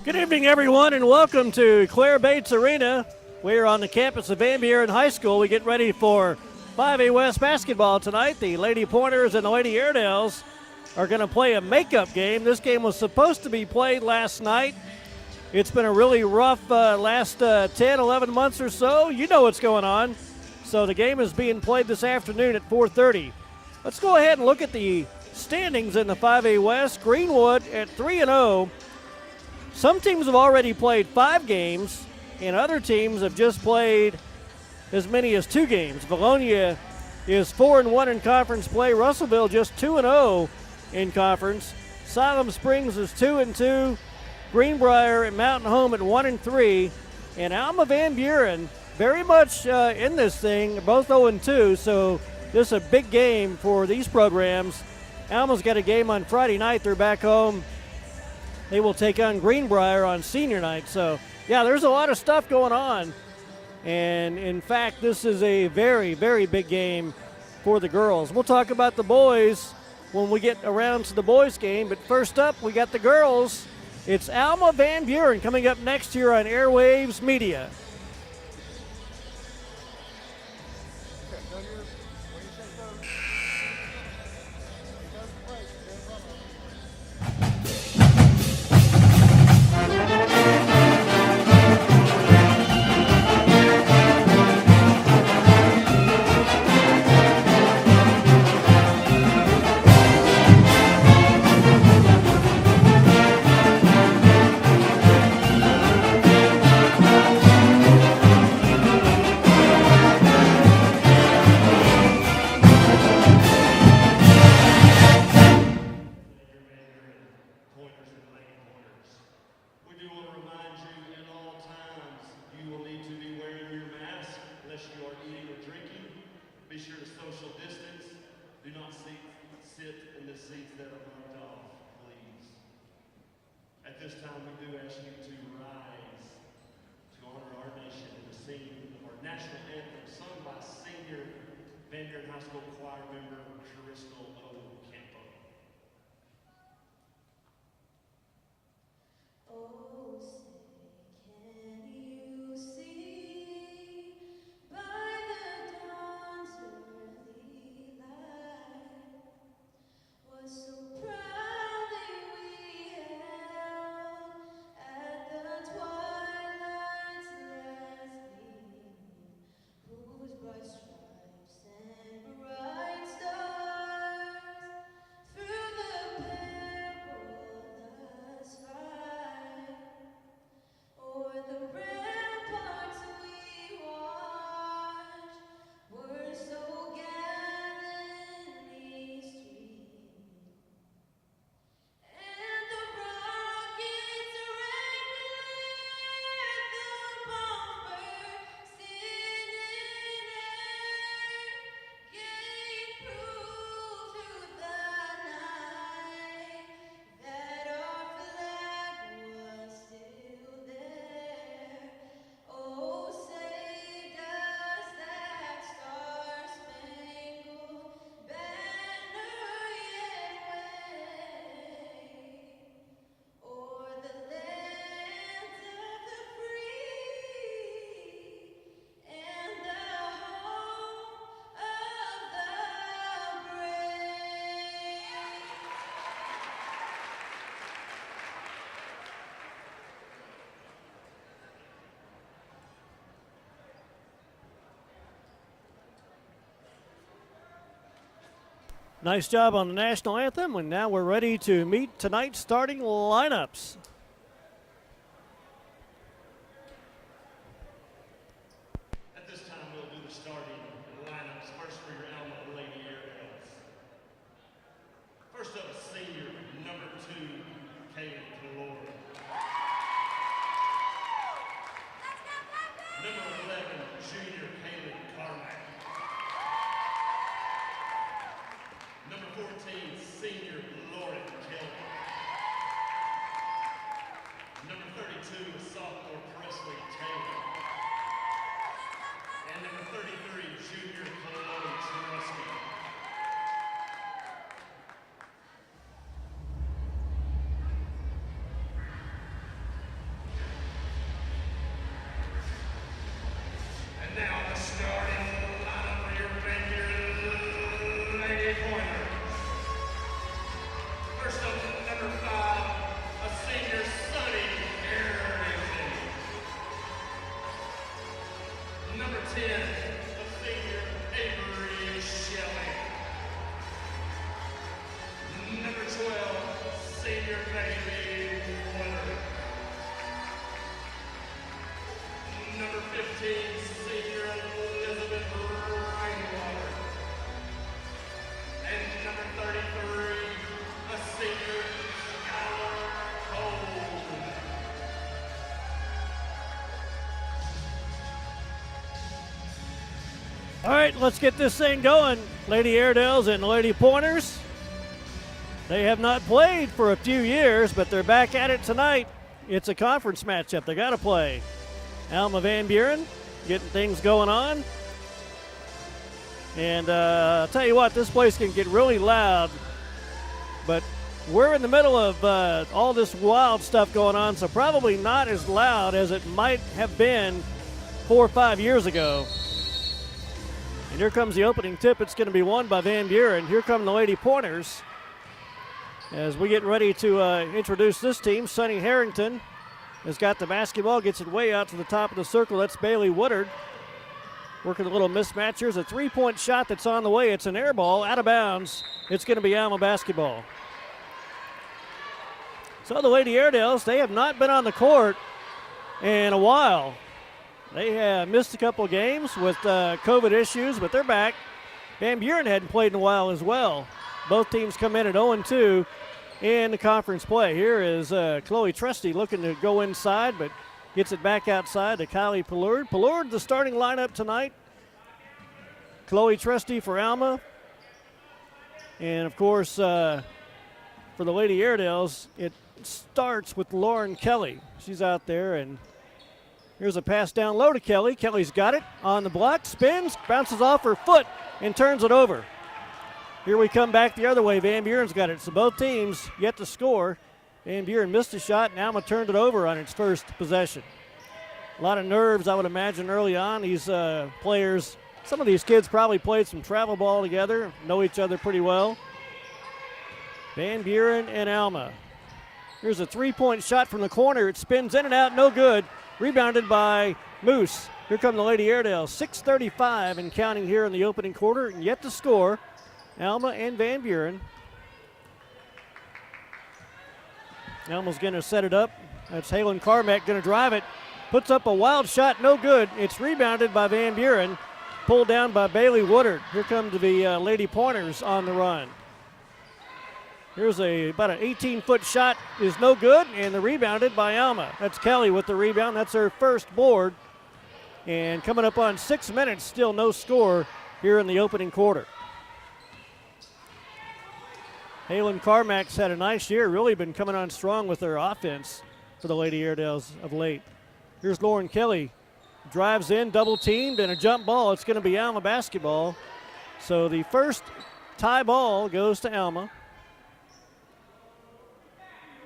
Good evening, everyone, and welcome to Claire Bates Arena. We're on the campus of Van Buren High School. We get ready for 5A West basketball tonight. The Lady Pointers and the Lady Airedales are going to play a makeup game. This game was supposed to be played last night. It's been a really rough last 10, 11 months or so. You know what's going on. So the game is being played this afternoon at 4:30. Let's go ahead and look at the standings in the 5A West. Greenwood at 3-0. Some teams have already played 5 games, and other teams have just played as many as 2 games. Valonia is 4-1 in conference play. Russellville just 2-0 in conference. Siloam Springs is 2-2. Greenbrier and Mountain Home at 1-3. And Alma Van Buren very much in this thing, both 0-2. So this is a big game for these programs. Alma's got a game on Friday night. They're back home. They will take on Greenbrier on senior night. So, yeah, there's a lot of stuff going on. And, in fact, this is a very, very big game for the girls. We'll talk about the boys when we get around to the boys' game. But first up, we got the girls. It's Alma Van Buren coming up next here on Airwaves Media. Nice job on the national anthem, and now we're ready to meet tonight's starting lineups. At this time, we'll do the starting lineups. First for your Alma Lady Airedales. First up, senior, number 2, Caleb Calora. Number 11, junior, Caleb Carmack. Number 14, senior, Lauren Kelly. Number 32, sophomore, Presley Taylor. And number 33, junior, Chloe Trusky. All right, let's get this thing going. Lady Airedales and Lady Pointers. They have not played for a few years, but they're back at it tonight. It's a conference matchup. They got to play. Alma Van Buren getting things going on. And I'll tell you what, this place can get really loud, but we're in the middle of all this wild stuff going on, so probably not as loud as it might have been 4 or 5 years ago. And here comes the opening tip. It's going to be won by Van Buren. Here come the Lady Pointers. As we get ready to introduce this team, Sonny Harrington has got the basketball, gets it way out to the top of the circle. That's Bailey Woodard. Working a little mismatch. Here's a three-point shot that's on the way. It's an air ball, out of bounds. It's going to be Alma basketball. So the Lady Airedales, they have not been on the court in a while. They have missed a couple games with COVID issues, but they're back. Van Buren hadn't played in a while as well. Both teams come in at 0-2 in the conference play. Here is Chloe Trusty looking to go inside, but gets it back outside to Kylie Pallard. Pallard, the starting lineup tonight. Chloe Trusty for Alma. And, of course, for the Lady Airedales, it starts with Lauren Kelly. She's out there, and here's a pass down low to Kelly. Kelly's got it on the block, spins, bounces off her foot, and turns it over. Here we come back the other way. Van Buren's got it. So both teams yet to score. Van Buren missed a shot, and Alma turned it over on its first possession. A lot of nerves, I would imagine, early on. These players, some of these kids probably played some travel ball together, know each other pretty well. Van Buren and Alma. Here's a three-point shot from the corner. It spins in and out, no good. Rebounded by Moose. Here come the Lady Airedales. 6:35 and counting here in the opening quarter, and yet to score. Alma and Van Buren. Alma's going to set it up. That's Halen Carmack going to drive it. Puts up a wild shot, no good. It's rebounded by Van Buren. Pulled down by Bailey Woodard. Here come the Lady Pointers on the run. Here's about an 18-foot shot is no good, and the rebounded by Alma. That's Kelly with the rebound. That's her first board. And coming up on 6 minutes, still no score here in the opening quarter. Halen Carmack's had a nice year, really been coming on strong with their offense for the Lady Airedales of late. Here's Lauren Kelly. Drives in, double teamed, and a jump ball. It's going to be Alma basketball. So the first tie ball goes to Alma.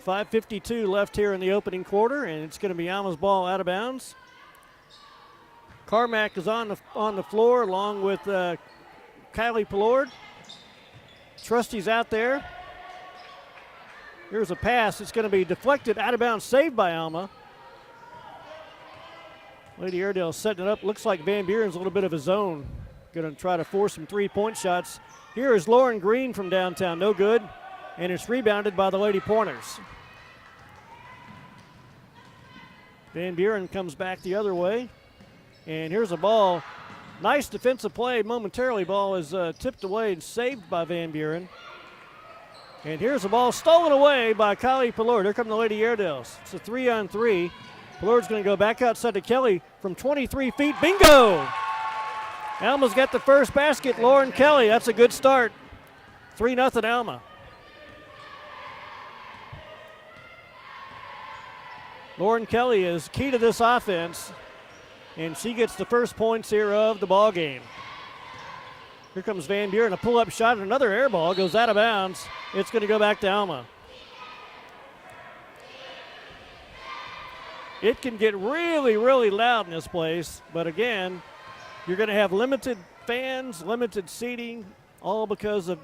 5:52 left here in the opening quarter, and it's going to be Alma's ball out of bounds. Carmack is on the floor along with Kylie Pallard. Trusty's out there. Here's a pass. It's going to be deflected, out of bounds, saved by Alma. Lady Airedale setting it up. Looks like Van Buren's a little bit of a zone. Going to try to force some three-point shots. Here is Lauren Green from downtown. No good. And it's rebounded by the Lady Pointers. Van Buren comes back the other way. And here's a ball. Nice defensive play momentarily. Ball is tipped away and saved by Van Buren. And here's the ball stolen away by Kylie Pallard. Here come the Lady Airedales. It's a 3-on-3. Pallard's going to go back outside to Kelly from 23 feet. Bingo! Alma's got the first basket. Lauren Kelly, that's a good start. 3-0 Alma. Lauren Kelly is key to this offense, and she gets the first points here of the ball game. Here comes Van Buren, a pull-up shot, and another air ball goes out of bounds. It's going to go back to Alma. It can get really, really loud in this place, but again, you're going to have limited fans, limited seating, all because of,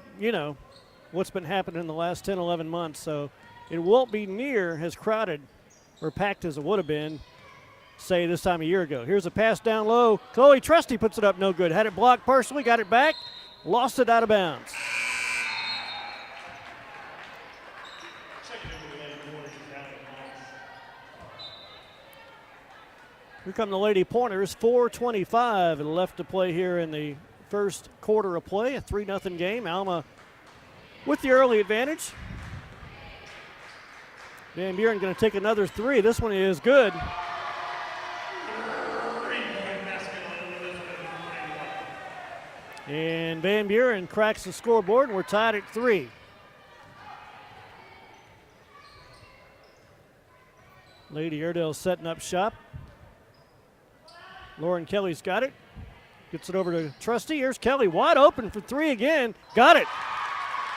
what's been happening in the last 10, 11 months. So it won't be near as crowded or packed as it would have been, say, this time a year ago. Here's a pass down low. Chloe Trusty puts it up, no good. Had it blocked partially, got it back, lost it out of bounds. Here come the Lady Pointers, 4:25 left to play here in the first quarter of play. A 3-0 game. Alma with the early advantage. Van Buren going to take another three. This one is good. And Van Buren cracks the scoreboard, and we're tied at 3. Lady Airedale setting up shop. Lauren Kelly's got it. Gets it over to Trusty. Here's Kelly wide open for 3 again. Got it.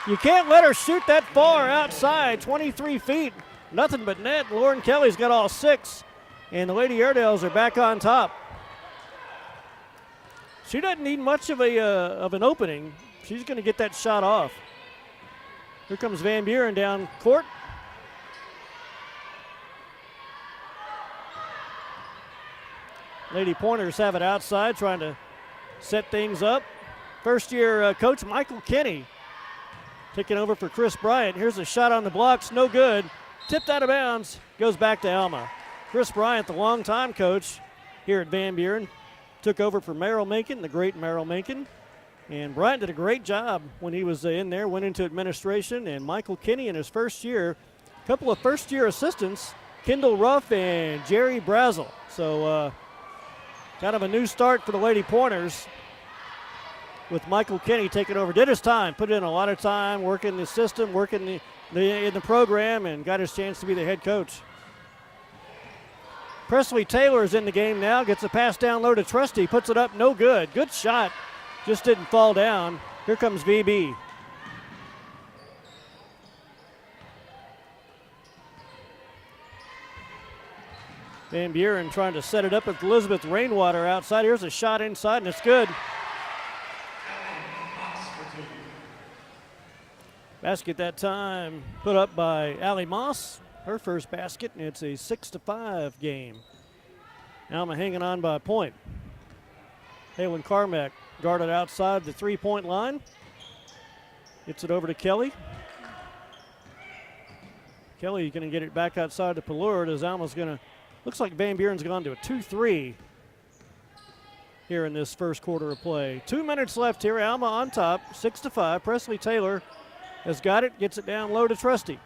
You can't let her shoot that far outside, 23 feet. Nothing but net. Lauren Kelly's got all 6. And the Lady Airedales are back on top. She doesn't need much of an opening. She's going to get that shot off. Here comes Van Buren down court. Lady Pointers have it outside, trying to set things up. First-year coach Michael Kinney taking over for Chris Bryant. Here's a shot on the blocks, no good. Tipped out of bounds, goes back to Alma. Chris Bryant, the longtime coach here at Van Buren, took over for Merrill Macon, the great Merrill Macon. And Bryant did a great job when he was in there, went into administration. And Michael Kinney in his first year, a couple of first-year assistants, Kendall Ruff and Jerry Brazel. So kind of a new start for the Lady Pointers with Michael Kinney taking over. Did his time, put in a lot of time, working the system, working in the program, and got his chance to be the head coach. Presley Taylor is in the game now, gets a pass down low to Trusty, puts it up, no good. Good shot, just didn't fall down. Here comes VB. Van Buren trying to set it up with Elizabeth Rainwater outside. Here's a shot inside, and it's good. Basket that time put up by Allie Moss. Her first basket, and it's a 6-5 game. Alma hanging on by a point. Halen Carmack guarded outside the three-point line. Gets it over to Kelly. Kelly going to get it back outside to Pallard as Alma's going to, looks like Van Buren's gone to a 2-3 here in this first quarter of play. 2 minutes left here. Alma on top, 6-5. Presley Taylor has got it, gets it down low to Trusty.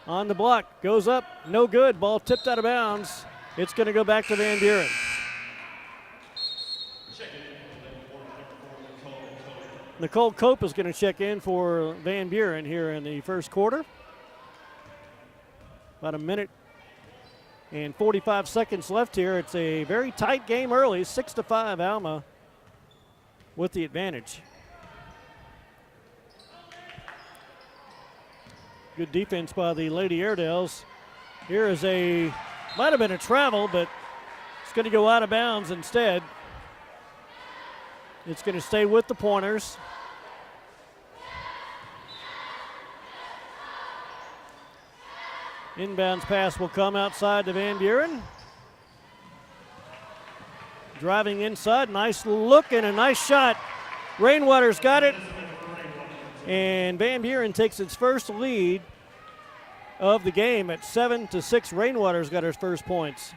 On the block, goes up, no good. Ball tipped out of bounds. It's going to go back to Van Buren. Nicole Cope is going to check in for Van Buren here in the first quarter. About a minute and 45 seconds left here. It's a very tight game early, 6-5 Alma with the advantage. Good defense by the Lady Airedales. Here is might have been a travel, but it's going to go out of bounds instead. It's going to stay with the Pointers. Inbounds pass will come outside to Van Buren. Driving inside, nice look and a nice shot. Rainwater's got it. And Van Buren takes its first lead of the game at 7-6. Rainwater's got her first points.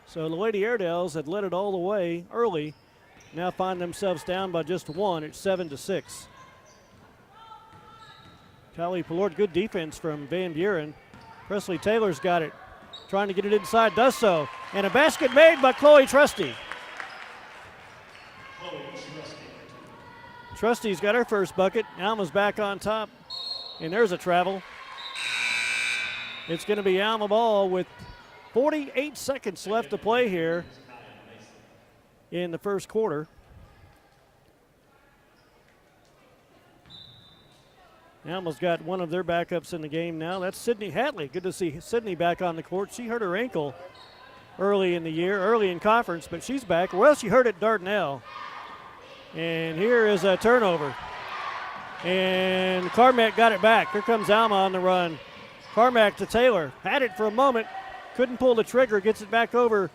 So the Lady Airedales had led it all the way early. Now find themselves down by just 1 at 7-6. Callie Pallard, good defense from Van Buren. Presley Taylor's got it. Trying to get it inside, does so. And a basket made by Chloe Trusty. Trusty's got her first bucket. Alma's back on top. And there's a travel. It's going to be Alma ball with 48 seconds left to play here in the first quarter. Alma's got one of their backups in the game now. That's Sydney Hatley. Good to see Sydney back on the court. She hurt her ankle early in the year, early in conference, but she's back. Well, she hurt at Dardanelle. And here is a turnover. And Carmack got it back. Here comes Alma on the run. Carmack to Taylor. Had it for a moment. Couldn't pull the trigger. Gets it back over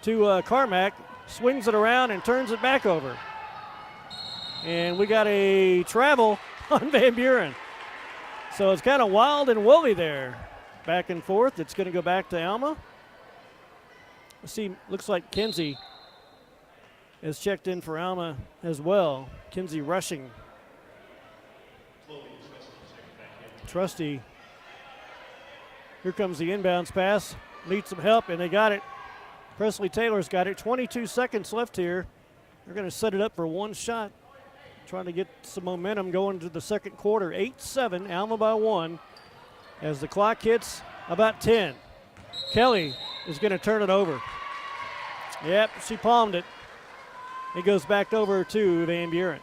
to Carmack. Swings it around and turns it back over. And we got a travel on Van Buren. So it's kind of wild and woolly there. Back and forth. It's going to go back to Alma. Let's see, looks like Kinsey is checked in for Alma as well. Kinsey rushing. Trusty. Here comes the inbounds pass. Needs some help, and they got it. Presley Taylor's got it. 22 seconds left here They're going to set it up for one shot, trying to get some momentum going to the second quarter. 8-7, Alma by 1 as the clock hits about 10. Kelly is going to turn it over. Yep, she palmed it. It goes back over to Van Buren.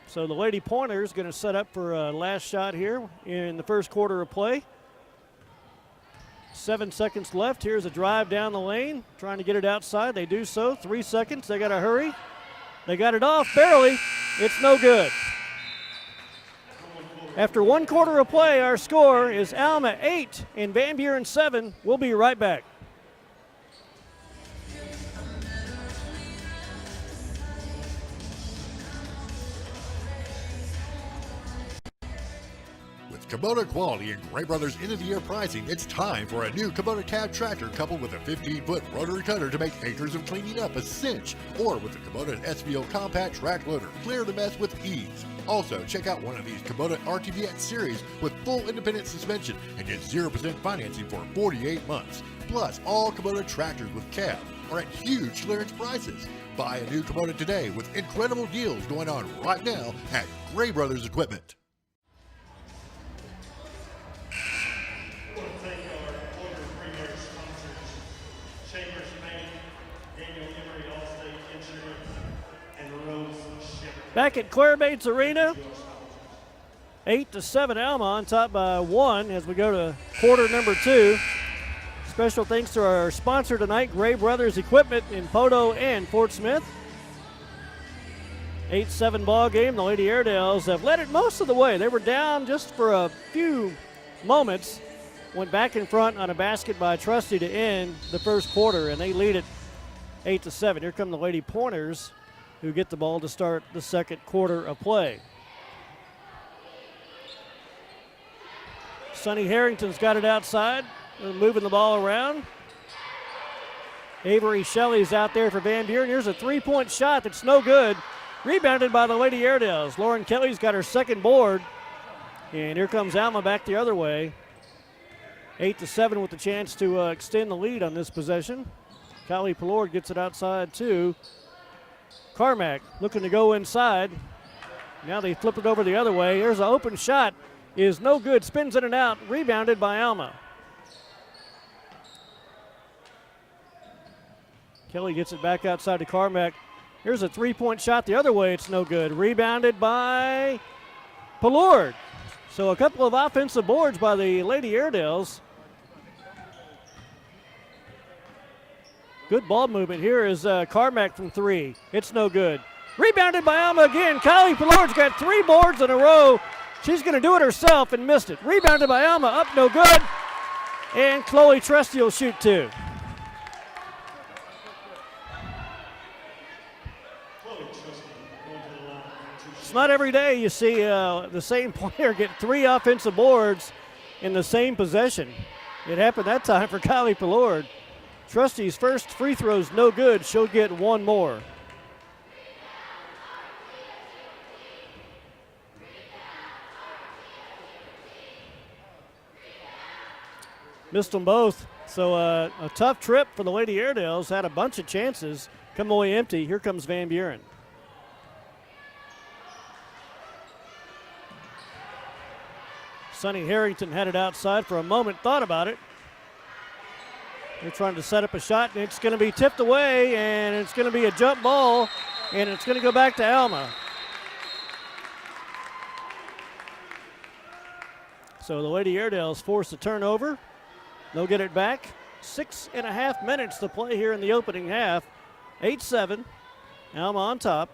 So the Lady Pointers going to set up for a last shot here in the first quarter of play. 7 seconds left. Here's a drive down the lane, trying to get it outside. They do so. 3 seconds. They got to hurry. They got it off barely. It's no good. After 1 quarter of play, our score is Alma 8 and Van Buren 7. We'll be right back. Kubota quality and Gray Brothers end-of-the-year pricing, it's time for a new Kubota cab tractor coupled with a 15-foot rotary cutter to make acres of cleaning up a cinch, or with the Kubota SVO compact track loader, clear the mess with ease. Also, check out one of these Kubota RTVX series with full independent suspension and get 0% financing for 48 months. Plus, all Kubota tractors with cab are at huge clearance prices. Buy a new Kubota today with incredible deals going on right now at Gray Brothers Equipment. Back at Claire Bates Arena, 8-7 Alma on top by 1 as we go to quarter number 2. Special thanks to our sponsor tonight, Gray Brothers Equipment in Poto and Fort Smith. 8-7 ball game. The Lady Airedales have led it most of the way. They were down just for a few moments, went back in front on a basket by Trusty to end the first quarter, and they lead it 8-7. Here come the Lady Pointers, who get the ball to start the second quarter of play. Sonny Harrington's got it outside. They're moving the ball around. Avery Shelley's out there for Van Buren. Here's a three-point shot that's no good. Rebounded by the Lady Airedales. Lauren Kelly's got her second board. And here comes Alma back the other way. 8-7 with the chance to extend the lead on this possession. Kylie Pelord gets it outside too. Carmack looking to go inside. Now they flip it over the other way. Here's an open shot. Is no good. Spins in and out. Rebounded by Alma. Kelly gets it back outside to Carmack. Here's a three-point shot the other way. It's no good. Rebounded by Pelord. So a couple of offensive boards by the Lady Airedales. Good ball movement. Here is Carmack from 3. It's no good. Rebounded by Alma again. Kylie Pelord's got 3 boards in a row. She's going to do it herself and missed it. Rebounded by Alma. Up, no good. And Chloe Trusty will shoot 2. It's not every day you see the same player get 3 offensive boards in the same possession. It happened that time for Kylie Pelord. Trusty's first free throw's no good. She'll get 1 more. Missed them both. So a tough trip for the Lady Airedales. Had a bunch of chances. Come away empty. Here comes Van Buren. Sonny Harrington had it outside for a moment. Thought about it. They're trying to set up a shot, and it's going to be tipped away, and it's going to be a jump ball, and it's going to go back to Alma. So the Lady Airedales force a turnover. They'll get it back. 6.5 minutes to play here in the opening half. 8-7. Alma on top.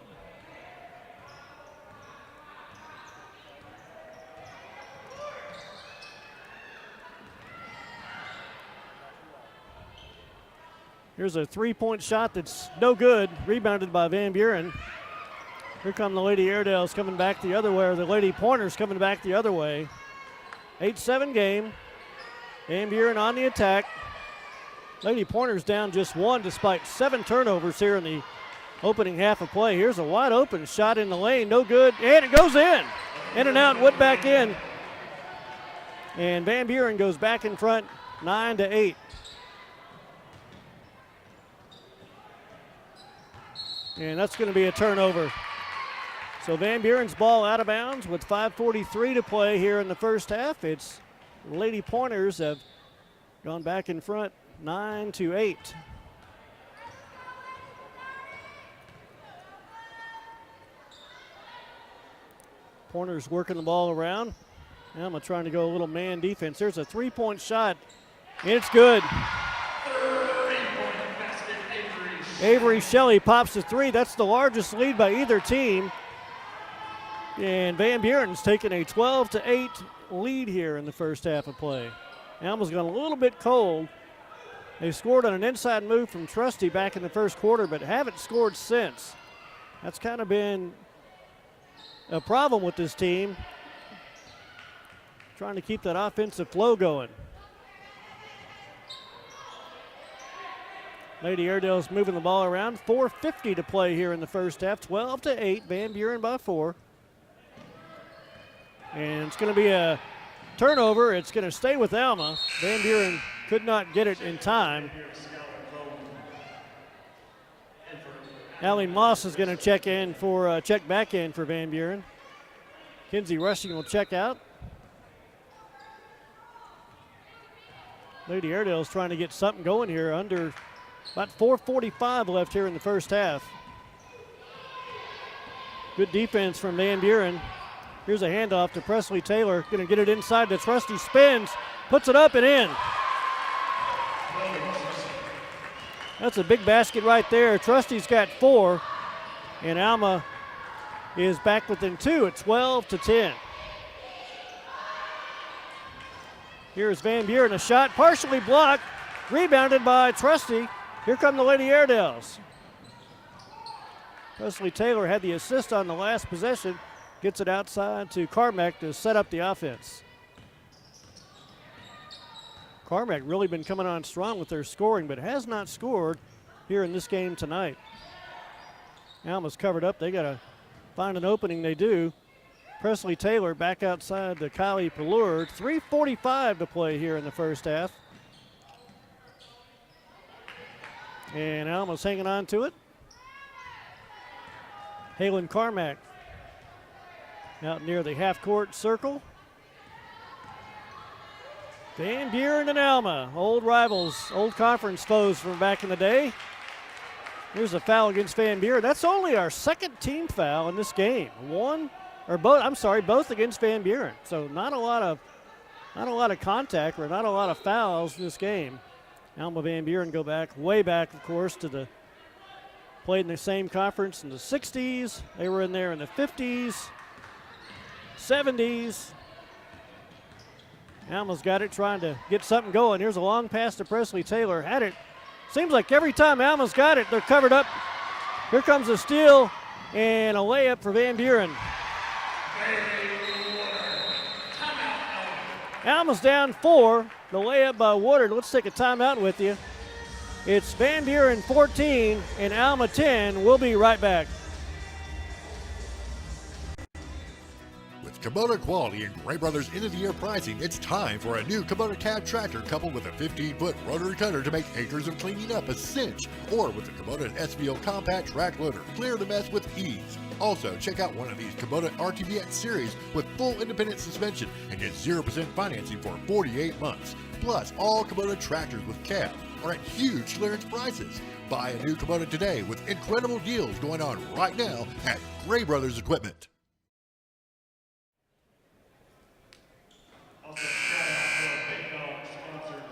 Here's a three-point shot that's no good, rebounded by Van Buren. Here come the Lady Airedales coming back the other way, or the Lady Pointers coming back the other way. 8-7 game. Van Buren on the attack. Lady Pointers down just 1 despite 7 turnovers here in the opening half of play. Here's a wide open shot in the lane, no good, and it goes in. In and out, went back in. And Van Buren goes back in front 9-8. And that's going to be a turnover. So Van Buren's ball out of bounds with 5:43 to play here in the first half. It's Lady Pointers have gone back in front 9-8. Pointers working the ball around. Alma trying to go a little man defense. There's a three-point shot. It's good. Avery Shelley pops the three. That's the largest lead by either team. And Van Buren's taking a 12-8 lead here in the first half of play. Alma's gone a little bit cold. They scored on an inside move from Trusty back in the first quarter, but haven't scored since. That's kind of been a problem with this team, trying to keep that offensive flow going. Lady Airedale's moving the ball around. 4:50 to play here in the first half. 12-8. Van Buren by 4. And it's going to be a turnover. It's going to stay with Alma. Van Buren could not get it in time. Allie Moss is going to check back in for Van Buren. Kinsey Rushing will check out. Lady Airedale's trying to get something going here. Under about 4:45 left here in the first half. Good defense from Van Buren. Here's a handoff to Presley Taylor. Going to get it inside to Trusty. Spins, puts it up and in. That's a big basket right there. Trusty's got 4, and Alma is back within 2 at 12-10. Here's Van Buren, a shot partially blocked, rebounded by Trusty. Here come the Lady Airedales. Presley Taylor had the assist on the last possession, gets it outside to Carmack to set up the offense. Carmack really been coming on strong with their scoring, but has not scored here in this game tonight. Alma's covered up. They got to find an opening. They do. Presley Taylor back outside to Kylie Pallure. 3:45 to play here in the first half. And Alma's hanging on to it. Halen Carmack out near the half-court circle. Van Buren and Alma, old rivals, old conference foes from back in the day. Here's a foul against Van Buren. That's only our second team foul in this game. Both against Van Buren. So not a lot of contact or not a lot of fouls in this game. Alma Van Buren go back, way back, of course, played in the same conference in the 60s. They were in there in the 50s, 70s. Alma's got it, trying to get something going. Here's a long pass to Presley Taylor. Had it. Seems like every time Alma's got it, they're covered up. Here comes a steal and a layup for Van Buren. Alma's down 4. The layup by Woodard. Let's take a timeout with you. It's Van Buren 14 and Alma 10. We'll be right back. With Kubota quality and Gray Brothers end-of-the-year pricing, it's time for a new Kubota cab tractor coupled with a 15-foot rotary cutter to make acres of cleaning up a cinch, or with the Kubota SVO compact track loader. Clear the mess with ease. Also, check out one of these Kubota RTBX series with full independent suspension and get 0% financing for 48 months. Plus, all Kubota tractors with cab are at huge clearance prices. Buy a new Kubota today with incredible deals going on right now at Gray Brothers Equipment. Also, shout out to our Big Dog sponsors,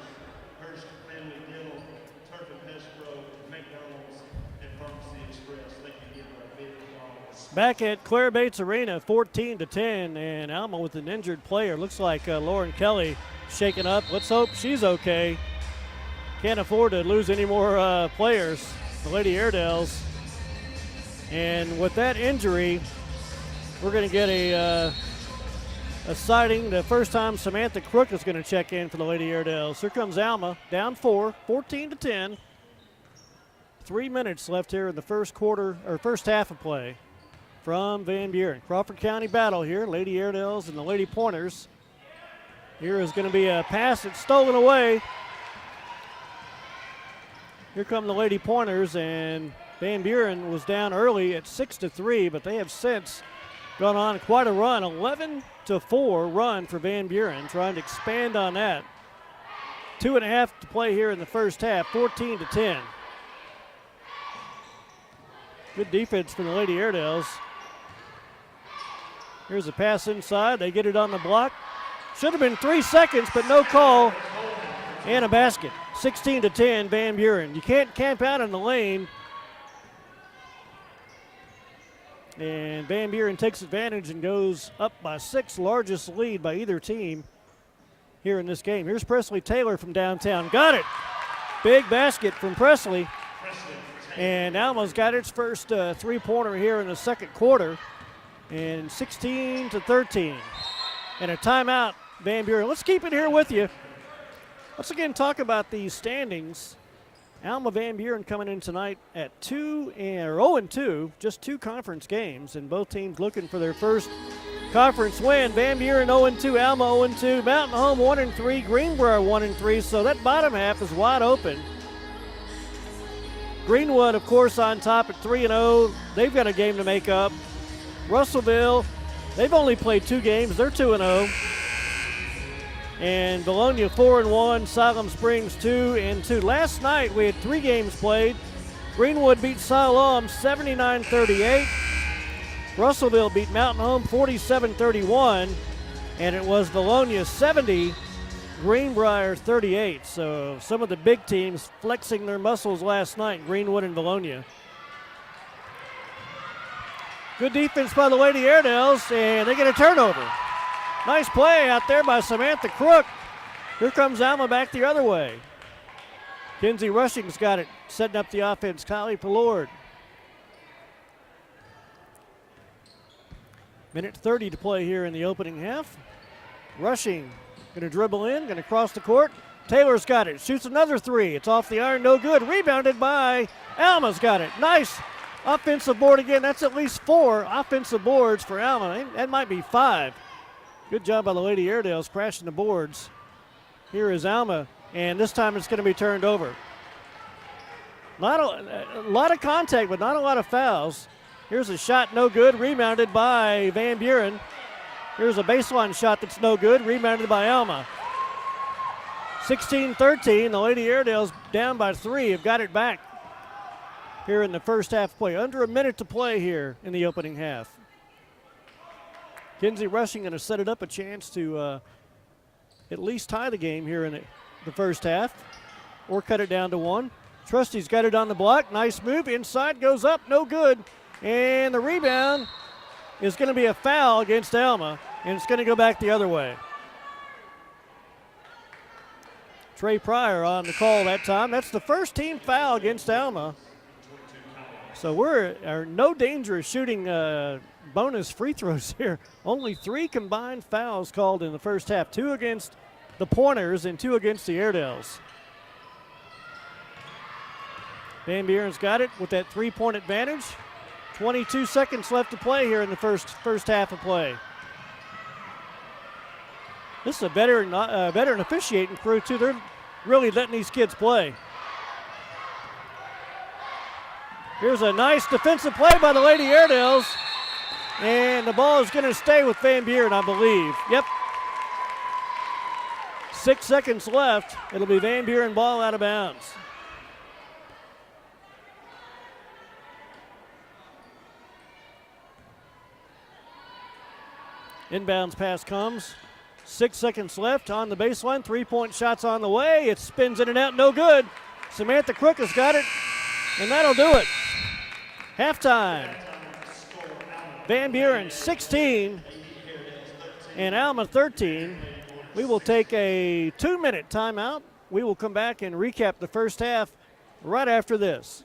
Hearst Family Dental, Turf and Pest Pro, McDonald's, and Pharmacy Express. Thank you again to our Big Dogs. Back at Claire Bates Arena, 14-10, and Alma with an injured player. Looks like Lauren Kelly shaken up. Let's hope she's okay. Can't afford to lose any more players, the Lady Airedales. And with that injury, we're going to get a sighting. The first time Samantha Crook is going to check in for the Lady Airedales. Here comes Alma, down 4, 14-10. 3 minutes left here in the first half of play from Van Buren. Crawford County battle here, Lady Airedales and the Lady Pointers. Here is going to be a pass that's stolen away. Here come the Lady Pointers, and Van Buren was down early at 6-3, but they have since gone on quite a run, 11-4 run for Van Buren, trying to expand on that. 2.5 to play here in the first half, 14-10. Good defense from the Lady Airedales. Here's a pass inside. They get it on the block. Should have been 3 seconds, but no call. And a basket. 16-10, Van Buren. You can't camp out in the lane. And Van Buren takes advantage and goes up by 6, largest lead by either team here in this game. Here's Presley Taylor from downtown. Got it. Big basket from Presley. And Alma's got its first three-pointer here in the second quarter. And 16-13. And a timeout, Van Buren. Let's keep it here with you. Let's again talk about these standings. Alma Van Buren coming in tonight at 0-2, just 2 conference games, and both teams looking for their first conference win. Van Buren 0-2, Alma 0-2, Mountain Home 1-3, Greenbrier 1-3, so that bottom half is wide open. Greenwood, of course, on top at 3-0. They've got a game to make up. Russellville, they've only played 2 games. They're 2-0. And Bologna 4-1, Siloam Springs 2-2. Last night we had 3 games played. Greenwood beat Siloam 79-38. Russellville beat Mountain Home 47-31. And it was Bologna 70, Greenbrier 38. So some of the big teams flexing their muscles last night, Greenwood and Bologna. Good defense by the Lady Airedales, and they get a turnover. Nice play out there by Samantha Crook. Here comes Alma back the other way. Kinsey Rushing's got it, setting up the offense. Kylie Pallord. Minute 30 to play here in the opening half. Rushing, going to dribble in, going to cross the court. Taylor's got it, shoots another 3. It's off the iron, no good. Rebounded by Alma's got it. Nice offensive board again. That's at least 4 offensive boards for Alma. That might be 5. Good job by the Lady Airedales crashing the boards. Here is Alma, and this time it's going to be turned over. Not a lot of contact, but not a lot of fouls. Here's a shot, no good, rebounded by Van Buren. Here's a baseline shot that's no good, rebounded by Alma. 16-13, the Lady Airedales down by 3, have got it back here in the first half play. Under a minute to play here in the opening half. Kinsey Rushing going to set it up a chance to at least tie the game here in the first half or cut it down to 1. Trusty's got it on the block. Nice move. Inside goes up. No good. And the rebound is going to be a foul against Alma, and it's going to go back the other way. Trey Pryor on the call that time. That's the first team foul against Alma. So we're no danger of shooting bonus free throws here. Only 3 combined fouls called in the first half. 2 against the Pointers and 2 against the Airedales. Van Buren's got it with that 3-point advantage. 22 seconds left to play here in the first half of play. This is a veteran officiating crew, too. They're really letting these kids play. Here's a nice defensive play by the Lady Airedales. And the ball is going to stay with Van Buren, I believe. Yep. 6 seconds left. It'll be Van Buren ball out of bounds. Inbounds pass comes. 6 seconds left on the baseline. 3-point shots on the way. It spins in and out. No good. Samantha Crook has got it. And that'll do it. Halftime. Van Buren 16 and Alma 13. We will take a 2-minute timeout. We will come back and recap the first half right after this.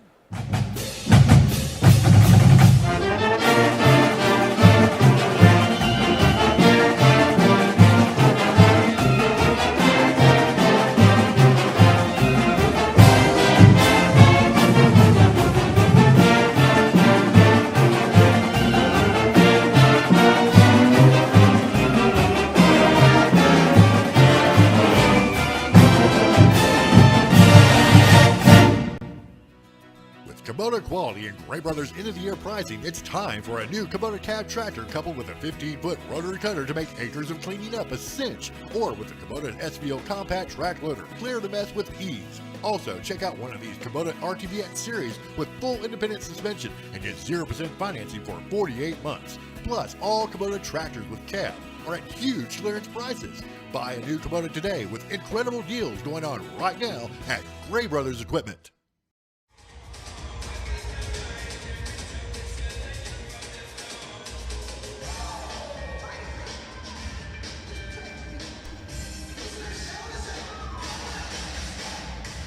Kubota quality and Gray Brothers end-of-the-year pricing, it's time for a new Kubota cab tractor coupled with a 15-foot rotary cutter to make acres of cleaning up a cinch, or with the Kubota SVO compact track loader, clear the mess with ease. Also, check out one of these Kubota RTBX series with full independent suspension and get 0% financing for 48 months. Plus, all Kubota tractors with cab are at huge clearance prices. Buy a new Kubota today with incredible deals going on right now at Gray Brothers Equipment.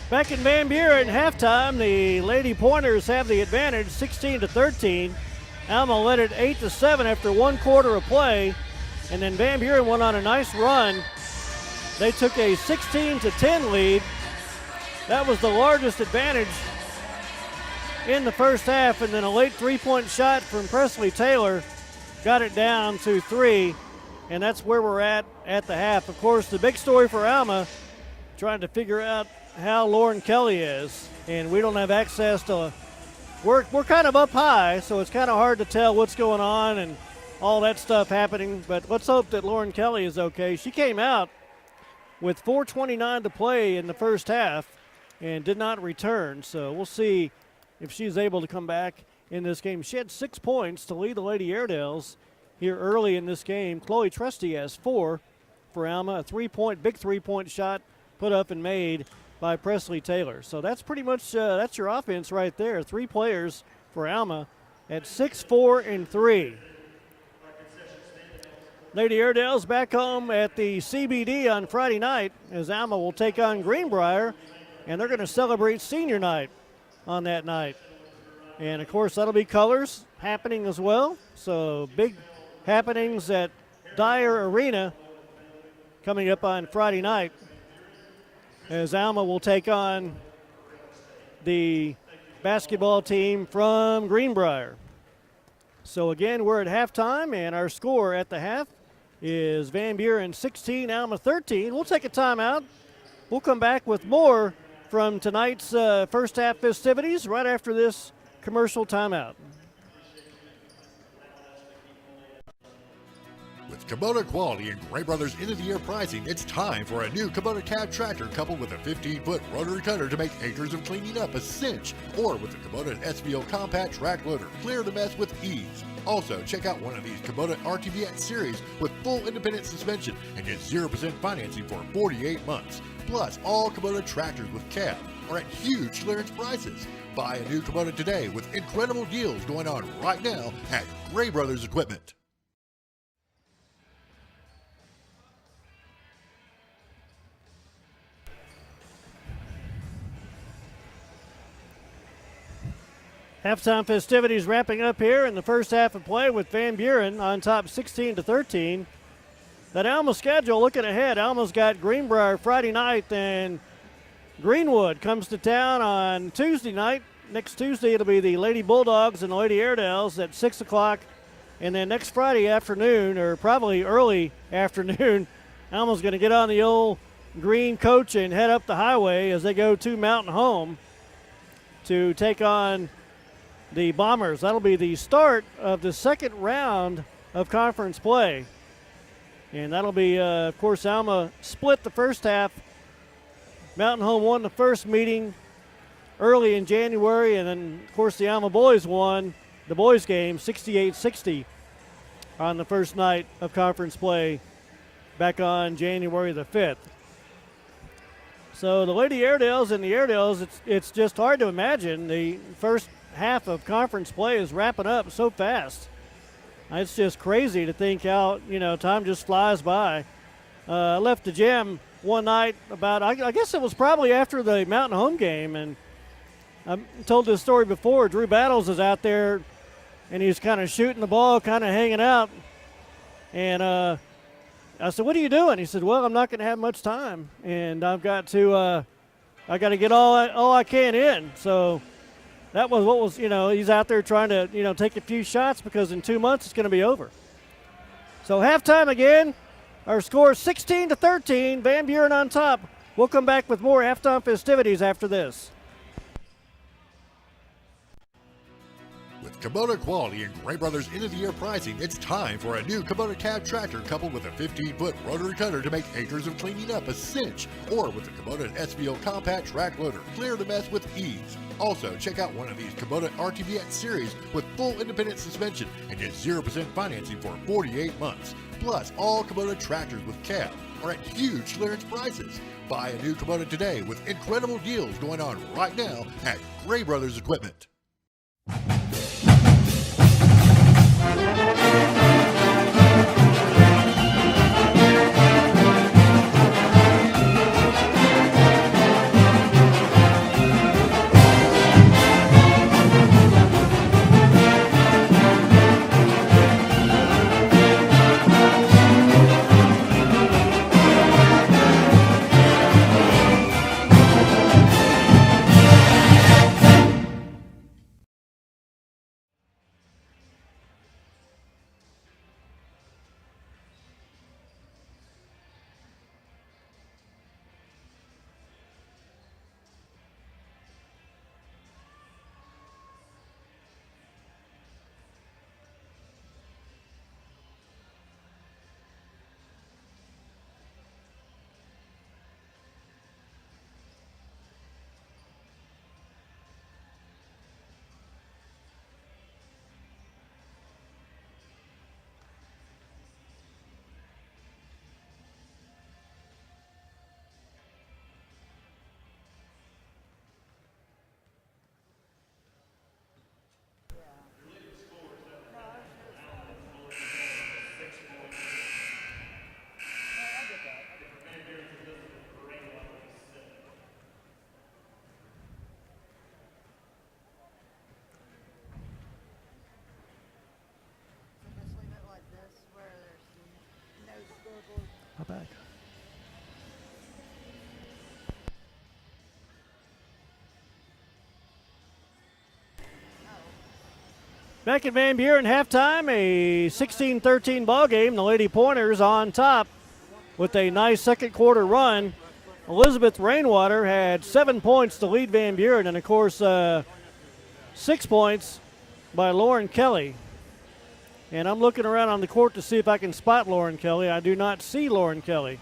Back in Van Buren, halftime, the Lady Pointers have the advantage, 16-13. Alma led it 8-7 after one quarter of play, and then Van Buren went on a nice run. They took a 16-10 lead. That was the largest advantage in the first half, and then a late three-point shot from Presley Taylor got it down to 3, and that's where we're at the half. Of course, the big story for Alma, trying to figure out how Lauren Kelly is, and we don't have access to. We're kind of up high, so it's kind of hard to tell what's going on and all that stuff happening. But let's hope that Lauren Kelly is okay. She came out with 4:29 to play in the first half and did not return, so we'll see if she's able to come back in this game. She had 6 points to lead the Lady Airedales here early in this game. Chloe Trusty has 4 for Alma, a big three-point shot put up and made by Presley Taylor. So that's pretty much that's your offense right there. 3 players for Alma at 6, 4, and 3. Lady Airedale's back home at the CBD on Friday night as Alma will take on Greenbrier, and they're going to celebrate senior night on that night. And, of course, that'll be colors happening as well. So big happenings at Dyer Arena coming up on Friday night, as Alma will take on the basketball team from Greenbrier. So again, we're at halftime, and our score at the half is Van Buren 16, Alma 13. We'll take a timeout. We'll come back with more from tonight's first half festivities right after this commercial timeout. With Kubota quality and Gray Brothers end-of-the-year pricing, it's time for a new Kubota cab tractor coupled with a 15-foot rotary cutter to make acres of cleaning up a cinch, or with the Kubota SVO compact track loader, clear the mess with ease. Also, check out one of these Kubota RTBX series with full independent suspension and get 0% financing for 48 months. Plus, all Kubota tractors with cab are at huge clearance prices. Buy a new Kubota today with incredible deals going on right now at Gray Brothers Equipment. Halftime festivities wrapping up here in the first half of play with Van Buren on top 16-13. That Alma schedule, looking ahead, Alma's got Greenbrier Friday night, and Greenwood comes to town on Tuesday night. Next Tuesday it'll be the Lady Bulldogs and the Lady Airedales at 6 o'clock. And then next Friday afternoon, or probably early afternoon, Alma's going to get on the old green coach and head up the highway as they go to Mountain Home to take on the Bombers. That'll be the start of the second round of conference play. And that'll be, of course, Alma split the first half. Mountain Home won the first meeting early in January, and then, of course, the Alma boys won the boys game 68-60 on the first night of conference play back on January the 5th. So the Lady Airedales and the Airedales, it's just hard to imagine the first half of conference play is wrapping up so fast. It's just crazy to think how, time just flies by. I left the gym one night about, I guess it was probably after the Mountain Home game, and I told this story before. Drew Battles is out there, and he's kind of shooting the ball, kind of hanging out. And I said, "What are you doing?" He said, "Well, I'm not going to have much time, and I've got to get all I can in." So that was what was, he's out there trying to, take a few shots because in 2 months it's going to be over. So halftime again, our score is 16-13, Van Buren on top. We'll come back with more halftime festivities after this. With Kubota quality and Gray Brothers end-of-the-year pricing, it's time for a new Kubota cab tractor coupled with a 15-foot rotary cutter to make acres of cleaning up a cinch, or with the Kubota SVO compact track loader, clear the mess with ease. Also, check out one of these Kubota RTVX series with full independent suspension and get 0% financing for 48 months. Plus, all Kubota tractors with cab are at huge clearance prices. Buy a new Kubota today with incredible deals going on right now at Gray Brothers Equipment. Back. Back at Van Buren, halftime, a 16-13 ball game. The Lady Pointers on top with a nice second quarter run. Elizabeth Rainwater had 7 points to lead Van Buren, and of course 6 points by Lauren Kelly. And I'm looking around on the court to see if I can spot Lauren Kelly. I do not see Lauren Kelly.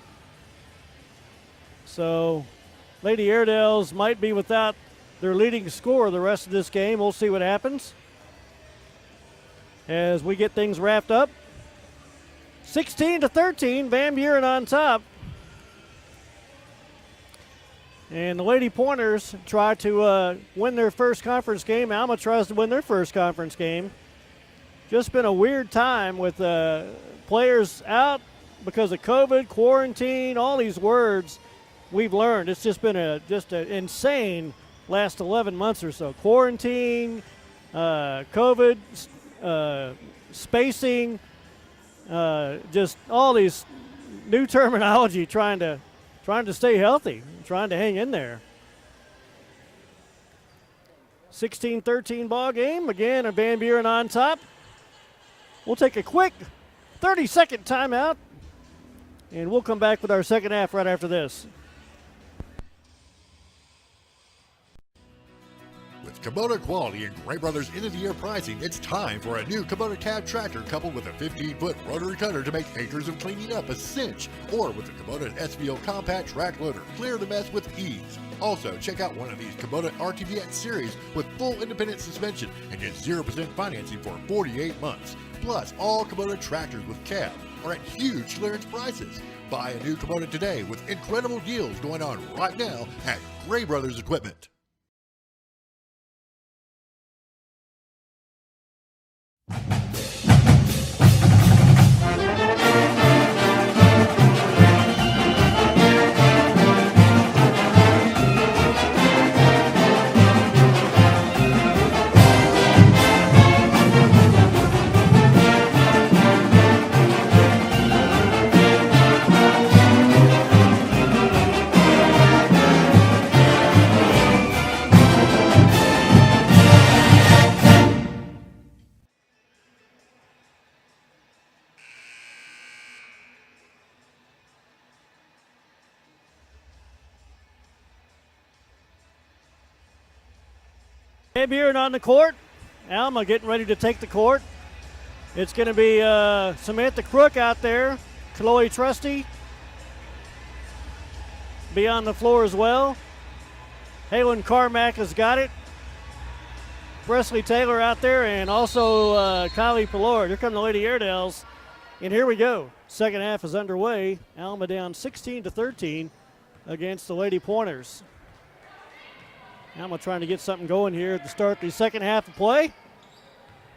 So Lady Airedales might be without their leading scorer the rest of this game. We'll see what happens as we get things wrapped up. 16-13, Van Buren on top. And the Lady Pointers try to win their first conference game. Alma tries to win their first conference game. Just been a weird time with players out because of COVID, quarantine, all these words we've learned. It's just been an insane last 11 months or so. Quarantine, COVID, spacing, just all these new terminology trying to stay healthy, trying to hang in there. 16-13 ball game. Again, a Van Buren on top. We'll take a quick 30-second timeout, and we'll come back with our second half right after this. With Kubota quality and Gray Brothers end-of-the-year pricing, it's time for a new Kubota cab tractor coupled with a 15-foot rotary cutter to make acres of cleaning up a cinch, or with the Kubota SVO compact track loader, clear the mess with ease. Also, check out one of these Kubota RTVX series with full independent suspension and get 0% financing for 48 months. Plus, all Kubota tractors with cab are at huge clearance prices. Buy a new Kubota today with incredible deals going on right now at Gray Brothers Equipment. Van Buren on the court. Alma getting ready to take the court. It's going to be Samantha Crook out there. Chloe Trusty be on the floor as well. Halen Carmack has got it. Presley Taylor out there, and also Kylie Pillard. Here come the Lady Airedales. And here we go. Second half is underway. Alma down 16-13 against the Lady Pointers. Alma trying to get something going here at the start of the second half of play.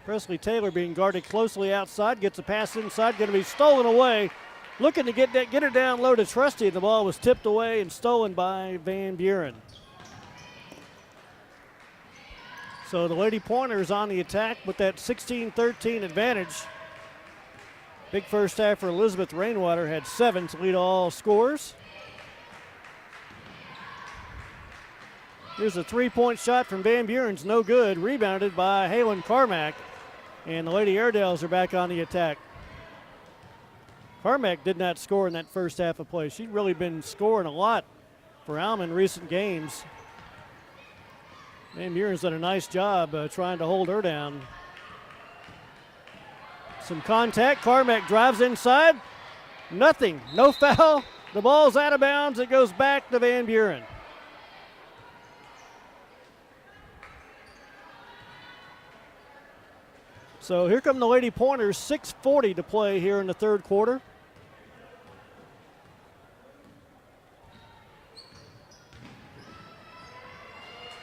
Presley Taylor being guarded closely outside. Gets a pass inside. Going to be stolen away. Looking to get it down low to Trusty. The ball was tipped away and stolen by Van Buren. So the Lady Pointers on the attack with that 16-13 advantage. Big first half for Elizabeth Rainwater. Had 7 to lead all scorers. Here's a three-point shot from Van Buren's no good. Rebounded by Halen Carmack. And the Lady Airedales are back on the attack. Carmack did not score in that first half of play. She'd really been scoring a lot for Alma in recent games. Van Buren's done a nice job trying to hold her down. Some contact. Carmack drives inside. Nothing. No foul. The ball's out of bounds. It goes back to Van Buren. So here come the Lady Pointers. 6:40 to play here in the third quarter.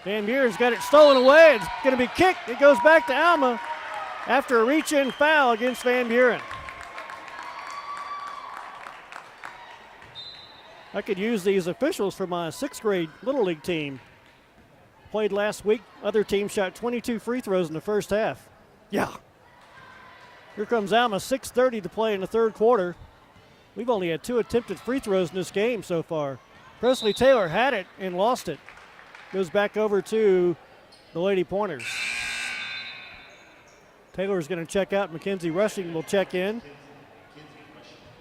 Van Buren's got it stolen away. It's going to be kicked. It goes back to Alma after a reach-in foul against Van Buren. I could use these officials for my 6th grade Little League team. Played last week. Other team shot 22 free throws in the first half. Yeah. Here comes Alma. 6:30 to play in the third quarter. We've only had 2 attempted free throws in this game so far. Presley Taylor had it and lost it. Goes back over to the Lady Pointers. Taylor's going to check out. Mackenzie Rushing will check in.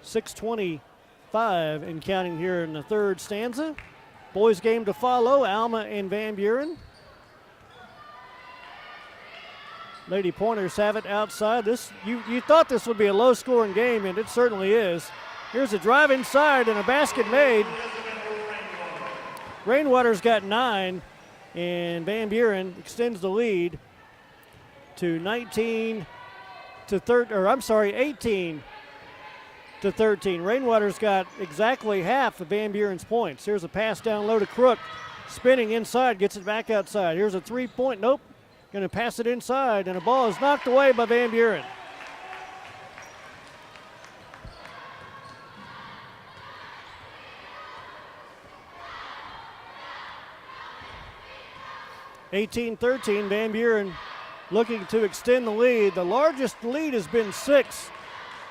6:25 and counting here in the third stanza. Boys game to follow, Alma and Van Buren. Lady Pointers have it outside. You thought this would be a low-scoring game, and it certainly is. Here's a drive inside and a basket made. Rainwater's got 9, and Van Buren extends the lead to 18 to 13. Rainwater's got exactly half of Van Buren's points. Here's a pass down low to Crook. Spinning inside, gets it back outside. Here's a three-point, nope. Going to pass it inside, and a ball is knocked away by Van Buren. (18-13), Van Buren looking to extend the lead. The largest lead has been 6,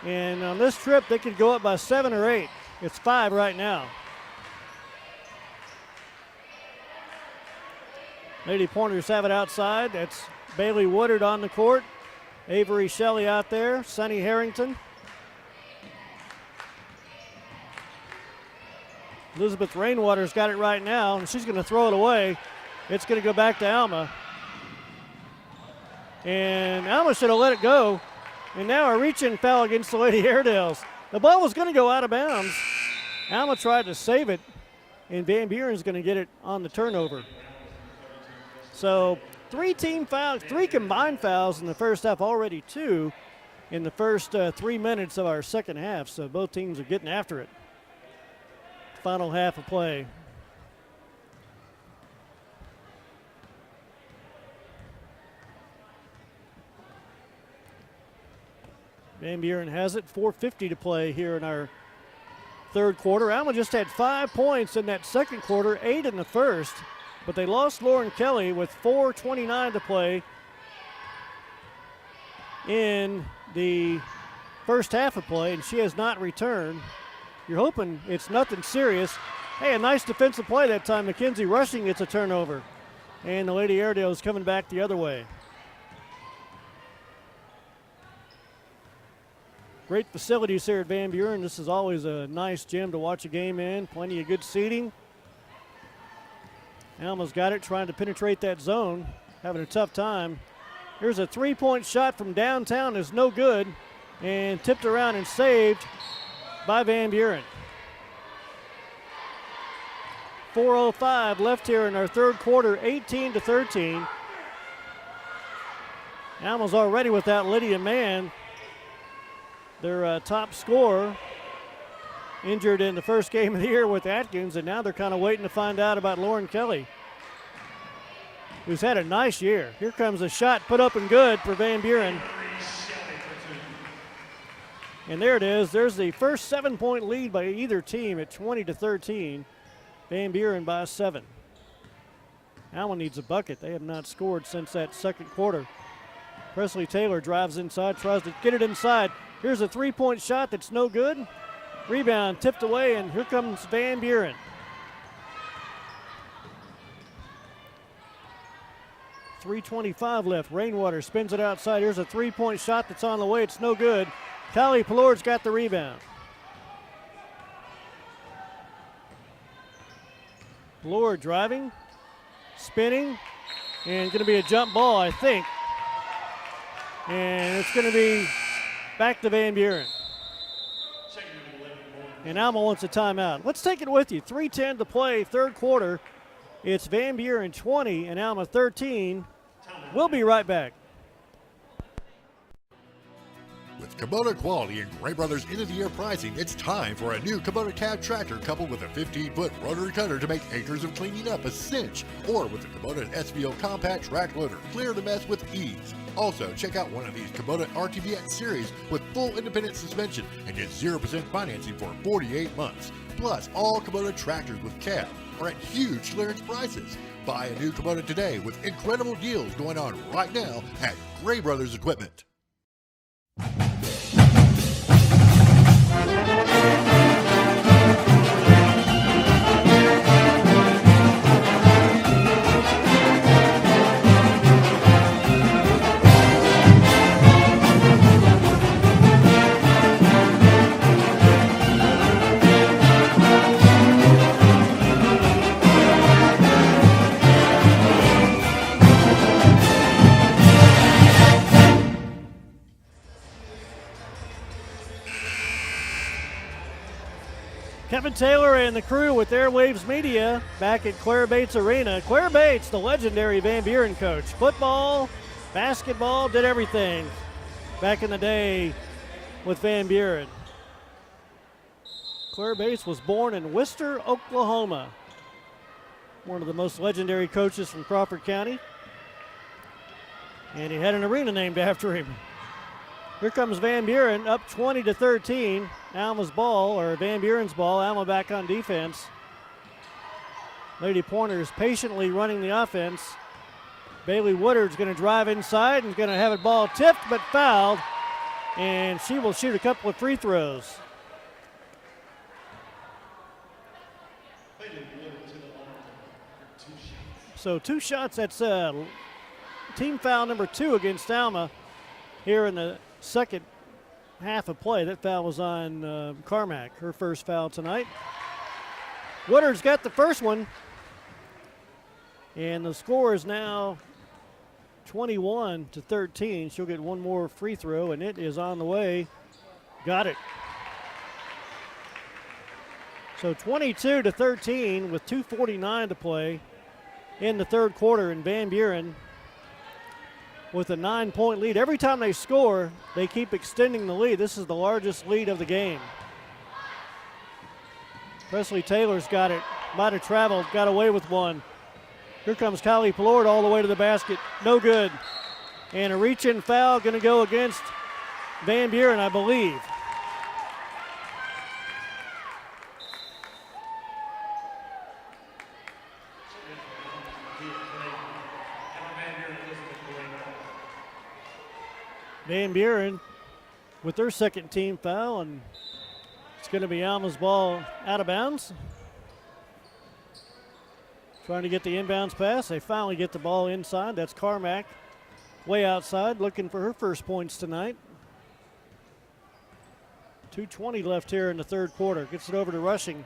and on this trip they could go up by 7 or 8. It's 5 right now. Lady Pointers have it outside. That's Bailey Woodard on the court. Avery Shelley out there. Sunny Harrington. Elizabeth Rainwater's got it right now, and she's going to throw it away. It's going to go back to Alma. And Alma should have let it go. And now a reach-in foul against the Lady Airedales. The ball was going to go out of bounds. Alma tried to save it, and Van Buren's going to get it on the turnover. So 3 combined fouls in the first half, already 2 in the first 3 minutes of our second half. So both teams are getting after it. Final half of play. Van Buren has it. 4:50 to play here in our third quarter. Alma just had 5 points in that second quarter, 8 in the first. But they lost Lauren Kelly with 4:29 to play in the first half of play, and she has not returned. You're hoping it's nothing serious. Hey, a nice defensive play that time. Mackenzie Rushing gets a turnover, and the Lady Airedales coming back the other way. Great facilities here at Van Buren. This is always a nice gym to watch a game in. Plenty of good seating. Alma's got it, trying to penetrate that zone. Having a tough time. Here's a three-point shot from downtown, is no good, and tipped around and saved by Van Buren. 4:05 left here in our third quarter, 18-13. Alma's already without Lydia Mann, their top scorer, injured in the first game of the year with Atkins, and now they're kind of waiting to find out about Lauren Kelly, who's had a nice year. Here comes a shot put up and good for Van Buren. And there it is. There's the first 7-point lead by either team at 20-13. Van Buren by 7. Alma needs a bucket. They have not scored since that second quarter. Presley Taylor drives inside, tries to get it inside. Here's a three-point shot that's no good. Rebound tipped away, and here comes Van Buren. .325 left. Rainwater spins it outside. Here's a three-point shot that's on the way. It's no good. Callie Pelord's got the rebound. Pelord driving, spinning, and going to be a jump ball, I think. And it's going to be back to Van Buren. And Alma wants a timeout. Let's take it with you. 3:10 to play, third quarter. It's Van Buren 20 and Alma 13. We'll be right back. With Kubota quality and Gray Brothers end-of-the-year pricing, it's time for a new Kubota cab tractor coupled with a 15-foot rotary cutter to make acres of cleaning up a cinch, or with the Kubota SVO compact track loader, clear the mess with ease. Also, check out one of these Kubota RTVX series with full independent suspension and get 0% financing for 48 months. Plus, all Kubota tractors with cab are at huge clearance prices. Buy a new Kubota today with incredible deals going on right now at Gray Brothers Equipment. Kevin Taylor and the crew with Airwaves Media back at Claire Bates Arena. Claire Bates, the legendary Van Buren coach. Football, basketball, did everything back in the day with Van Buren. Claire Bates was born in Worcester, Oklahoma. One of the most legendary coaches from Crawford County. And he had an arena named after him. Here comes Van Buren up 20-13. Alma's ball, or Van Buren's ball. Alma back on defense. Lady Pointers patiently running the offense. Bailey Woodard's going to drive inside and going to have it ball tipped but fouled. And she will shoot a couple of free throws. So 2 shots. That's team foul number 2 against Alma here in the second half of play. That foul was on Carmack, her first foul tonight. Woodard's got the first one. And the score is now 21-13. She'll get one more free throw, and it is on the way. Got it. So 22-13 with 2:49 to play in the third quarter, and Van Buren with a 9-point lead. Every time they score, they keep extending the lead. This is the largest lead of the game. Presley Taylor's got it. Might have traveled, got away with one. Here comes Kylie Pelord all the way to the basket. No good. And a reach-in foul going to go against Van Buren, I believe. Van Buren with their second team foul, and it's going to be Alma's ball out of bounds. Trying to get the inbounds pass. They finally get the ball inside. That's Carmack way outside, looking for her first points tonight. 2:20 left here in the third quarter. Gets it over to Rushing.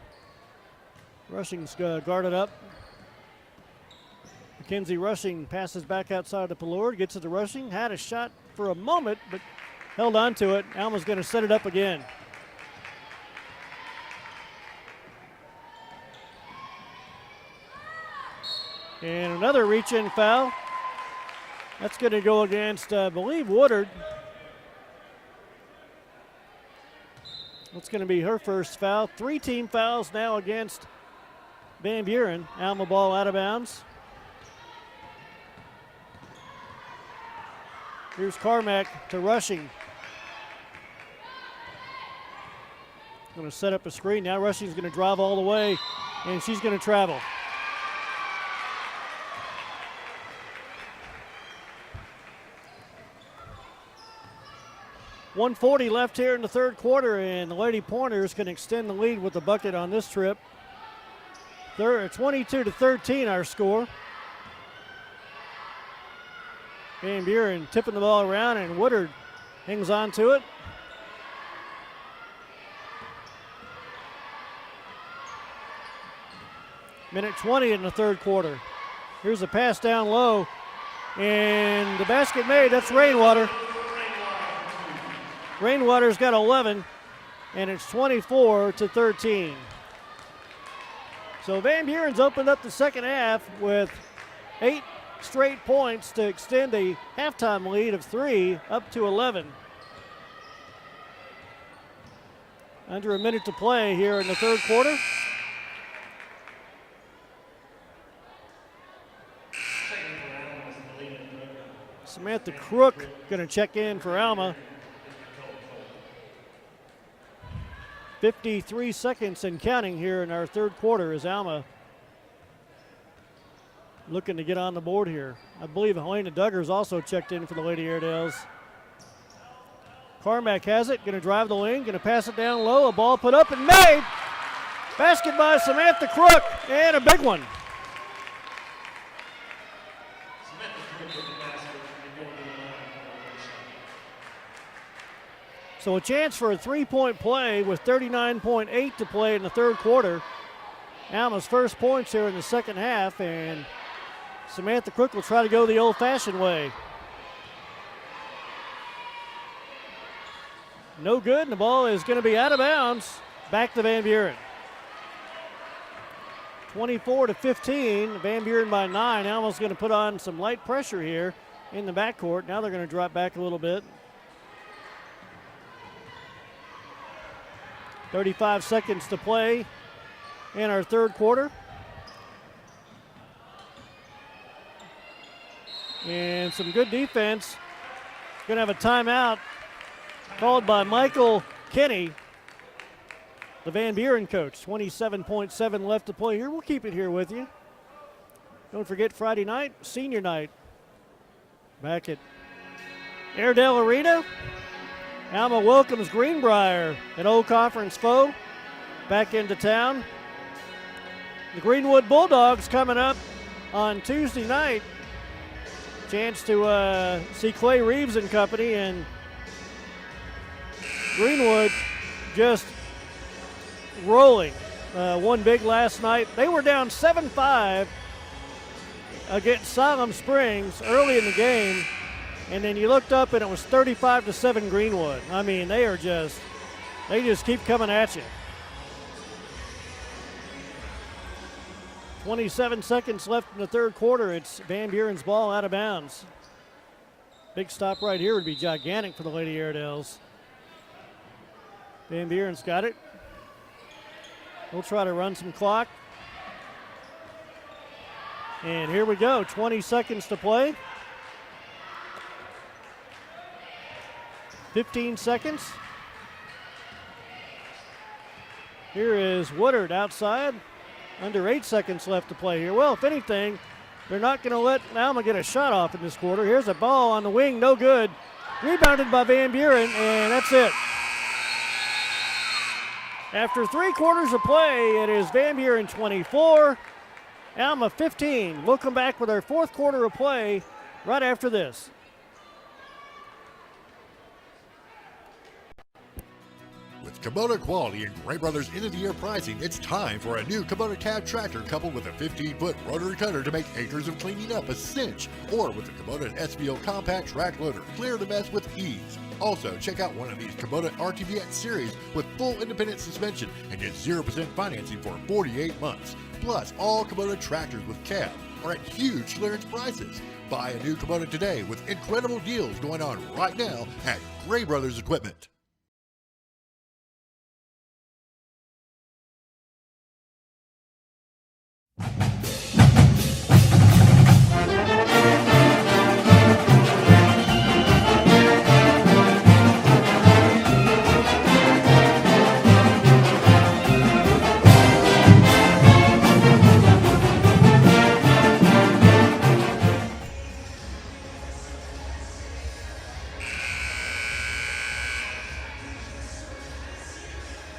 Rushing's guarded up. Mackenzie Rushing passes back outside of Palourde, gets it to Rushing, had a shot for a moment, but held on to it. Alma's going to set it up again. And another reach-in foul. That's going to go against, I believe, Woodard. That's going to be her first foul. 3 team fouls now against Van Buren. Alma ball out of bounds. Here's Carmack to Rushing. Going to set up a screen. Now Rushing's going to drive all the way, and she's going to travel. .140 left here in the third quarter, and the Lady Pointers can extend the lead with the bucket on this trip. 22-13 our score. Van Buren tipping the ball around, and Woodard hangs on to it. Minute 20 in the third quarter. Here's a pass down low, and the basket made. That's Rainwater. Rainwater's got 11, and it's 24-13. So Van Buren's opened up the second half with 8 straight points to extend a halftime lead of 3 up to 11. Under a minute to play here in the third quarter. Samantha Crook going to check in for Alma. 53 seconds and counting here in our third quarter as Alma looking to get on the board here. I believe Helena Duggars also checked in for the Lady Airedales. Carmack has it, going to drive the lane, going to pass it down low, a ball put up and made. Basket by Samantha Crook, and a big one. So a chance for a three-point play with 39.8 to play in the third quarter. Alma's first points here in the second half, and Samantha Crook will try to go the old-fashioned way. No good, and the ball is going to be out of bounds. Back to Van Buren. 24-15, Van Buren by 9. Alma's going to put on some light pressure here in the backcourt. Now they're going to drop back a little bit. 35 seconds to play in our third quarter. And some good defense. Going to have a timeout called by Michael Kinney, the Van Buren coach. 27.7 left to play here. We'll keep it here with you. Don't forget Friday night, senior night, back at Airedale Arena. Alma welcomes Greenbrier, an old conference foe, back into town. The Greenwood Bulldogs coming up on Tuesday night. Chance to see Clay Reeves and company, and Greenwood just rolling. Won big last night. They were down 7-5 against Siloam Springs early in the game. And then you looked up and it was 35-7 Greenwood. I mean, they just keep coming at you. 27 seconds left in the third quarter. It's Van Buren's ball out of bounds. Big stop right here would be gigantic for the Lady Airedales. Van Buren's got it. We'll try to run some clock. And here we go, 20 seconds to play. 15 seconds. Here is Woodard outside. Under 8 seconds left to play here. Well, if anything, they're not going to let Alma get a shot off in this quarter. Here's a ball on the wing, no good. Rebounded by Van Buren, and that's it. After 3 quarters of play, it is Van Buren 24, Alma 15. We'll come back with our fourth quarter of play right after this. With Kubota quality and Gray Brothers end-of-the-year pricing, it's time for a new Kubota cab tractor coupled with a 15-foot rotary cutter to make acres of cleaning up a cinch, or with the Kubota SVO compact track loader, clear the mess with ease. Also, check out one of these Kubota RTVX series with full independent suspension and get 0% financing for 48 months. Plus, all Kubota tractors with cab are at huge clearance prices. Buy a new Kubota today with incredible deals going on right now at Gray Brothers Equipment.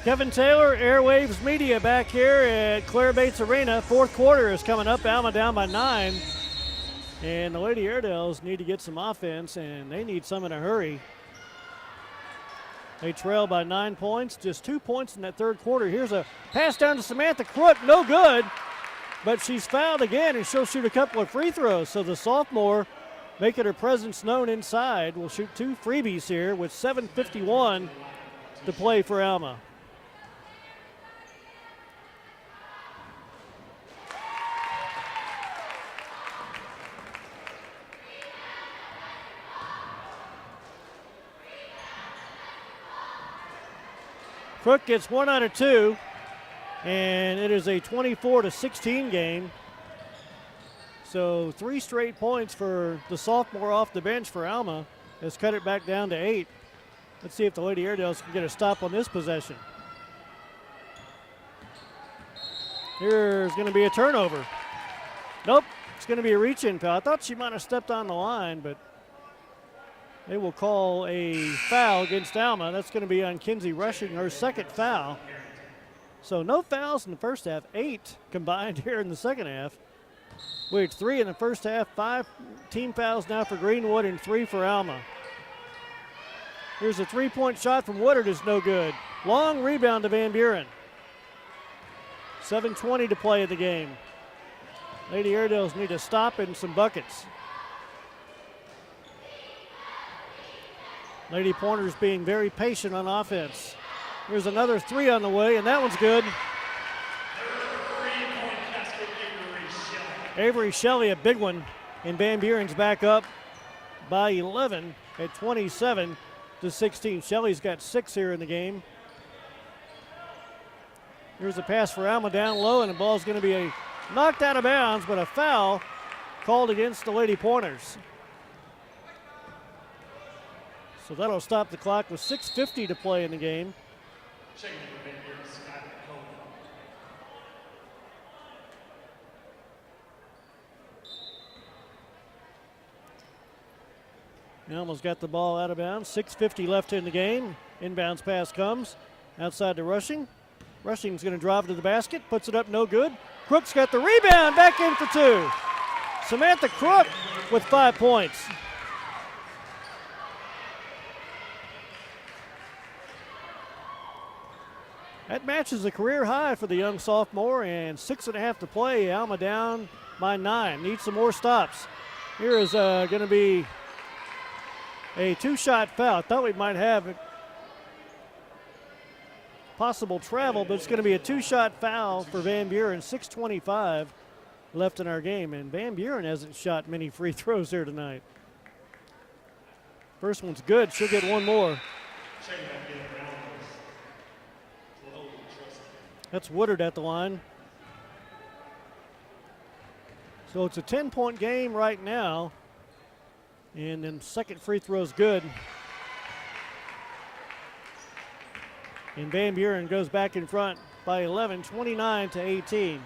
Kevin Taylor, Airwaves Media, back here at Claire Bates Arena. Fourth quarter is coming up. Alma down by 9. And the Lady Airedales need to get some offense, and they need some in a hurry. They trail by 9 points, just 2 points in that third quarter. Here's a pass down to Samantha Crook, no good. But she's fouled again, and she'll shoot a couple of free throws. So the sophomore, making her presence known inside, will shoot 2 freebies here with 7:51 to play for Alma. Crook gets 1 out of 2, and it is a 24-16 game. So 3 straight points for the sophomore off the bench for Alma has cut it back down to 8. Let's see if the Lady Airedales can get a stop on this possession. Here's going to be a turnover. Nope, it's going to be a reach-in foul. I thought she might have stepped on the line, but they will call a foul against Alma. That's going to be on Kinsey Rushing, her second foul. So no fouls in the first half, 8 combined here in the second half. We had 3 in the first half, 5 team fouls now for Greenwood and 3 for Alma. Here's a 3-point shot from Woodard, is no good. Long rebound to Van Buren. 7:20 to play in the game. Lady Airedales need to stop and some buckets. Lady Pointers being very patient on offense. Here's another 3 on the way, and that one's good. Avery Shelley, a big one, and Van Buren's back up by 11 at 27-16. Shelley's got 6 here in the game. Here's a pass for Alma down low, and the ball's going to be knocked out of bounds, but a foul called against the Lady Pointers. So that'll stop the clock with 6:50 to play in the game. Alma's got the ball out of bounds. 6:50 left in the game. Inbounds pass comes outside to Rushing. Rushing's going to drive to the basket, puts it up, no good. Crook's got the rebound, back in for 2. Samantha Crook with 5 points. That matches a career high for the young sophomore, and 6.5 to play. Alma down by 9. Needs some more stops. Here is going to be a 2-shot foul. I thought we might have possible travel, but it's going to be a 2-shot foul for Van Buren. 6:25 left in our game, and Van Buren hasn't shot many free throws here tonight. First one's good. She'll get one more. That's Woodard at the line. So it's a 10-point game right now. And then second free throw's good. And Van Buren goes back in front by 11, 29-18.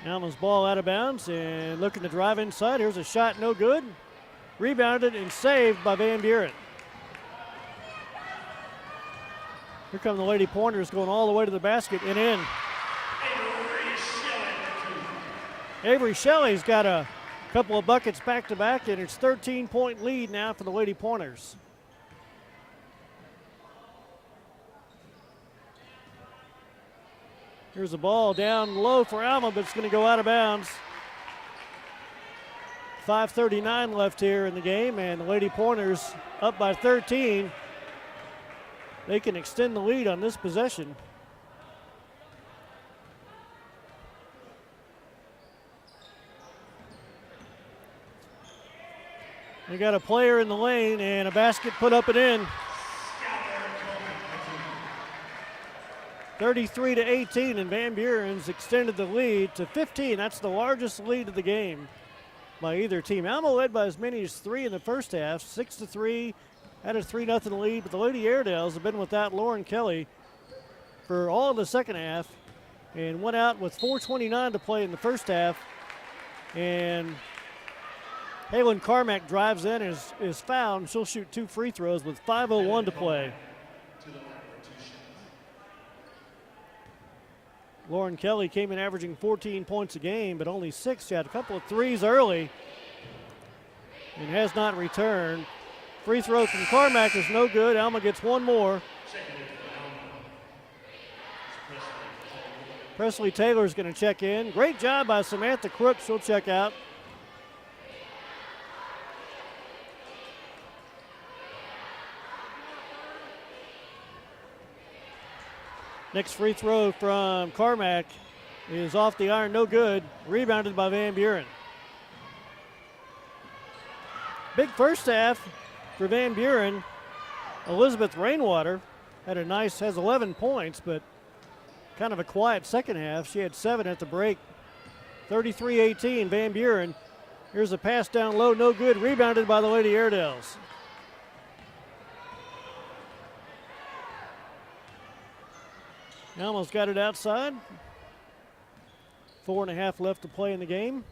Alma's ball out of bounds and looking to drive inside. Here's a shot, no good. Rebounded and saved by Van Buren. Here come the Lady Pointers going all the way to the basket and in. Avery Shelley's got a couple of buckets back-to-back, and it's 13-point lead now for the Lady Pointers. Here's a ball down low for Alma, but it's going to go out of bounds. 5:39 left here in the game, and the Lady Pointers up by 13. They can extend the lead on this possession. They got a player in the lane and a basket put up and in. 33-18, and Van Buren's extended the lead to 15. That's the largest lead of the game by either team. Alma led by as many as 3 in the first half, 6-3, had a 3-0 lead, but the Lady Airedales have been without Lauren Kelly for all of the second half and went out with 4:29 to play in the first half. And Halen Carmack drives in, is fouled, and she'll shoot 2 free throws with 5:01 to play. Lauren Kelly came in averaging 14 points a game, but only 6. She had a couple of threes early and has not returned. Free throw from Carmack is no good. Alma gets one more. Presley Taylor's going to check in. Great job by Samantha Crook. She'll check out. Next free throw from Carmack is off the iron, no good. Rebounded by Van Buren. Big first half for Van Buren. Elizabeth Rainwater has 11 points, but kind of a quiet second half. She had 7 at the break. 33-18, Van Buren. Here's a pass down low, no good. Rebounded by the Lady Airedales. Almost got it outside. 4.5 left to play in the game.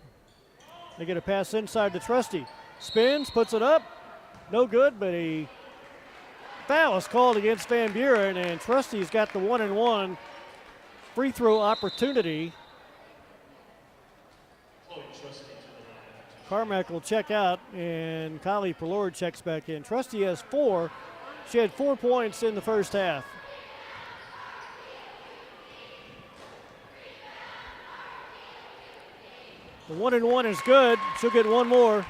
They get a pass inside to Trusty. Spins, puts it up. No good, but a foul is called against Van Buren, and Trusty's got the 1-and-1 free throw opportunity. Carmack will check out, and Kylie Perlord checks back in. Trusty has 4. She had 4 points in the first half. The 1-and-1 is good. She'll get one more.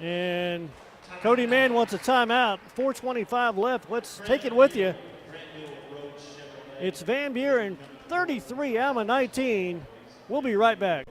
And Cody Mann wants a timeout. 4:25 left. Let's take it with you. It's Van Buren 33, Alma 19. We'll be right back.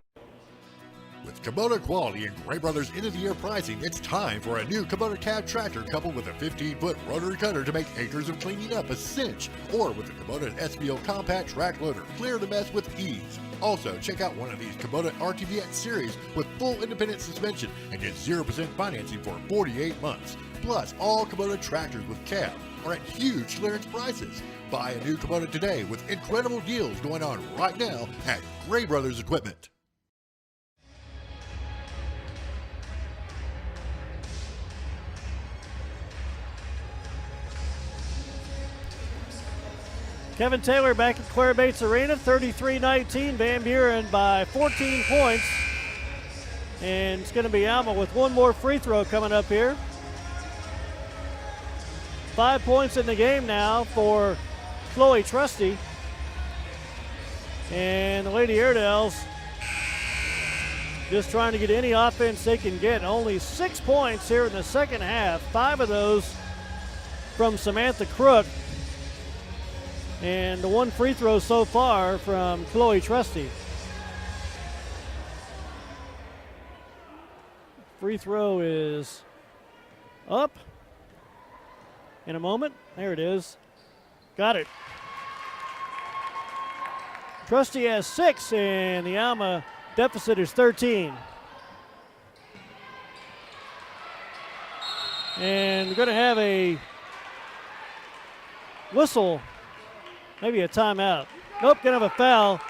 With Kubota quality and Gray Brothers end-of-the-year pricing, it's time for a new Kubota cab tractor coupled with a 15-foot rotary cutter to make acres of cleaning up a cinch, or with the Kubota SBO compact track loader, clear the mess with ease. Also, check out one of these Kubota RTVX series with full independent suspension and get 0% financing for 48 months. Plus, all Kubota tractors with cab are at huge clearance prices. Buy a new Kubota today with incredible deals going on right now at Gray Brothers Equipment. Kevin Taylor back at Claire Bates Arena, 33-19, Van Buren by 14 points. And it's going to be Alma with one more free throw coming up here. 5 points in the game now for Chloe Trusty. And the Lady Airedales just trying to get any offense they can get. Only 6 points here in the second half. 5 of those from Samantha Crook. And the one free throw so far from Chloe Trusty. Free throw is up in a moment. There it is. Got it. Trusty has 6, and the Alma deficit is 13. And we're going to have a whistle. Maybe a timeout. Nope, gonna have a foul.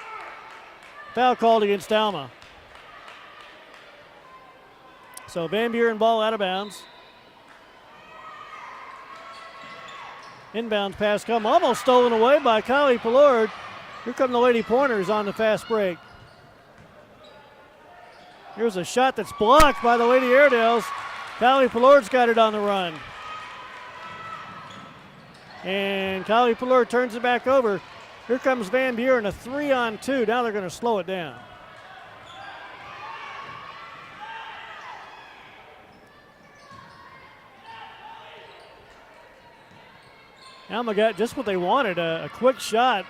Foul called against Alma. So Van Buren ball out of bounds. Inbound pass come almost stolen away by Kylie Pillard. Here come the Lady Pointers on the fast break. Here's a shot that's blocked by the Lady Airedales. Kylie Pillard's got it on the run. And Kylie Pillard turns it back over. Here comes Van Buren, a 3-on-2. Now they're going to slow it down. Alma got just what they wanted, a quick shot,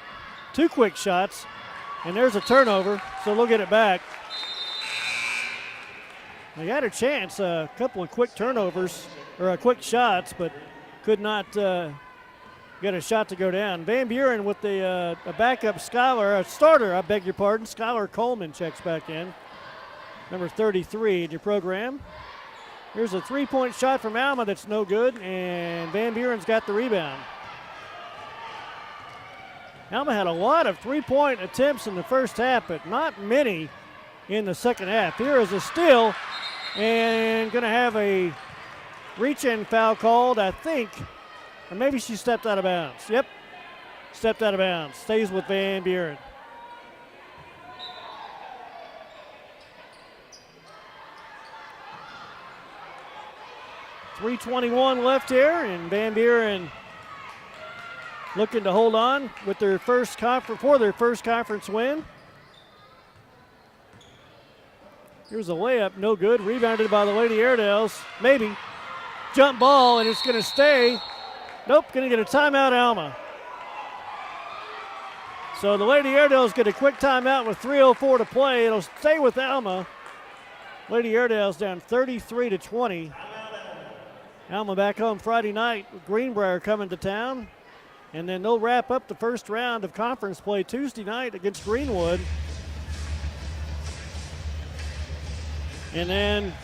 2 quick shots, and there's a turnover, so they'll get it back. They had a chance, a couple of quick turnovers, or quick shots, but could not get a shot to go down. Van Buren with the a backup Skylar, a starter, I beg your pardon. Skylar Coleman checks back in, number 33 in your program. Here's a 3-point shot from Alma that's no good, and Van Buren's got the rebound. Alma had a lot of 3-point attempts in the first half, but not many in the second half. Here is a steal, and going to have a reach-in foul called, I think, or maybe she stepped out of bounds. Yep, stepped out of bounds. Stays with Van Buren. .321 left here, and Van Buren looking to hold on with their first conference win. Here's a layup, no good. Rebounded by the Lady Airedales. Maybe. Jump ball, and it's going to stay. Nope, going to get a timeout, Alma. So the Lady Airedales get a quick timeout with 3:04 to play. It'll stay with Alma. Lady Airedales down 33-20. Alma back home Friday night. Greenbrier coming to town. And then they'll wrap up the first round of conference play Tuesday night against Greenwood. And then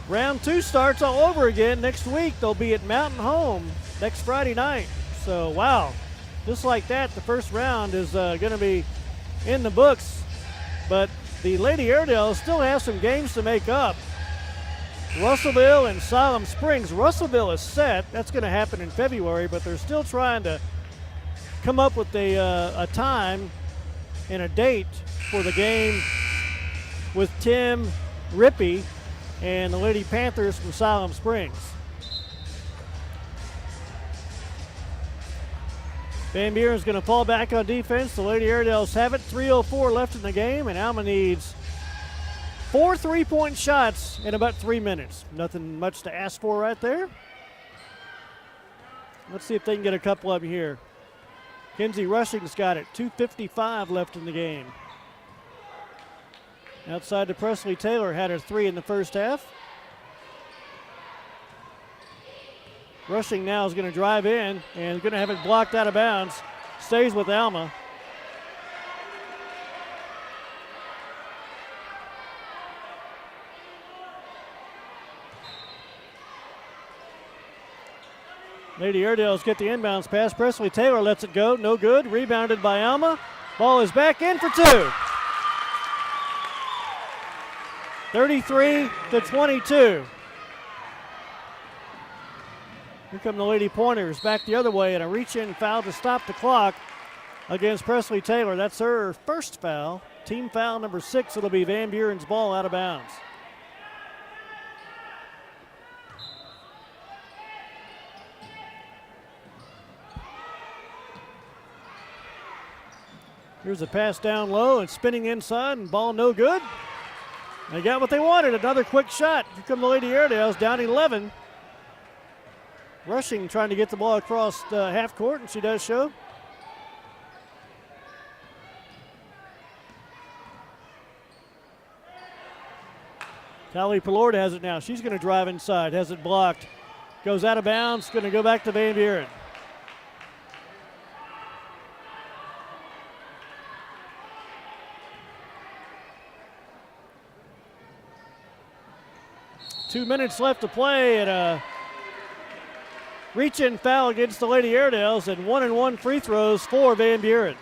round 2 starts all over again next week. They'll be at Mountain Home next Friday night. So, wow, just like that, the first round is going to be in the books. But the Lady Airedales still have some games to make up. Russellville and Siloam Springs. Russellville is set. That's going to happen in February, but they're still trying to come up with a time and a date for the game with Tim Rippey and the Lady Panthers from Siloam Springs. Van Buren's going to fall back on defense. The Lady Airedales have it. 3:04 left in the game, and Alma needs 4 3-point shots in about 3 minutes. Nothing much to ask for right there. Let's see if they can get a couple of them here. Kinsey Rushing's got it. 2:55 left in the game. Outside to Presley Taylor, had her 3 in the first half. Rushing now is going to drive in and going to have it blocked out of bounds. Stays with Alma. Lady Airedales get the inbounds pass. Presley Taylor lets it go. No good. Rebounded by Alma. Ball is back in for 2. 33-22. Here come the Lady Pointers back the other way, and a reach-in foul to stop the clock against Presley Taylor. That's her first foul. Team foul number 6. It'll be Van Buren's ball out of bounds. Here's a pass down low and spinning inside, and ball no good. They got what they wanted, another quick shot. Here come the Lady Airedales down 11. Rushing, trying to get the ball across half court, and she does so. Kylie Pillard has it now. She's going to drive inside, has it blocked. Goes out of bounds, going to go back to Van Buren. Two minutes left to play, and a reach-in foul against the Lady Airedales, and 1-and-1 free throws for Van Buren.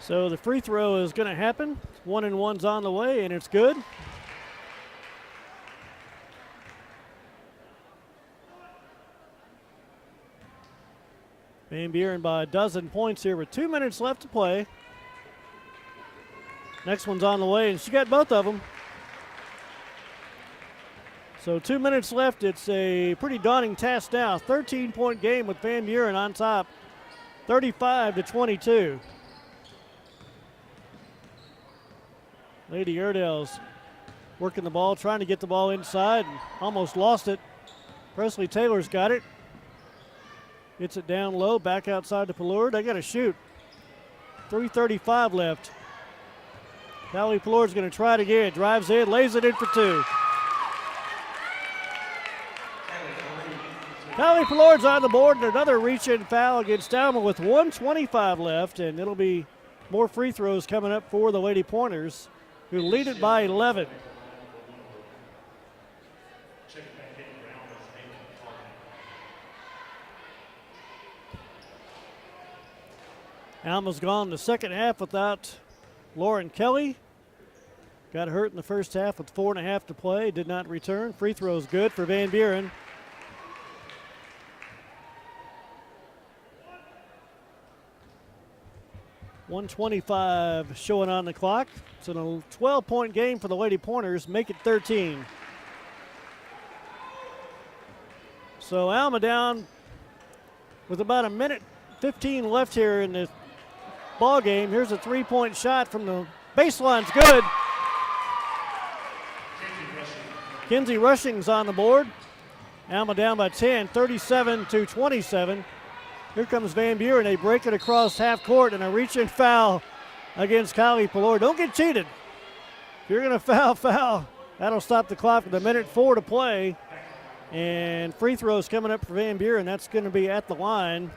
So the free throw is going to happen. 1 and 1's on the way, and it's good. Van Buren by a dozen points here with 2 minutes left to play. Next one's on the way, and she got both of them. So 2 minutes left. It's a pretty daunting task now. 13-point game with Van Buren on top, 35-22. Lady Airedale's working the ball, trying to get the ball inside, and almost lost it. Presley Taylor's got it. Gets it down low, back outside to Palourde. They got to shoot. 3:35 left. Callie Paloure's going to try it again. Drives in, lays it in for two. Callie Paloure's on the board, and another reach-in foul against Alma with 1:25 left, and it'll be more free throws coming up for the Lady Pointers, who lead it by 11. Alma's gone the second half without Lauren Kelly. Got hurt in the first half with 4.5 to play. Did not return. Free throws good for Van Buren. .125 showing on the clock. It's a 12-point game for the Lady Pointers. Make it 13. So Alma down with about 1:15 left here in the ball game. Here's a three-point shot from the baseline's good. Kinsey Rushing's on the board. Alma down by 10, 37-27. Here comes Van Buren. They break it across half court, and a reach-in foul against Callie Palourde. Don't get cheated. If you're going to foul. That'll stop the clock with 1:04 to play. And free throws coming up for Van Buren. That's going to be at the line.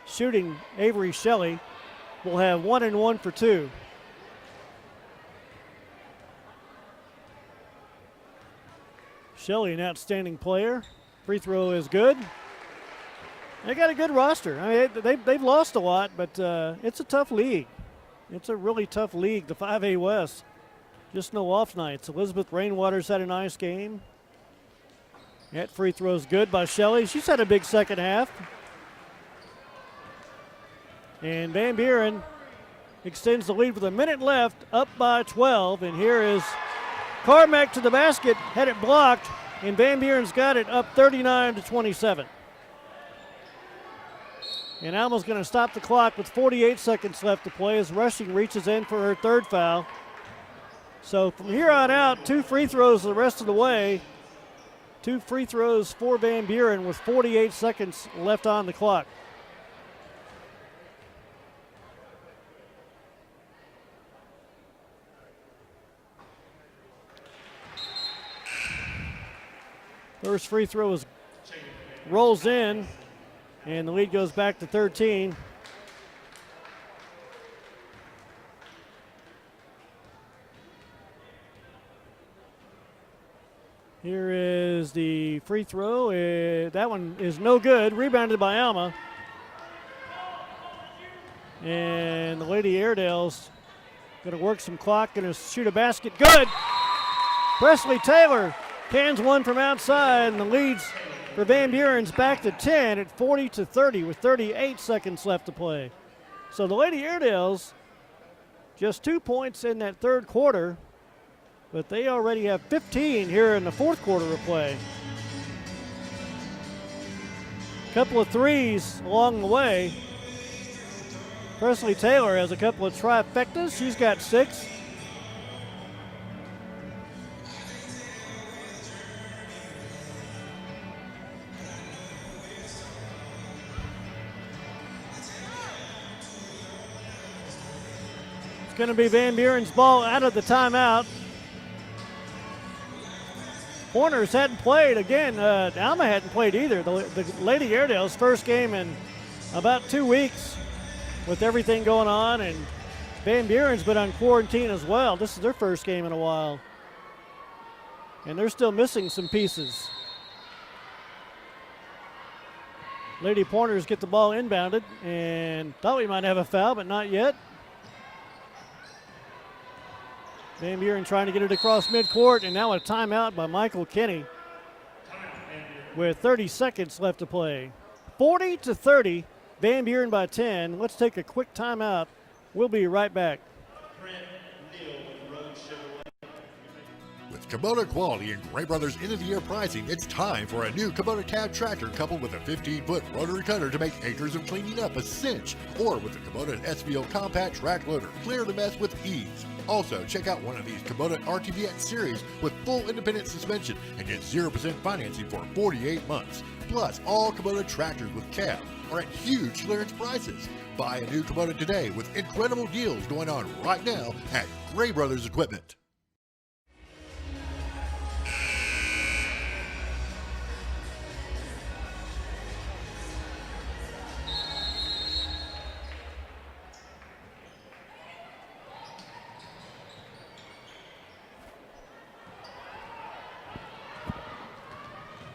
Shooting Avery Shelley will have 1 and 1 for 2. Shelley, an outstanding player. Free throw is good. They got a good roster. I mean, they've lost a lot, but it's a tough league. It's a really tough league, the 5A West. Just no off nights. Elizabeth Rainwater's had a nice game. That free throw's good by Shelley. She's had a big second half. And Van Buren extends the lead with 1 minute left, up by 12. And here is Carmack to the basket, had it blocked, and Van Buren's got it up 39-27. And Alma's going to stop the clock with 48 seconds left to play as Rushing reaches in for her third foul. So from here on out, 2 free throws the rest of the way. 2 free throws for Van Buren with 48 seconds left on the clock. First free throw rolls in, and the lead goes back to 13. Here is the free throw. That one is no good. Rebounded by Alma. And the Lady Airedale's going to work some clock, going to shoot a basket. Good! Presley Taylor cans one from outside, and the leads for Van Buren's back to 10 at 40-30 with 38 seconds left to play. So the Lady Airedales just 2 points in that third quarter, but they already have 15 here in the fourth quarter of play. Couple of threes along the way. Presley Taylor has a couple of trifectas. She's got 6. It's going to be Van Buren's ball out of the timeout. Pointers hadn't played. Again, Alma hadn't played either. The Lady Airedale's first game in about 2 weeks with everything going on, and Van Buren's been on quarantine as well. This is their first game in a while. And they're still missing some pieces. Lady Pointers get the ball inbounded, and thought we might have a foul, but not yet. Van Buren trying to get it across midcourt, and now a timeout by Michael Kinney with 30 seconds left to play. 40-30, Van Buren by 10. Let's take a quick timeout. We'll be right back. With Kubota quality and Gray Brothers end-of-the-year pricing, it's time for a new Kubota cab tractor coupled with a 15-foot rotary cutter to make acres of cleaning up a cinch, or with the Kubota SVO compact track loader. Clear the mess with ease. Also, check out one of these Kubota RTVX series with full independent suspension and get 0% financing for 48 months. Plus, all Kubota tractors with cab are at huge clearance prices. Buy a new Kubota today with incredible deals going on right now at Gray Brothers Equipment.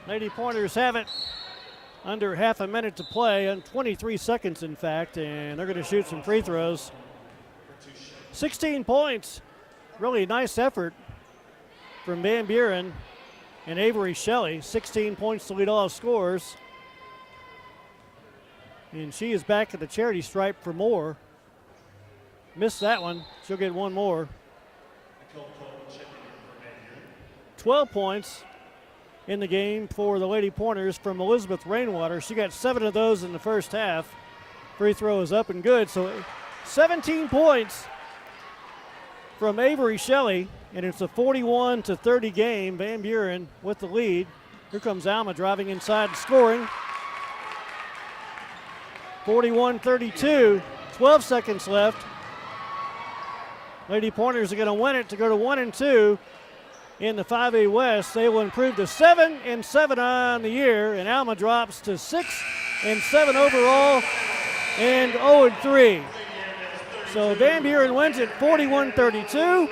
Lady Pointers have it under half a minute to play, and 23 seconds in fact, and they're going to shoot some free throws. 16 points, really nice effort from Van Buren and Avery Shelley. 16 points to lead all scorers. And she is back at the charity stripe for more. Missed that one, she'll get one more. 12 points in the game for the Lady Pointers from Elizabeth Rainwater. She got 7 of those in the first half. Free throw is up and good. So 17 points from Avery Shelley, and it's a 41-30 game. Van Buren with the lead. Here comes Alma driving inside and scoring. 41-32, 12 seconds left. Lady Pointers are going to win it to go to 1-2. In the 5A West. They will improve to 7-7 on the year, and Alma drops to 6-7 overall and 0-3. So Van Buren wins it 41-32.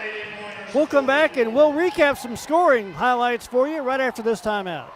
We'll come back and we'll recap some scoring highlights for you right after this timeout.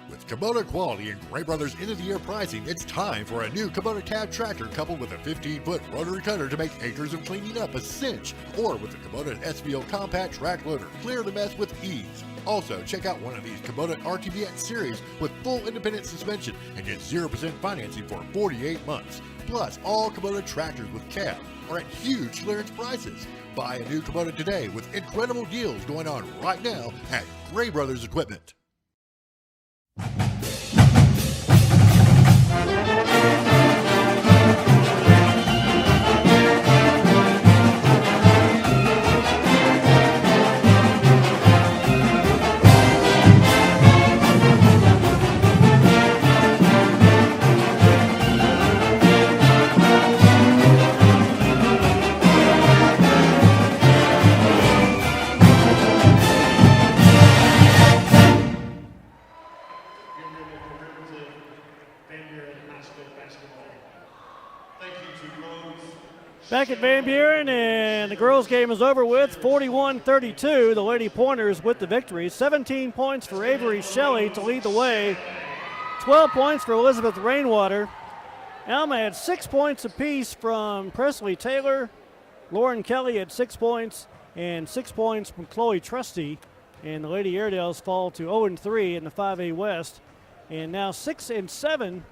With Kubota quality and Gray Brothers end-of-the-year pricing, it's time for a new Kubota cab tractor coupled with a 15-foot rotary cutter to make acres of cleaning up a cinch, or with the Kubota SVO compact track loader. Clear the mess with ease. Also, check out one of these Kubota RTVX series with full independent suspension and get 0% financing for 48 months. Plus, all Kubota tractors with cab are at huge clearance prices. Buy a new Kubota today with incredible deals going on right now at Gray Brothers Equipment. Back at Van Buren, and the girls' game is over with, 41-32. The Lady Pointers with the victory. 17 points for Avery Shelley to lead the way. 12 points for Elizabeth Rainwater. Alma had 6 points apiece from Presley Taylor. Lauren Kelly had 6 points, and 6 points from Chloe Trusty. And the Lady Airedales fall to 0-3 in the 5A West. And now 6-7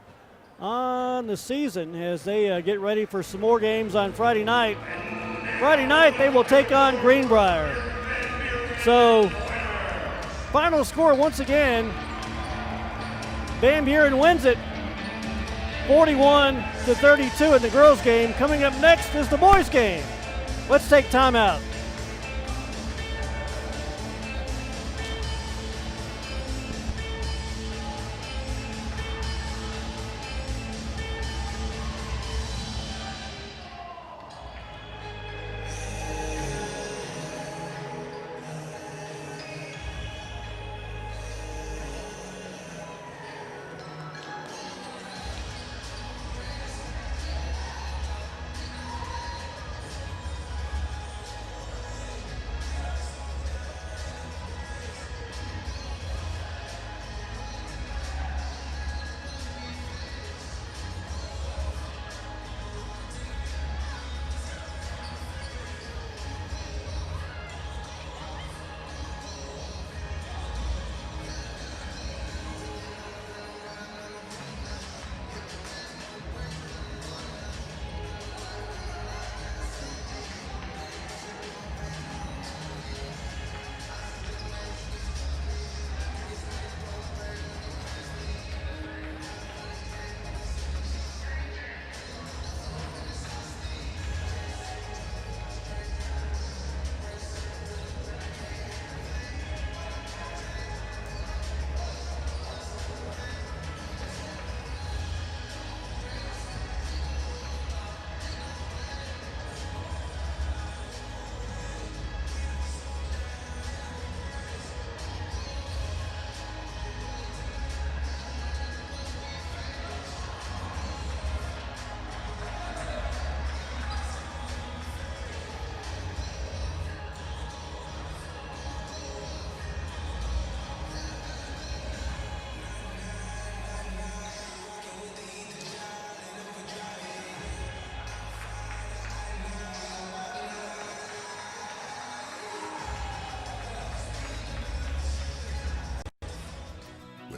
on the season as they get ready for some more games on Friday night. Friday night they will take on Greenbrier. So final score once again, Van Buren wins it 41-32 in the girls game. Coming up next is the boys game. Let's take time out.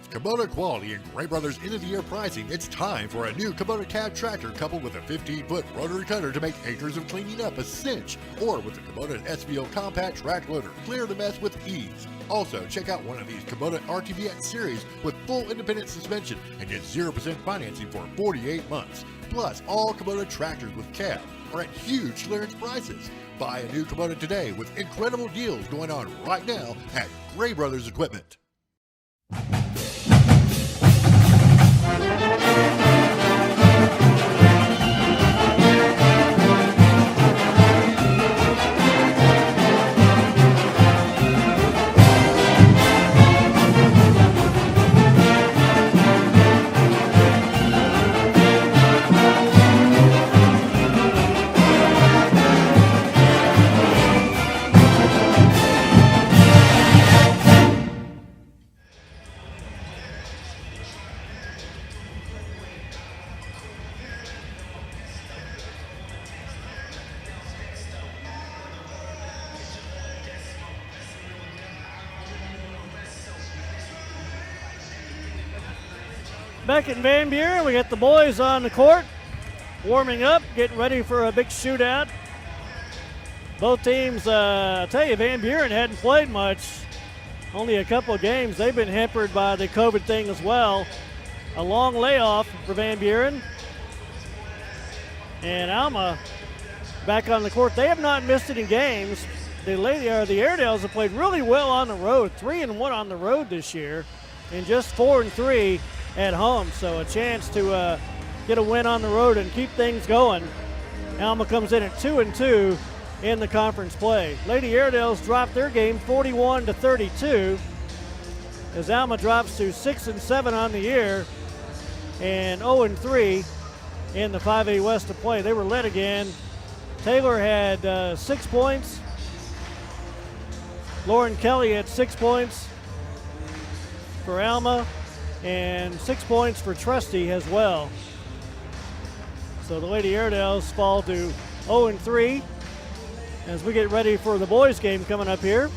With Kubota quality and Gray Brothers end-of-the-year pricing, it's time for a new Kubota cab tractor coupled with a 15-foot rotary cutter to make acres of cleaning up a cinch, or with the Kubota SVO compact track loader, clear the mess with ease. Also, check out one of these Kubota RTVX series with full independent suspension and get 0% financing for 48 months. Plus, all Kubota tractors with cab are at huge clearance prices. Buy a new Kubota today with incredible deals going on right now at Gray Brothers Equipment. Back in Van Buren, we got the boys on the court, warming up, getting ready for a big shootout. Both teams, I tell you, Van Buren hadn't played much, only a couple of games. They've been hampered by the COVID thing as well. A long layoff for Van Buren. And Alma back on the court. They have not missed any games. The Airedales have played really well on the road, 3-1 on the road this year, and just 4-3 at home, so a chance to get a win on the road and keep things going. Alma comes in at 2-2 in the conference play. Lady Airedales dropped their game 41-32 as Alma drops to 6-7 on the year and 0-3 in the 5A West to play. They were led again. Taylor had 6 points. Lauren Kelly had 6 points for Alma, and 6 points for Trusty as well. So the Lady Airedales fall to 0-3 as we get ready for the boys game coming up here.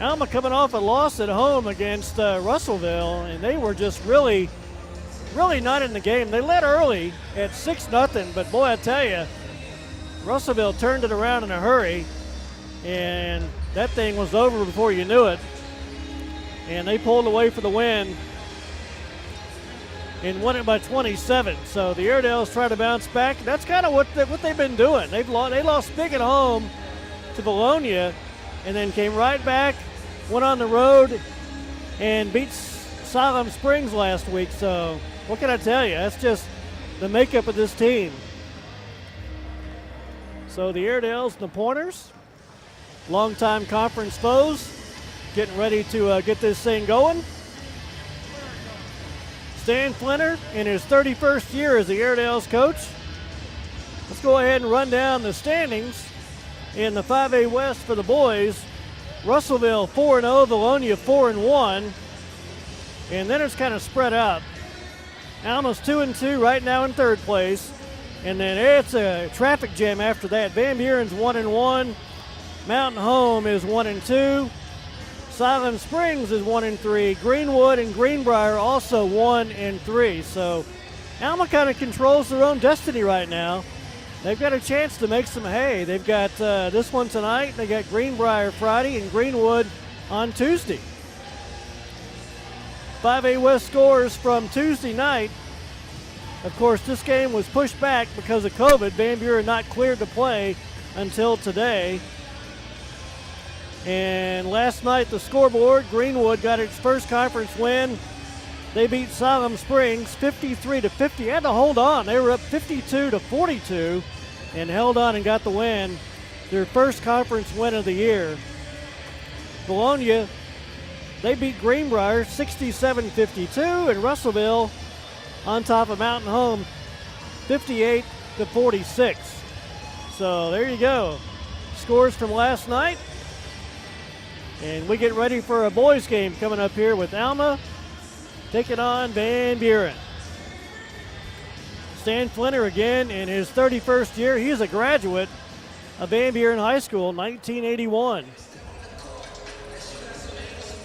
Alma coming off a loss at home against Russellville, and they were just really not in the game. They led early at 6-0, but boy, I tell you, Russellville turned it around in a hurry, and that thing was over before you knew it. And they pulled away for the win and won it by 27. So the Airedales try to bounce back. That's kind of what they've been doing. They lost big at home to Bologna and then came right back, went on the road, and beat Siloam Springs last week. So what can I tell you? That's just the makeup of this team. So the Airedales and the Pointers, longtime conference foes, getting ready to get this thing going. Stan Flinner in his 31st year as the Airedales coach. Let's go ahead and run down the standings in the 5A West for the boys. Russellville 4-0, Bologna 4-1, and then it's kind of spread out. Alma's 2-2 right now in third place, and then it's a traffic jam after that. Van Buren's 1-1, Mountain Home is 1-2. Siloam Springs is 1-3. Greenwood and Greenbrier also 1-3. So Alma kind of controls their own destiny right now. They've got a chance to make some hay. They've got this one tonight. They got Greenbrier Friday and Greenwood on Tuesday. 5A West scores from Tuesday night. Of course, this game was pushed back because of COVID. Van Buren not cleared to play until today. And last night, the scoreboard, Greenwood got its first conference win. They beat Siloam Springs 53-50. Had to hold on. They were up 52-42 and held on and got the win. Their first conference win of the year. Bologna, they beat Greenbrier 67-52, and Russellville on top of Mountain Home 58-46. So there you go. Scores from last night. And we get ready for a boys game coming up here with Alma taking on Van Buren. Stan Flinner again in his 31st year. He's a graduate of Van Buren High School, 1981.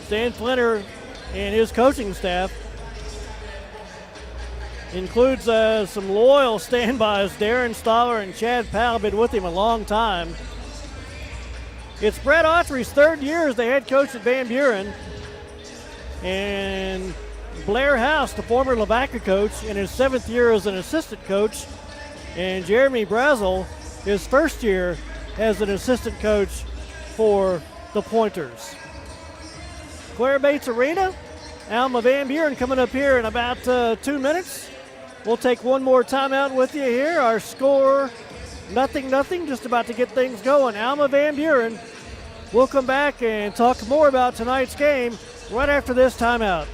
Stan Flinter and his coaching staff includes some loyal standbys. Darren Stoller and Chad Powell have been with him a long time. It's Brett Autry's third year as the head coach at Van Buren. And Blair House, the former Lavaca coach, in his 7th year as an assistant coach. And Jeremy Brazel, his first year as an assistant coach for the Pointers. Claire Bates Arena, Alma Van Buren coming up here in about 2 minutes. We'll take one more timeout with you here. Our score, 0-0, just about to get things going. Alma Van Buren. We'll come back and talk more about tonight's game right after this timeout.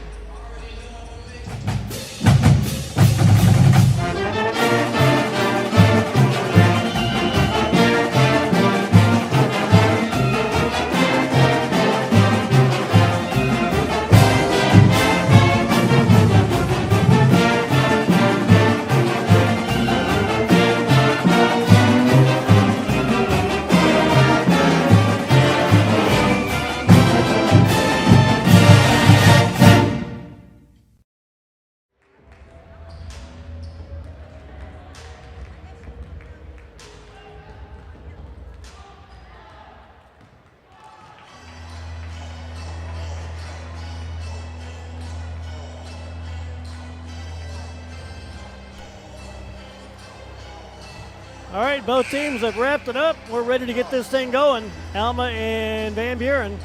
All right, both teams have wrapped it up. We're ready to get this thing going. Alma and Van Buren.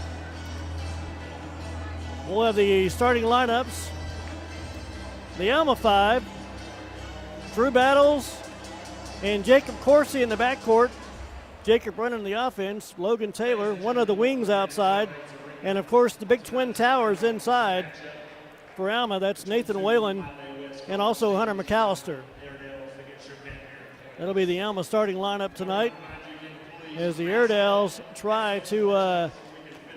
We'll have the starting lineups. The Alma 5, Drew Battles and Jacob Corsi in the backcourt. Jacob running the offense. Logan Taylor, one of the wings outside. And, of course, the big twin towers inside for Alma. That's Nathan Whalen and also Hunter McAllister. That'll be the Alma starting lineup tonight as the Airedales try to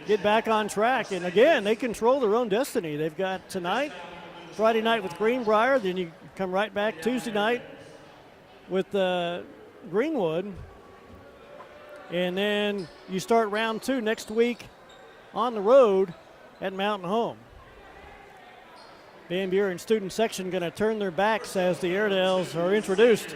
get back on track. And again, they control their own destiny. They've got tonight, Friday night with Greenbrier, then you come right back Tuesday night with Greenwood. And then you start round 2 next week on the road at Mountain Home. Van Buren student section going to turn their backs as the Airedales are introduced.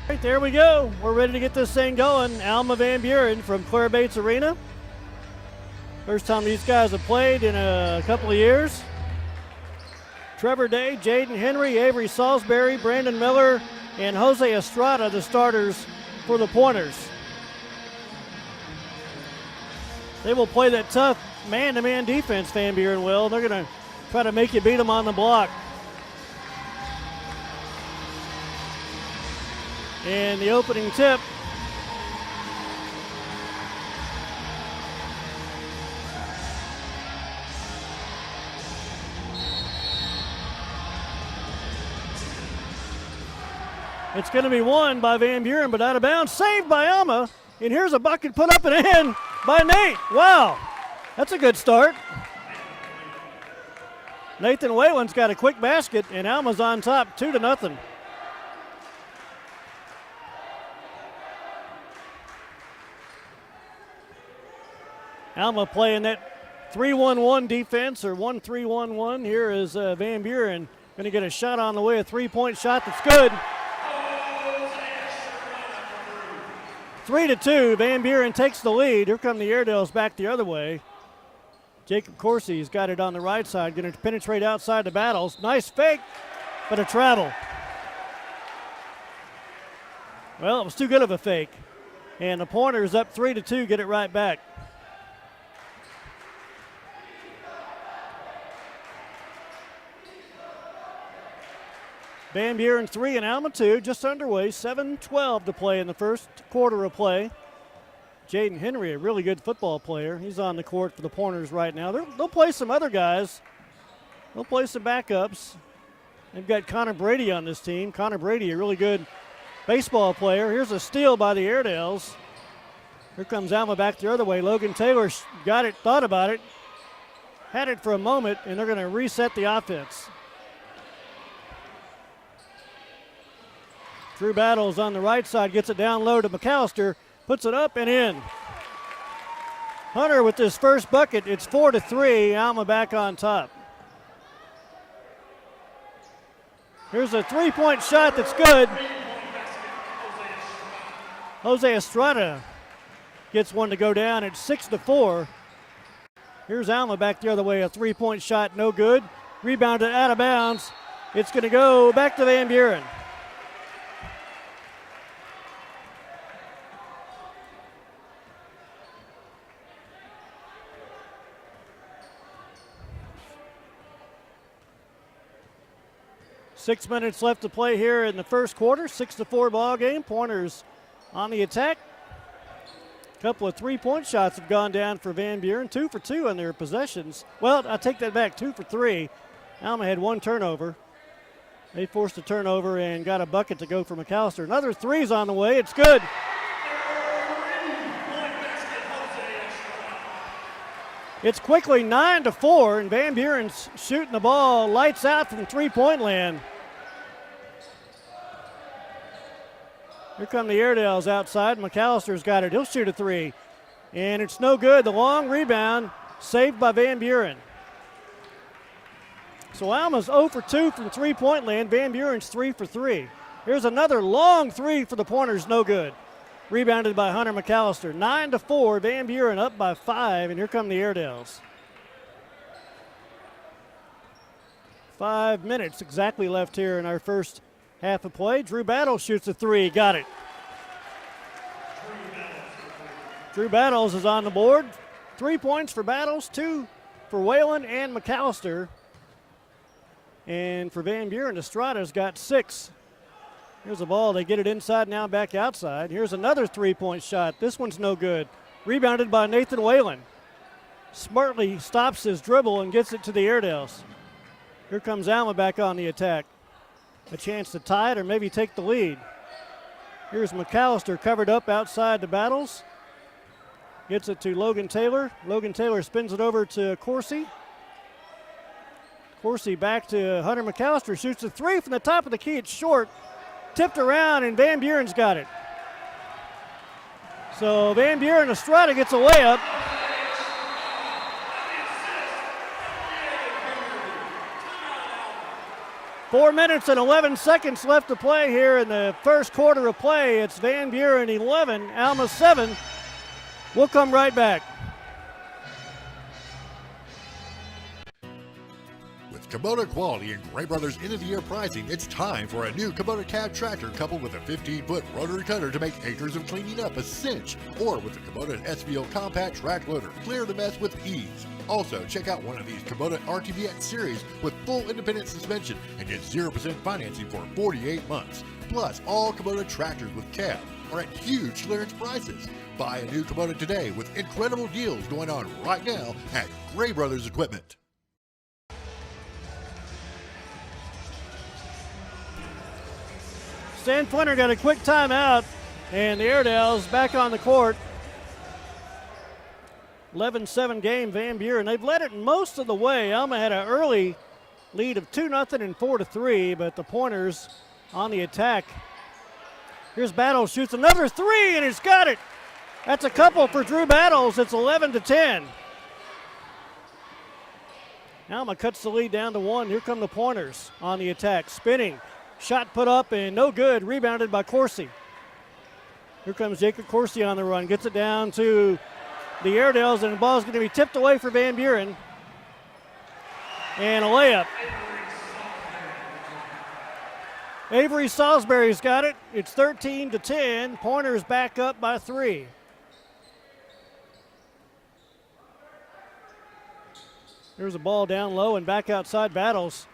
Right, there we go. We're ready to get this thing going. Alma Van Buren from Claire Bates Arena. First time these guys have played in a couple of years. Trevor Day, Jaden Henry, Avery Salisbury, Brandon Miller, and Jose Estrada, the starters for the Pointers. They will play that tough man-to-man defense, Van Buren will. They're going to try to make you beat them on the block. And the opening tip It's going to be won by Van Buren, but out of bounds, saved by Alma. And here's a bucket put up and in by Nate. Wow, that's a good start. Nathan Whalen's got a quick basket, and Alma's on top, 2-0. Alma playing that 3-1-1 defense, or 1-3-1-1. Here is Van Buren going to get a shot on the way, a three-point shot that's good. 3-2, Van Buren takes the lead. Here come the Airedales back the other way. Jacob Corsi's got it on the right side, going to penetrate outside the Battles. Nice fake, but a travel. Well, it was too good of a fake. And the Pointers up 3-2, get it right back. Van Buren 3 and Alma 2, just underway. 7:12 to play in the first quarter of play. Jaden Henry, a really good football player. He's on the court for the Pointers right now. They'll play some other guys. They'll play some backups. They've got Connor Brady on this team. Connor Brady, a really good baseball player. Here's a steal by the Airedales. Here comes Alma back the other way. Logan Taylor got it, thought about it, had it for a moment, and they're going to reset the offense. Drew Battles on the right side, gets it down low to McAllister, puts it up and in. Hunter with his first bucket. It's 4-3, Alma back on top. Here's a three-point shot that's good. Jose Estrada gets one to go down at 6-4. Here's Alma back the other way, a three-point shot, no good. Rebounded out of bounds. It's going to go back to Van Buren. Six minutes left to play here in the first quarter. 6-4 ball game. Pointers on the attack. A couple of three-point shots have gone down for Van Buren. 2 for 2 on their possessions. Well, I take that back. 2 for 3. Alma had one turnover. They forced a turnover and got a bucket to go for McAllister. Another three's on the way. It's good. It's quickly 9-4, and Van Buren's shooting the ball lights out from three-point land. Here come the Airedales outside. McAllister's got it. He'll shoot a three. And it's no good. The long rebound saved by Van Buren. So Alma's 0 for 2 from three-point land. Van Buren's 3 for 3. Here's another long three for the Pointers. No good. Rebounded by Hunter McAllister. 9-4. Van Buren up by 5. And here come the Airedales. 5 minutes exactly left here in our first half of play. Drew Battles shoots a three. Got it. Drew Battles is on the board. 3 points for Battles, 2 for Whalen and McAllister. And for Van Buren, Estrada's got 6. Here's the ball. They get it inside, now back outside. Here's another three-point shot. This one's no good. Rebounded by Nathan Whalen. Smartly stops his dribble and gets it to the Airedales. Here comes Alma back on the attack. A chance to tie it or maybe take the lead. Here's McAllister covered up outside the Battles. Gets it to Logan Taylor. Logan Taylor spins it over to Corsi. Corsi back to Hunter McAllister. Shoots a three from the top of the key. It's short. Tipped around, and Van Buren's got it. So Van Buren, Estrada gets a layup. Four minutes and 11 seconds left to play here in the first quarter of play. It's Van Buren 11, Alma 7. We'll come right back. With Kubota quality and Gray Brothers end-of-the-year pricing, it's time for a new Kubota cab tractor coupled with a 15-foot rotary cutter to make acres of cleaning up a cinch, or with the Kubota SVO compact track loader, clear the mess with ease. Also, check out one of these Kubota RTVX series with full independent suspension and get 0% financing for 48 months. Plus, all Kubota tractors with cab are at huge clearance prices. Buy a new Kubota today with incredible deals going on right now at Gray Brothers Equipment. Stan Flinter got a quick timeout, and the Airedales back on the court. 11-7 game, Van Buren. They've led it most of the way. Alma had an early lead of 2-0 and 4-3, but the Pointers on the attack. Here's Battles, shoots another three, and he's got it. That's a couple for Drew Battles. It's 11-10. Alma cuts the lead down to 1. Here come the Pointers on the attack. Spinning. Shot put up and no good. Rebounded by Coursey. Here comes Jacob Coursey on the run. Gets it down to the Airedales, and the ball's going to be tipped away for Van Buren. And a layup. Avery Salisbury's got it. It's 13-10. Pointers back up by 3. There's a ball down low and back outside. Battles.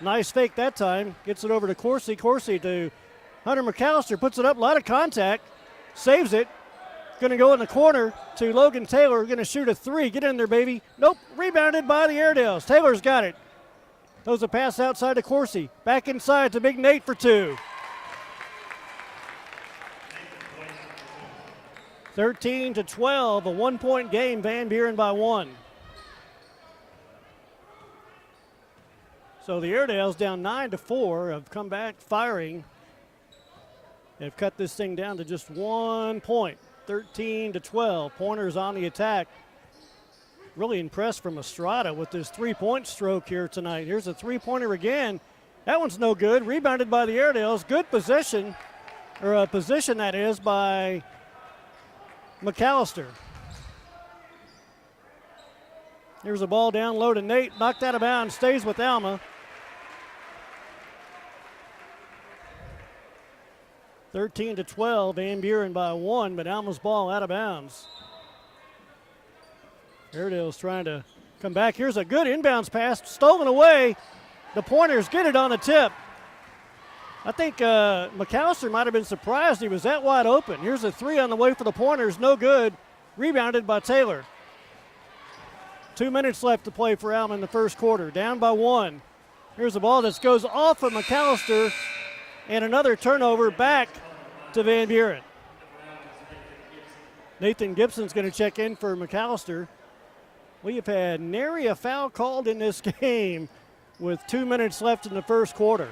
Nice fake that time. Gets it over to Coursey. Coursey to Hunter McAllister. Puts it up. A lot of contact. Saves it. Going to go in the corner to Logan Taylor. Going to shoot a 3. Get in there, baby. Nope. Rebounded by the Airedales. Taylor's got it. Throws a pass outside to Coursey. Back inside to Big Nate for 2. 13-12. A 1-point game. Van Buren by 1. So the Airedales down 9-4 have come back firing. They've cut this thing down to just 1 point, 13-12. Pointers on the attack. Really impressed from Estrada with this 3-point stroke here tonight. Here's a 3-pointer again. That one's no good. Rebounded by the Airedales. Good possession, or a position that is, by McAllister. Here's a ball down low to Nate. Knocked out of bounds. Stays with Alma. 13-12. Van Buren by 1, but Alma's ball out of bounds. Airedale's trying to come back. Here's a good inbounds pass. Stolen away. The Pointers get it on the tip. I think McAllister might have been surprised he was that wide open. Here's a 3 on the way for the Pointers. No good. Rebounded by Taylor. 2 minutes left to play for Alma in the first quarter. Down by 1. Here's a ball that goes off of McAllister, and another turnover back to Van Buren. Nathan Gibson's going to check in for McAllister. We have had nary a foul called in this game with 2 minutes left in the first quarter.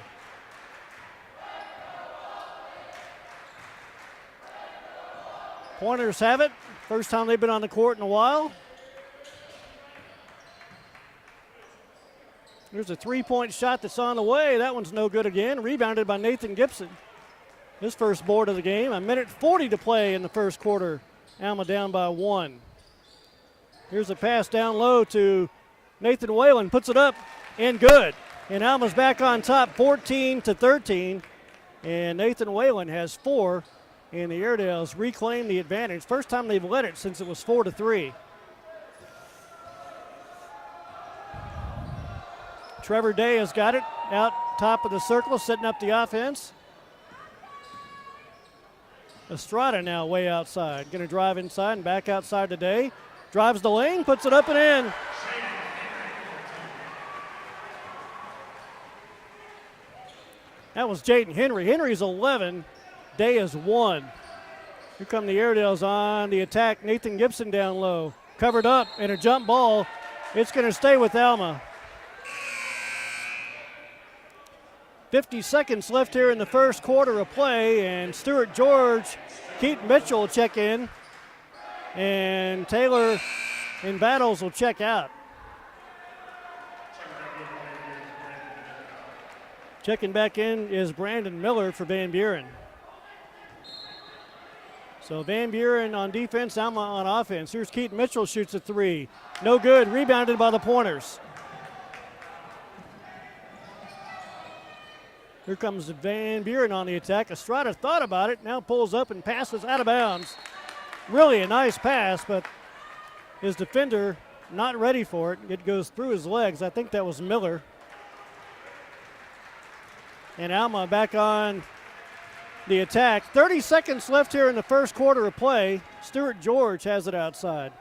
Pointers have it. First time they've been on the court in a while. There's a 3-point shot that's on the way. That one's no good again. Rebounded by Nathan Gibson. His first board of the game. 1:40 to play in the first quarter. Alma down by 1. Here's a pass down low to Nathan Whalen. Puts it up and good. And Alma's back on top, 14-13. And Nathan Whalen has 4. And the Airedales reclaim the advantage. First time they've led it since it was 4-3. Trevor Day has got it out top of the circle, setting up the offense. Estrada now way outside. Going to drive inside and back outside to Day. Drives the lane, puts it up and in. That was Jaden Henry. Henry's 11. Day is 1. Here come the Airedales on the attack. Nathan Gibson down low. Covered up and a jump ball. It's going to stay with Alma. 50 seconds left here in the first quarter of play, and Stuart George, Keaton Mitchell will check in, and Taylor and Battles will check out. Checking back in is Brandon Miller for Van Buren. So Van Buren on defense, Alma on offense. Here's Keaton Mitchell, shoots a 3. No good, rebounded by the Pointers. Here comes Van Buren on the attack. Estrada thought about it, now pulls up and passes out of bounds. Really a nice pass, but his defender not ready for it. It goes through his legs. I think that was Miller. And Alma back on the attack. 30 seconds left here in the first quarter of play. Stuart George has it outside.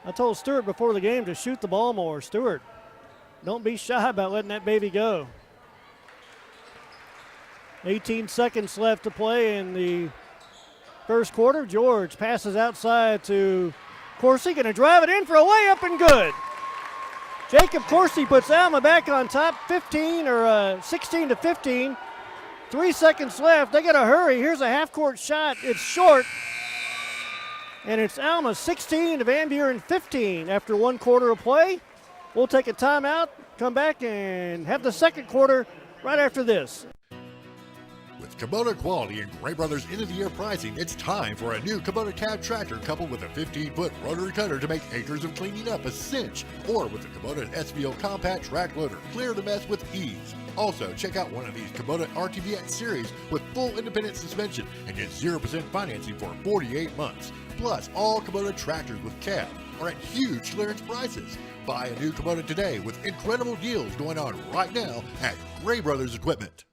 I told Stuart before the game to shoot the ball more. Stuart, don't be shy about letting that baby go. 18 seconds left to play in the first quarter. George passes outside to Coursey, going to drive it in for a layup and good. Jacob Coursey puts Alma back on top, 16 to 15. 3 seconds left. They got to hurry. Here's a half-court shot. It's short. And it's Alma 16 to Van Buren 15 after 1 quarter of play. We'll take a timeout, come back, and have the second quarter right after this. With Kubota quality and Gray Brothers end-of-the-year pricing, it's time for a new Kubota cab tractor coupled with a 15-foot rotary cutter to make acres of cleaning up a cinch, or with the Kubota SVO compact track loader. Clear the mess with ease. Also, check out one of these Kubota RTVX series with full independent suspension and get 0% financing for 48 months. Plus, all Kubota tractors with cab are at huge clearance prices. Buy a new Kubota today with incredible deals going on right now at Gray Brothers Equipment.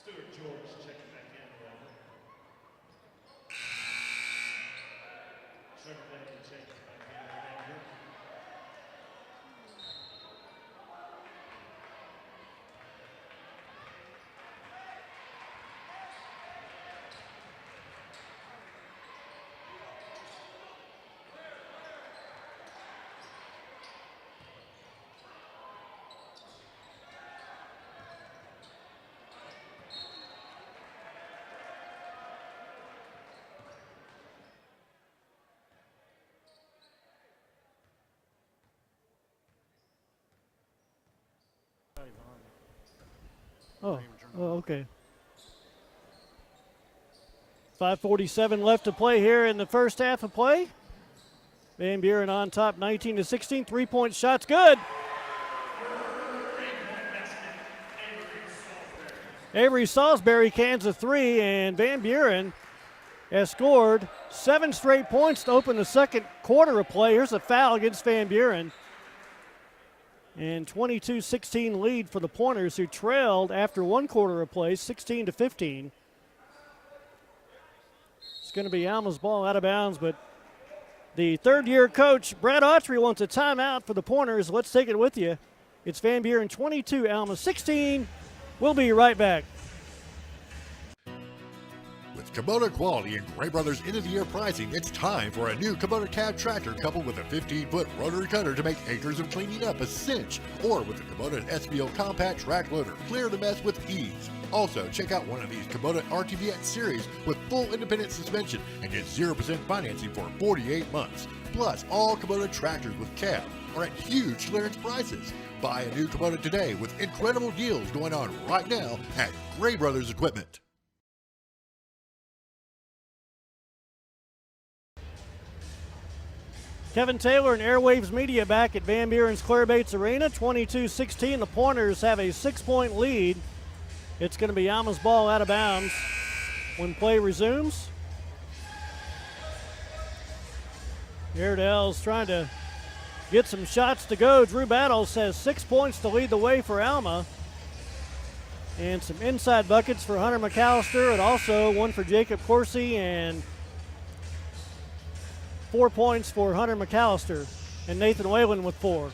Stuart George checking back in for Alma. Trevor Benton checking back in for Van Buren. Oh, okay. 5:47 left to play here in the first half of play. Van Buren on top, 19 to 16. 3-point shots, good. Avery Salisbury cans a three, and Van Buren has scored 7 straight points to open the second quarter of play. Here's a foul against Van Buren. And 22-16 lead for the Pointers, who trailed after one quarter of play, 16-15. It's going to be Alma's ball out of bounds, but the third-year coach, Brad Autry, wants a timeout for the Pointers. Let's take it with you. It's Van Buren 22, Alma 16. We'll be right back. With Kubota quality and Gray Brothers end-of-the-year pricing, it's time for a new Kubota cab tractor coupled with a 15-foot rotary cutter to make acres of cleaning up a cinch, or with the Kubota SBL compact track loader, clear the mess with ease. Also, check out one of these Kubota RTBX series with full independent suspension and get 0% financing for 48 months. Plus, all Kubota tractors with cab are at huge clearance prices. Buy a new Kubota today with incredible deals going on right now at Gray Brothers Equipment. Kevin Taylor and Airwaves Media back at Van Buren's Claire Bates Arena. 22-16. The Pointers have a 6-point lead. It's going to be Alma's ball out of bounds when play resumes. Airedale's trying to get some shots to go. Drew Battles has 6 points to lead the way for Alma. And some inside buckets for Hunter McAllister, and also one for Jacob Coursey, and 4 points for Hunter McAllister, and Nathan Whalen with 4.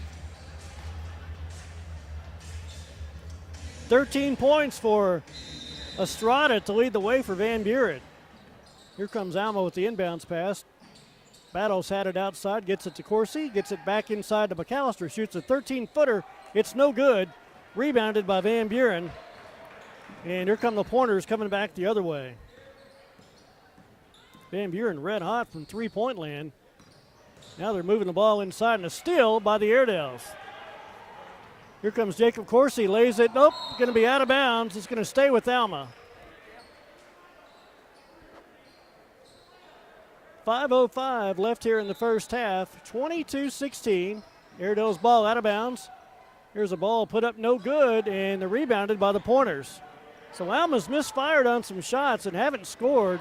13 points for Estrada to lead the way for Van Buren. Here comes Alma with the inbounds pass. Battles had it outside, gets it to Coursey, gets it back inside to McAllister, shoots a 13-footer. It's no good. Rebounded by Van Buren. And here come the Pointers coming back the other way. Van Buren red hot from three-point land. Now they're moving the ball inside, and a steal by the Airedales. Here comes Jacob Coursey, lays it. Nope, going to be out of bounds. It's going to stay with Alma. 5:05 left here in the first half. 22-16. Airedale's ball out of bounds. Here's a ball put up no good, and they're rebounded by the Pointers. So Alma's misfired on some shots and haven't scored.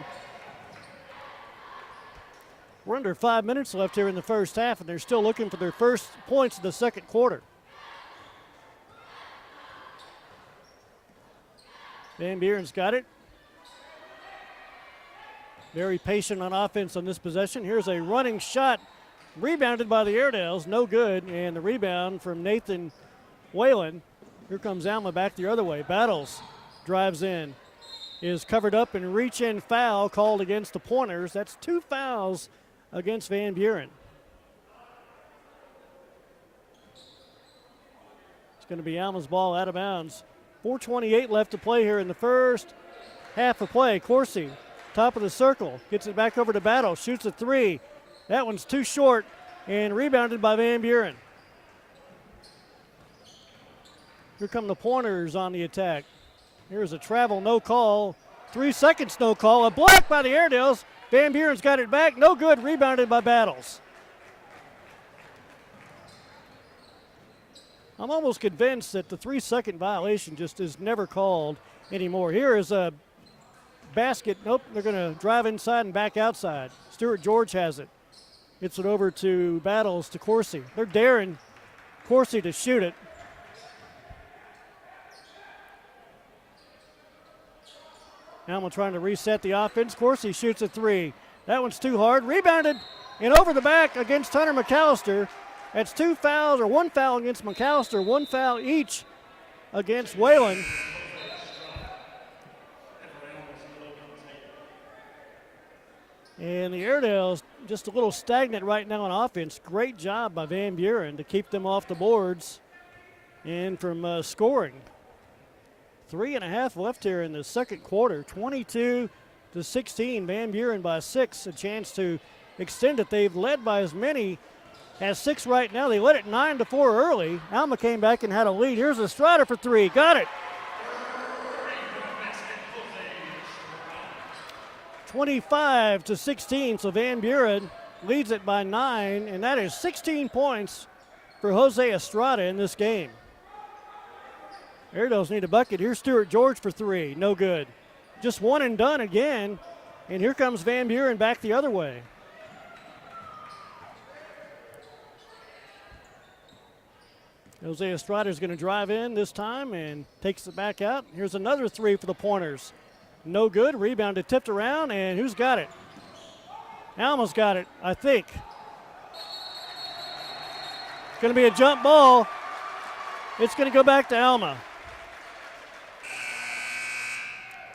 We're under 5 minutes left here in the first half, and they're still looking for their first points of the second quarter. Van Buren's got it. Very patient on offense on this possession. Here's a running shot, rebounded by the Airedales, no good, and the rebound from Nathan Whalen. Here comes Alma back the other way. Battles drives in, is covered up, and reach-in foul called against the Pointers. That's 2 fouls against Van Buren. It's going to be Alma's ball out of bounds. 4:28 left to play here in the first half of play. Coursey, top of the circle, gets it back over to Battle, shoots a three. That one's too short, and rebounded by Van Buren. Here come the Pointers on the attack. Here's a travel, no call. 3 seconds, no call. A block by the Airedales. Van Buren's got it back. No good. Rebounded by Battles. I'm almost convinced that the 3-second violation just is never called anymore. Here is a basket. Nope, they're going to drive inside and back outside. Stuart George has it. Gets it over to Battles to Coursey. They're daring Coursey to shoot it. Alma trying to reset the offense. Coursey shoots a three. That one's too hard. Rebounded and over the back against Hunter McAllister. That's 2 fouls, or 1 foul against McAllister, 1 foul each against Whalen. And the Airedales just a little stagnant right now on offense. Great job by Van Buren to keep them off the boards and from scoring. 3.5 left here in the second quarter. 22-16. Van Buren by 6. A chance to extend it. They've led by as many as 6 right now. They led it 9-4 early. Alma came back and had a lead. Here's Estrada for 3. Got it. 25-16. So Van Buren leads it by 9, and that is 16 points for Jose Estrada in this game. Airedale's need a bucket. Here's Stuart George for three. No good. Just one and done again. And here comes Van Buren back the other way. Jose Estrada's going to drive in this time and takes it back out. Here's another three for the Pointers. No good. Rebounded, tipped around, and who's got it? Alma's got it, I think. It's going to be a jump ball. It's going to go back to Alma.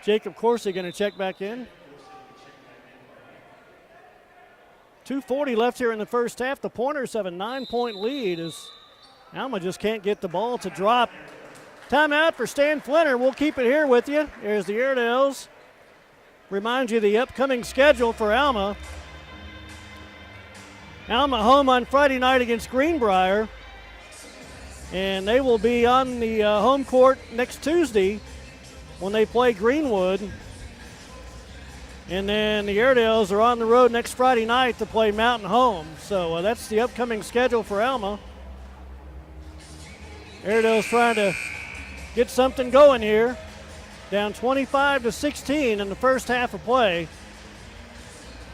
Jacob Coursey going to check back in. 2:40 left here in the first half. The Pointers have a 9-point lead as Alma just can't get the ball to drop. Timeout for Stan Flinner. We'll keep it here with you. Here's the Airedales. Remind you the upcoming schedule for Alma. Alma home on Friday night against Greenbrier. And they will be on the home court next Tuesday when they play Greenwood. And then the Airedales are on the road next Friday night to play Mountain Home. So that's the upcoming schedule for Alma. Airedales trying to get something going here. Down 25-16 in the first half of play.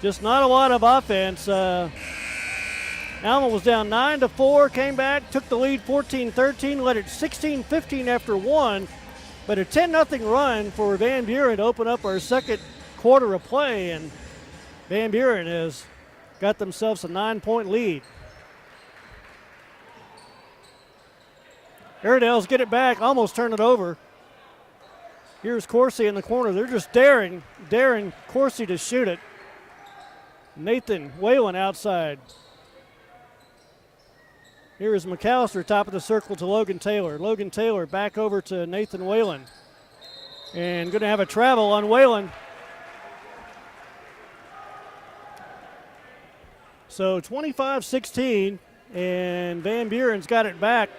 Just not a lot of offense. Alma was down 9-4, came back, took the lead 14-13, led it 16-15 after one. But a 10-0 run for Van Buren to open up our second quarter of play, and Van Buren has got themselves a 9-point lead. Airedales get it back, almost turn it over. Here's Coursey in the corner. They're just daring Coursey to shoot it. Nathan Whalen outside. Here is McAllister, top of the circle to Logan Taylor. Logan Taylor back over to Nathan Whalen. And going to have a travel on Whalen. So 25-16, and Van Buren's got it back.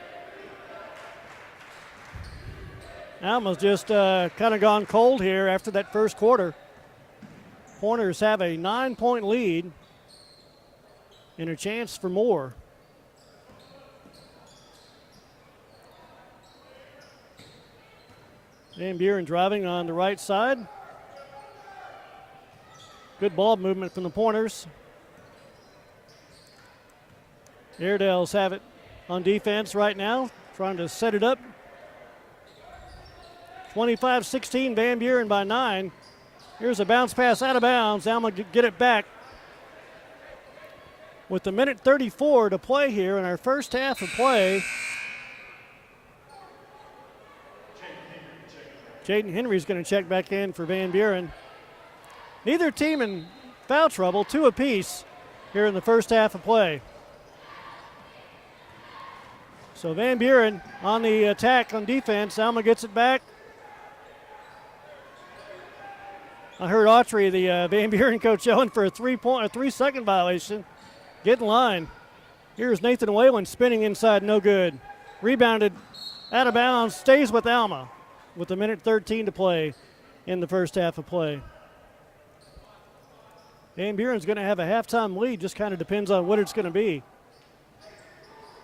Alma's just kind of gone cold here after that first quarter. Pointers have a 9-point lead and a chance for more. Van Buren driving on the right side. Good ball movement from the Pointers. Airedales have it on defense right now, trying to set it up. 25-16, Van Buren by 9. Here's a bounce pass out of bounds. Alma get it back. With a minute 34 to play here in our first half of play. Jaden Henry's going to check back in for Van Buren. Neither team in foul trouble, 2 apiece here in the first half of play. So Van Buren on the attack on defense. Alma gets it back. I heard Autry, the Van Buren coach, yelling for a 3-second violation. Get in line. Here's Nathan Whalen spinning inside, no good. Rebounded out of bounds, stays with Alma with a minute 13 to play in the first half of play. Van Buren's going to have a halftime lead, just kind of depends on what it's going to be.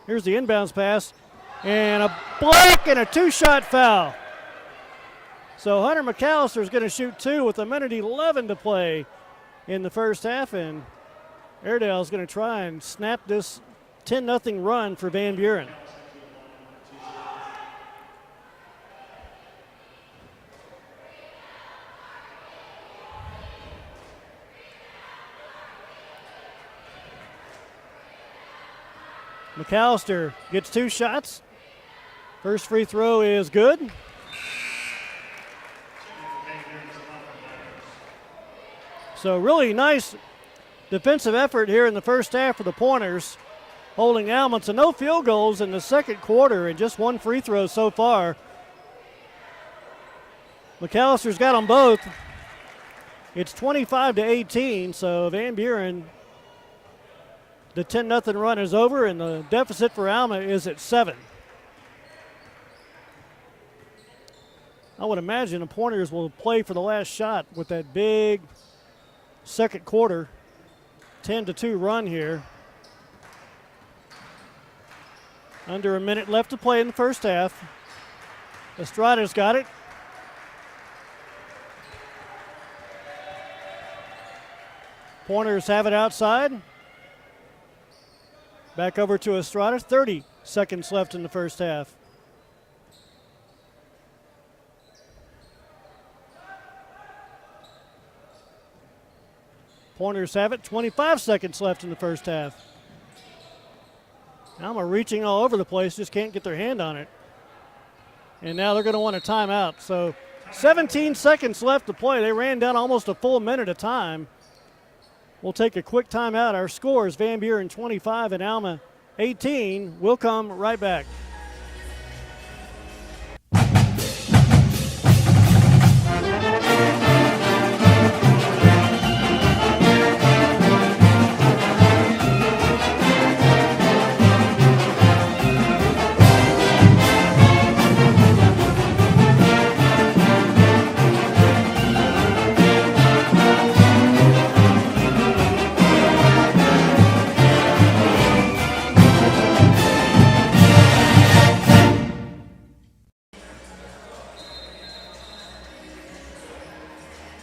Here's the inbounds pass, and a block and a 2-shot foul. So Hunter McAllister is going to shoot 2 with a minute 11 to play in the first half, and Airedale is going to try and snap this 10-0 run for Van Buren. McAllister gets 2 shots. First free throw is good. So really nice defensive effort here in the first half for the Pointers, holding Alma to no field goals in the second quarter and just 1 free throw so far. McAllister's got them both. It's 25-18, so Van Buren, the 10-0 run is over, and the deficit for Alma is at 7. I would imagine the Pointers will play for the last shot with that big second quarter 10-2 run here. Under a minute left to play in the first half. Estrada's got it. Pointers have it outside. Back over to Estrada. 30 seconds left in the first half. Pointers have it. 25 seconds left in the first half. Alma reaching all over the place, just can't get their hand on it. And now they're going to want a timeout. So 17 seconds left to play. They ran down almost a full minute of time. We'll take a quick timeout. Our scores, Van Buren 25 and Alma 18. We'll come right back.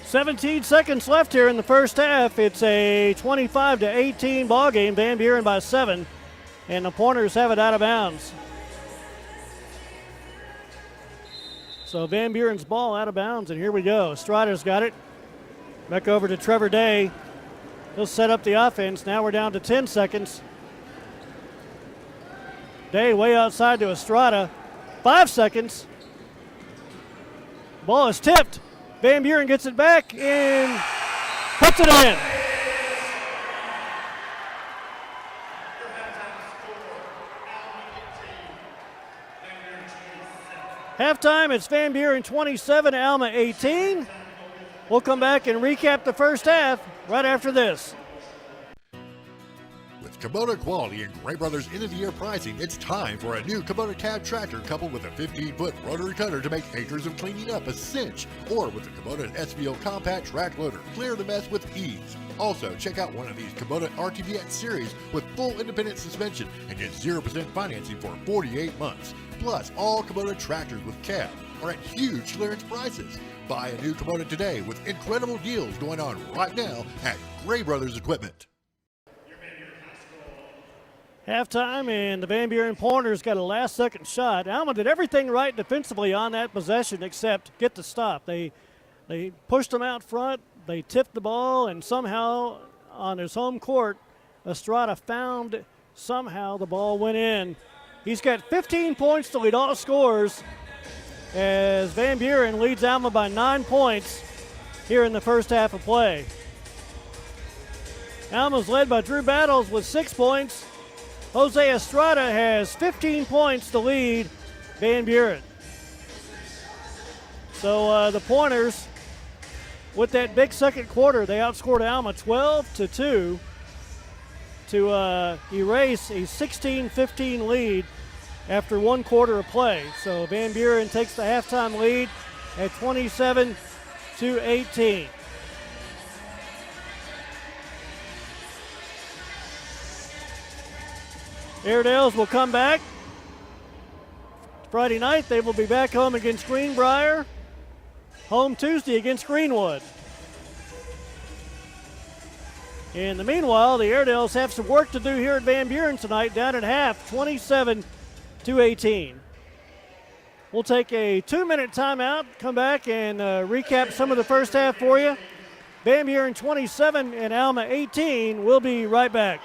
Seventeen seconds left here in the first half. It's a 25-18 ball game. Van Buren by 7, and the Pointers have it out of bounds. So Van Buren's ball out of bounds, and here we go. Estrada's got it. Back over to Trevor Day. He'll set up the offense. Now we're down to 10 seconds. Day way outside to Estrada. 5 seconds. Ball is tipped. Van Buren gets it back and puts it in. Halftime, it's Van Buren 27, Alma 18. We'll come back and recap the first half right after this. With Kubota quality and Gray Brothers end-of-the-year pricing, it's time for a new Kubota cab tractor coupled with a 15-foot rotary cutter to make acres of cleaning up a cinch, or with the Kubota SVO compact track loader. Clear the mess with ease. Also, check out one of these Kubota RTVX series with full independent suspension and get 0% financing for 48 months. Plus, all Kubota tractors with cab are at huge clearance prices. Buy a new Kubota today with incredible deals going on right now at Gray Brothers Equipment. Halftime, and the Van Buren Pointers got a last-second shot. Alma did everything right defensively on that possession except get the stop. They pushed them out front. They tipped the ball, and somehow on his home court, Estrada found somehow the ball went in. He's got 15 points to lead all scores as Van Buren leads Alma by 9 points here in the first half of play. Alma's led by Drew Battles with 6 points. Jose Estrada has 15 points to lead Van Buren. So the Pointers, with that big second quarter, they outscored Alma 12-2 to erase a 16-15 lead after 1 quarter of play. So Van Buren takes the halftime lead at 27-18. Airedales will come back. Friday night, they will be back home against Greenbrier. Home Tuesday against Greenwood. In the meanwhile, the Airedales have some work to do here at Van Buren tonight, down at half, 27-18. We'll take a 2-minute timeout, come back and recap some of the first half for you. Van Buren 27 and Alma 18. We'll be right back.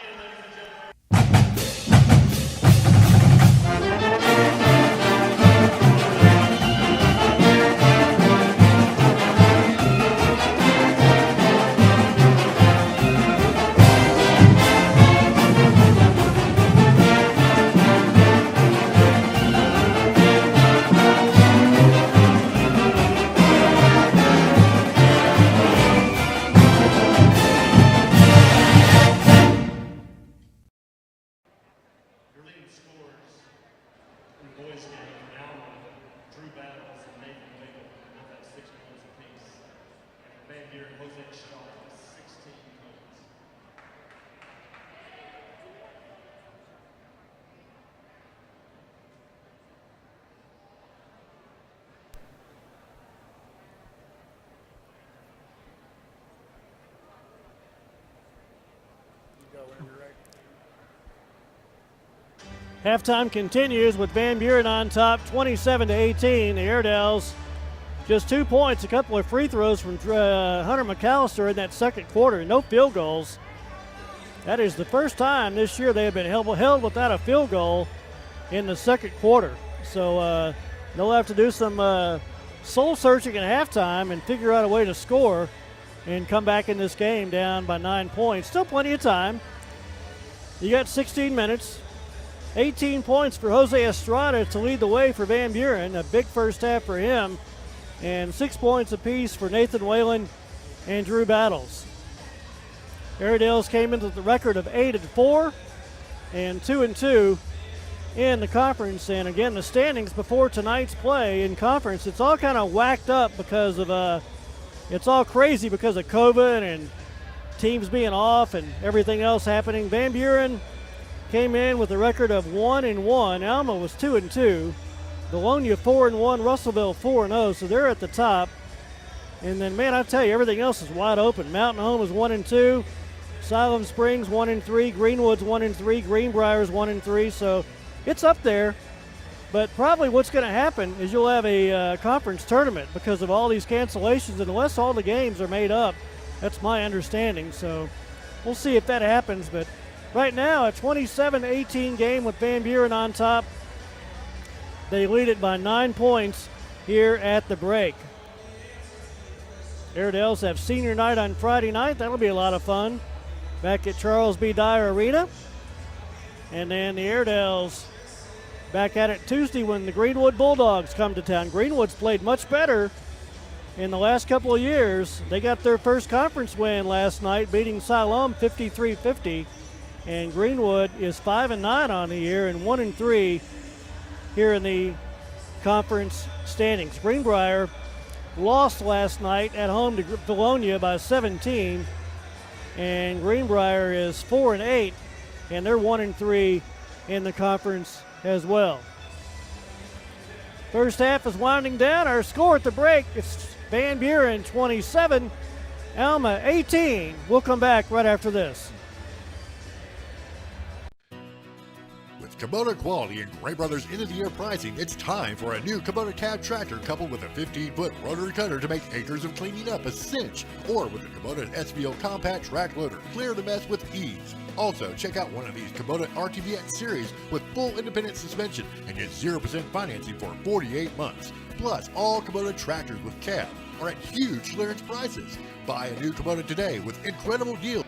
Halftime continues with Van Buren on top, 27-18. The Airedales just 2 points, a couple of free throws from Hunter McAllister in that second quarter. No field goals. That is the first time this year they have been held without a field goal in the second quarter. So they'll have to do some soul searching at halftime and figure out a way to score and come back in this game down by 9 points. Still plenty of time. You got 16 minutes. 18 points for Jose Estrada to lead the way for Van Buren. A big first half for him. And 6 points apiece for Nathan Whalen and Drew Battles. Airedales came into the record of 8-4 and 2-2 in the conference. And again, the standings before tonight's play in conference, it's all kind of whacked up because of it's all crazy because of COVID and teams being off and everything else happening. Van Buren came in with a record of 1-1. Alma was 2-2. Bologna 4-1. Russellville 4-0. So they're at the top. And then, man, I tell you, everything else is wide open. Mountain Home is 1-2. Siloam Springs 1-3. Greenwood's 1-3. Greenbrier's 1-3. So it's up there. But probably what's going to happen is you'll have a conference tournament because of all these cancellations, unless all the games are made up. That's my understanding. So we'll see if that happens. But right now, a 27-18 game with Van Buren on top. They lead it by 9 points here at the break. Airedales have senior night on Friday night. That'll be a lot of fun back at Charles B. Dyer Arena. And then the Airedales back at it Tuesday when the Greenwood Bulldogs come to town. Greenwood's played much better in the last couple of years. They got their first conference win last night, beating Siloam 53-50. And Greenwood is 5-9 on the year and 1-3 here in the conference standings. Greenbrier lost last night at home to Bologna by 17. And Greenbrier is 4-8, and they're 1-3 in the conference as well. First half is winding down. Our score at the break, it's Van Buren 27, Alma 18. We'll come back right after this. With Kubota quality and Gray Brothers end-of-the-year pricing, it's time for a new Kubota cab tractor coupled with a 15-foot rotary cutter to make acres of cleaning up a cinch, or with the Kubota SVO compact track loader, clear the mess with ease. Also, check out one of these Kubota RTBX series with full independent suspension and get 0% financing for 48 months. Plus, all Kubota tractors with cab are at huge clearance prices. Buy a new Kubota today with incredible deals.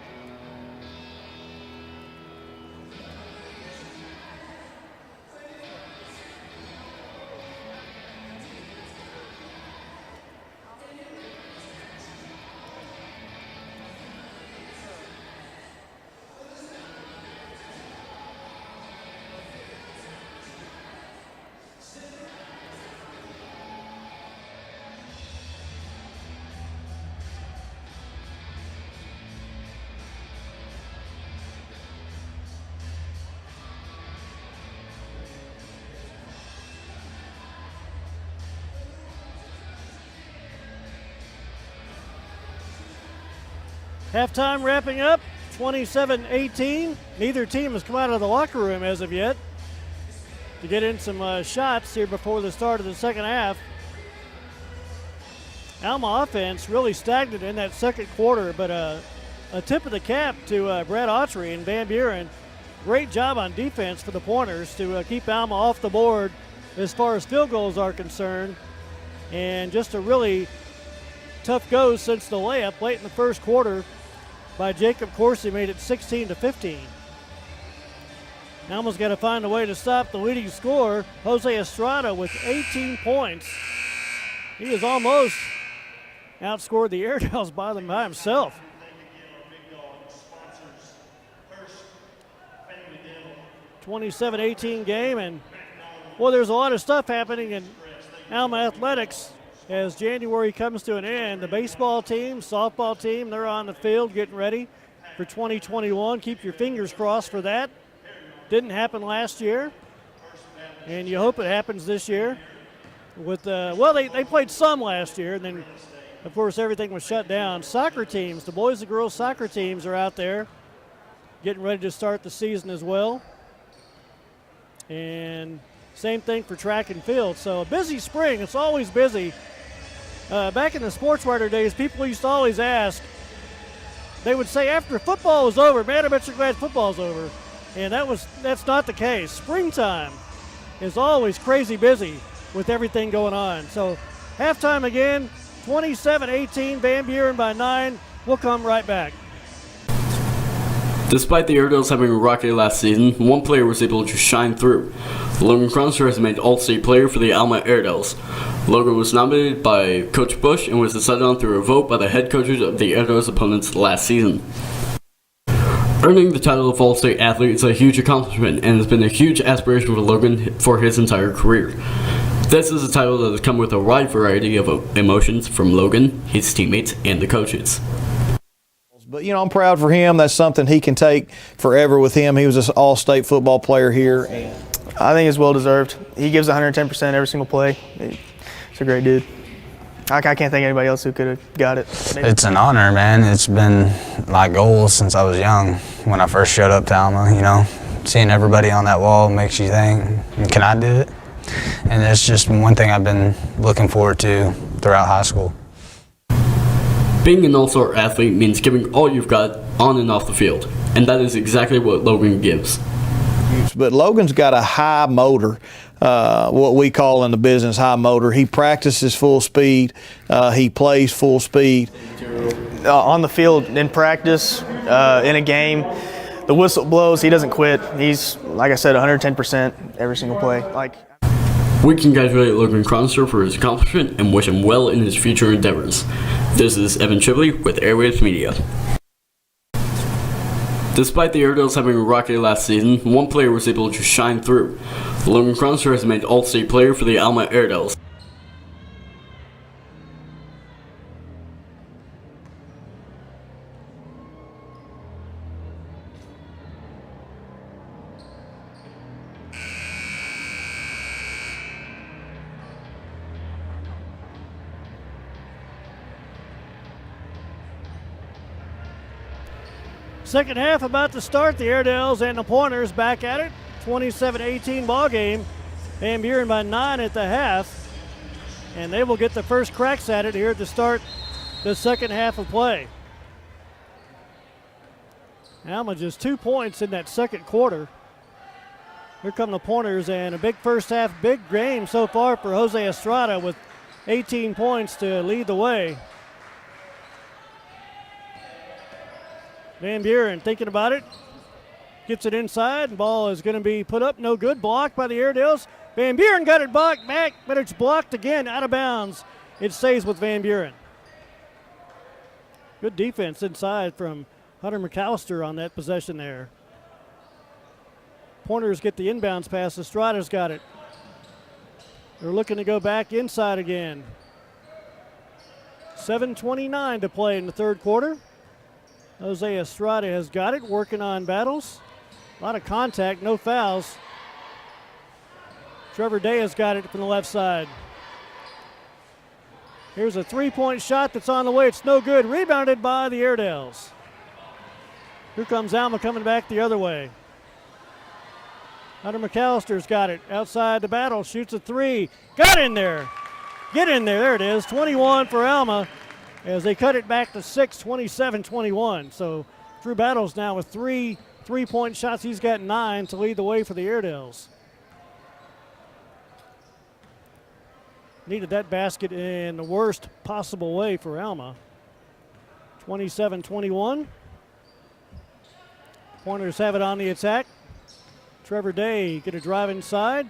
Halftime wrapping up, 27-18. Neither team has come out of the locker room as of yet to get in some shots here before the start of the second half. Alma offense really stagnant in that second quarter, but a tip of the cap to Brad Autry and Van Buren. Great job on defense for the Pointers to keep Alma off the board as far as field goals are concerned. And just a really tough go since the layup late in the first quarter by Jacob Corsi made it 16-15. Alma's got to find a way to stop the leading scorer, Jose Estrada, with 18 points. He has almost outscored the Airedales by himself. 27-18 game, and well, there's a lot of stuff happening in Alma athletics as January comes to an end. The baseball team, softball team, they're on the field getting ready for 2021. Keep your fingers crossed for that. Didn't happen last year, and you hope it happens this year. With they played some last year, and then, of course, everything was shut down. Soccer teams, the boys and girls soccer teams are out there getting ready to start the season as well. And same thing for track and field. So a busy spring. It's always busy. Back in the sports writer days, people used to always ask, they would say after football was over, man, I bet you're glad football's over. And that's not the case. Springtime is always crazy busy with everything going on. So halftime again, 27-18, Van Buren by 9. We'll come right back. Despite the Airedales having a rocky last season, one player was able to shine through. Logan Cronster has made All-State player for the Alma Airedales. Logan was nominated by Coach Bush and was decided on through a vote by the head coaches of the Airedales opponents last season. Earning the title of All-State athlete is a huge accomplishment and has been a huge aspiration for Logan for his entire career. This is a title that has come with a wide variety of emotions from Logan, his teammates, and the coaches. But, you know, I'm proud for him. That's something he can take forever with him. He was an all-state football player here. I think it's well-deserved. He gives 110% every single play. He's a great dude. I can't think of anybody else who could have got it. It's an honor, man. It's been my goal since I was young. When I first showed up to Alma, you know, seeing everybody on that wall makes you think, can I do it? And it's just one thing I've been looking forward to throughout high school. Being an all-star athlete means giving all you've got on and off the field, and that is exactly what Logan gives. But Logan's got a high motor, what we call in the business high motor. He practices full speed. He plays full speed. On the field, in practice, in a game, the whistle blows, he doesn't quit. He's, like I said, 110% every single play. We congratulate Logan Cronster for his accomplishment and wish him well in his future endeavors. This is Evan Chibley with Airwaves Media. Despite the Airedales having a rocky last season, one player was able to shine through. Logan Cronster has made All-State player for the Alma Airedales. Second half about to start. The Airedales and the Pointers back at it. 27-18 ball game. Van Buren by 9 at the half. And they will get the first cracks at it here to start the second half of play. Alma just 2 points in that second quarter. Here come the Pointers, and a big first half, big game so far for Jose Estrada with 18 points to lead the way. Van Buren thinking about it. Gets it inside. Ball is going to be put up. No good. Blocked by the Airedales. Van Buren got it back, but it's blocked again out of bounds. It stays with Van Buren. Good defense inside from Hunter McAllister on that possession there. Pointers get the inbounds pass. Estrada's got it. They're looking to go back inside again. 7:29 to play in the third quarter. Jose Estrada has got it, working on battles. A lot of contact, no fouls. Trevor Day has got it from the left side. Here's a three-point shot that's on the way. It's no good. Rebounded by the Airedales. Here comes Alma coming back the other way. Hunter McAllister's got it. Outside the battle, shoots a three. Got in there. Get in there. There it is. 21 for Alma as they cut it back to 6, 27-21. So Drew Battles now with three-point shots. He's got 9 to lead the way for the Airedales. Needed that basket in the worst possible way for Alma. 27-21. Pointers have it on the attack. Trevor Day going to drive inside.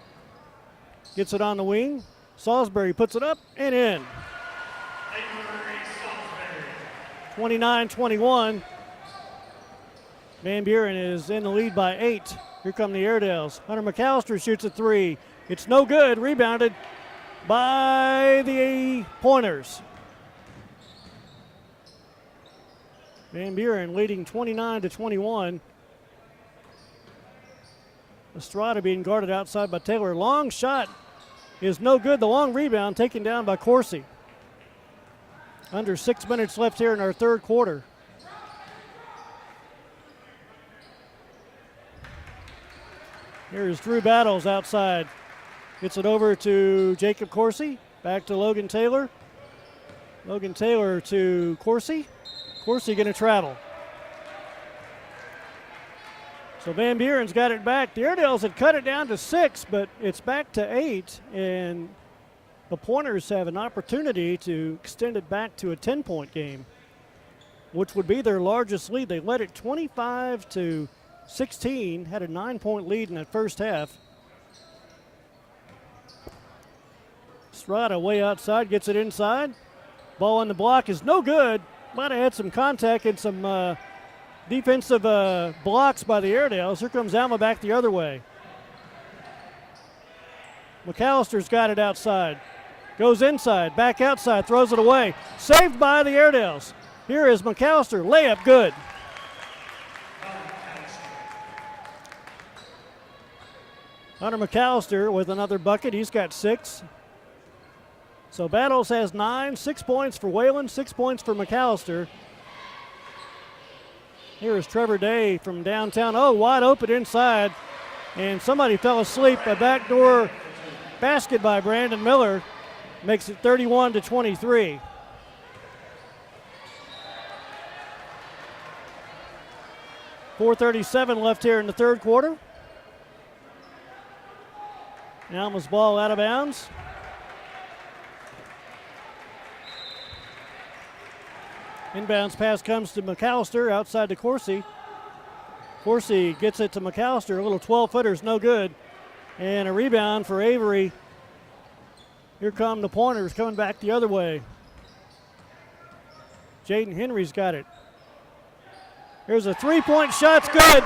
Gets it on the wing. Salisbury puts it up and in. 29-21. Van Buren is in the lead by 8. Here come the Airedales. Hunter McAllister shoots a three. It's no good. Rebounded by the Pointers. Van Buren leading 29-21. Estrada being guarded outside by Taylor. Long shot is no good. The long rebound taken down by Corsi. Under 6 minutes left here in our third quarter. Here's Drew Battles outside. Gets it over to Jacob Coursey. Back to Logan Taylor. Logan Taylor to Coursey. Coursey going to travel. So Van Buren's got it back. The Airedales had cut it down to 6, but it's back to 8, and the Pointers have an opportunity to extend it back to a 10-point game, which would be their largest lead. They led it 25-16, had a 9-point lead in that first half. Strada way outside, gets it inside. Ball on the block is no good. Might have had some contact and some defensive blocks by the Airedales. Here comes Alma back the other way. McAllister's got it outside. Goes inside, back outside, throws it away. Saved by the Airedales. Here is McAllister. Layup good. Hunter McAllister with another bucket. He's got 6. So Battles has 9, 6 points for Whalen, 6 points for McAllister. Here is Trevor Day from downtown. Oh, wide open inside. And somebody fell asleep. A backdoor basket by Brandon Miller makes it 31-23. .437 left here in the third quarter. Alma's ball out of bounds. Inbounds pass comes to McAllister outside to Coursey. Coursey gets it to McAllister. A little 12-footer's no good. And a rebound for Avery. Here come the Pointers coming back the other way. Jaden Henry's got it. Here's a three-point shot. It's good.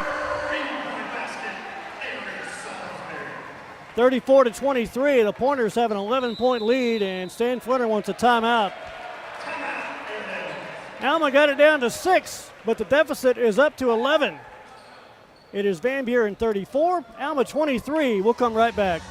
34-23. The Pointers have an 11-point lead, and Stan Flinner wants a timeout. Alma got it down to 6, but the deficit is up to 11. It is Van Buren 34, Alma 23. We'll come right back.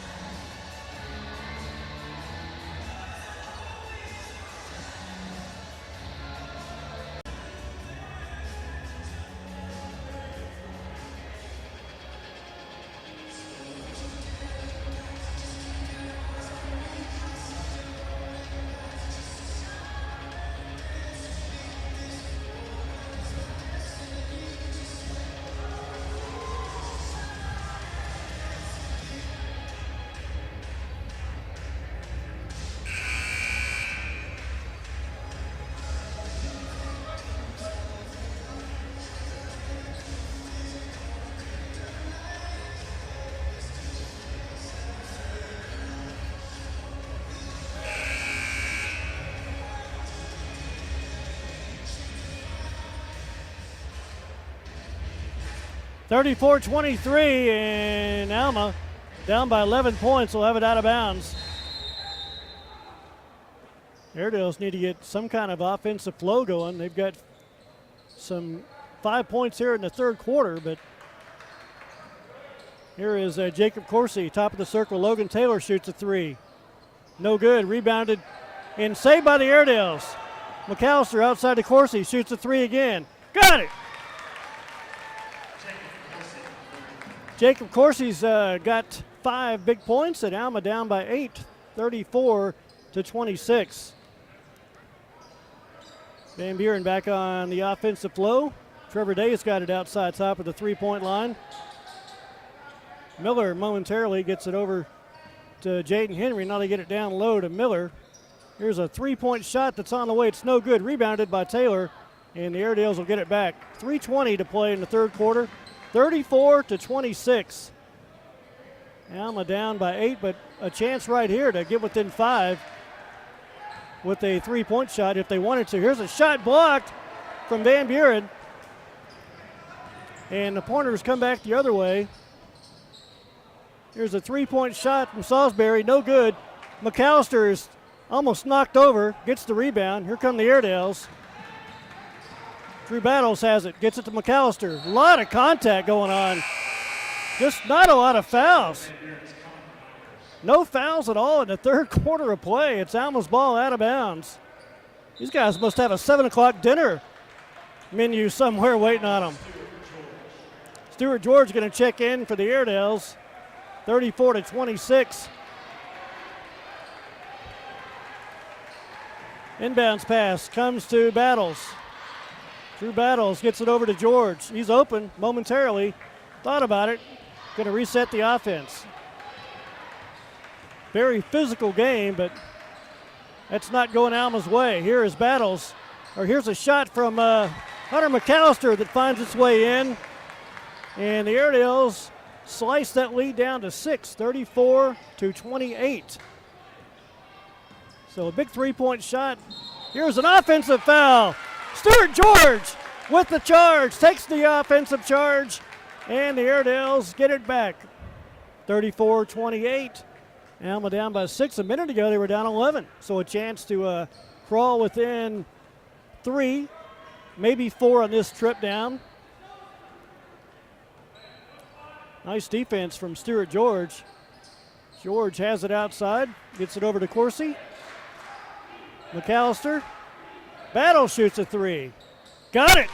(34-23) and Alma down by 11 points. Will have it out of bounds. Airedales need to get some kind of offensive flow going. They've got some 5 points here in the third quarter, but here is Jacob Coursey, top of the circle. Logan Taylor shoots a 3. No good. Rebounded and saved by the Airedales. McAllister outside to Coursey, shoots a 3 again. Got it! Jacob Coursey's got 5 big points, and Alma down by 8, 34-26. Van Buren back on the offensive flow. Trevor Day's got it outside top of the three-point line. Miller momentarily gets it over to Jaden Henry. Now they get it down low to Miller. Here's a three-point shot that's on the way. It's no good. Rebounded by Taylor, and the Airedales will get it back. 3:20 to play in the third quarter. 34-26. Alma down by 8, but a chance right here to get within 5 with a three-point shot if they wanted to. Here's a shot blocked from Van Buren. And the Pointers come back the other way. Here's a three-point shot from Salisbury, no good. McAllister is almost knocked over, gets the rebound. Here come the Airedales. Drew Battles has it, gets it to McAllister. A lot of contact going on. Just not a lot of fouls. No fouls at all in the third quarter of play. It's Alma's ball out of bounds. These guys must have a 7 o'clock dinner menu somewhere waiting on them. Stuart George going to check in for the Airedales. 34-26. Inbounds pass comes to Battles. Drew Battles gets it over to George. He's open momentarily. Thought about it. Going to reset the offense. Very physical game, but that's not going Alma's way. Here is Battles. Or here's a shot from Hunter McAllister that finds its way in. And the Airedales slice that lead down to 6, 34-28. So a big three-point shot. Here's an offensive foul. Stuart George with the charge, takes the offensive charge, and the Airedales get it back. 34-28. Alma down by 6. A minute ago, they were down 11. So a chance to crawl within 3, maybe 4 on this trip down. Nice defense from Stuart George. George has it outside, gets it over to Coursey. McAllister. Battle shoots a 3. Got it!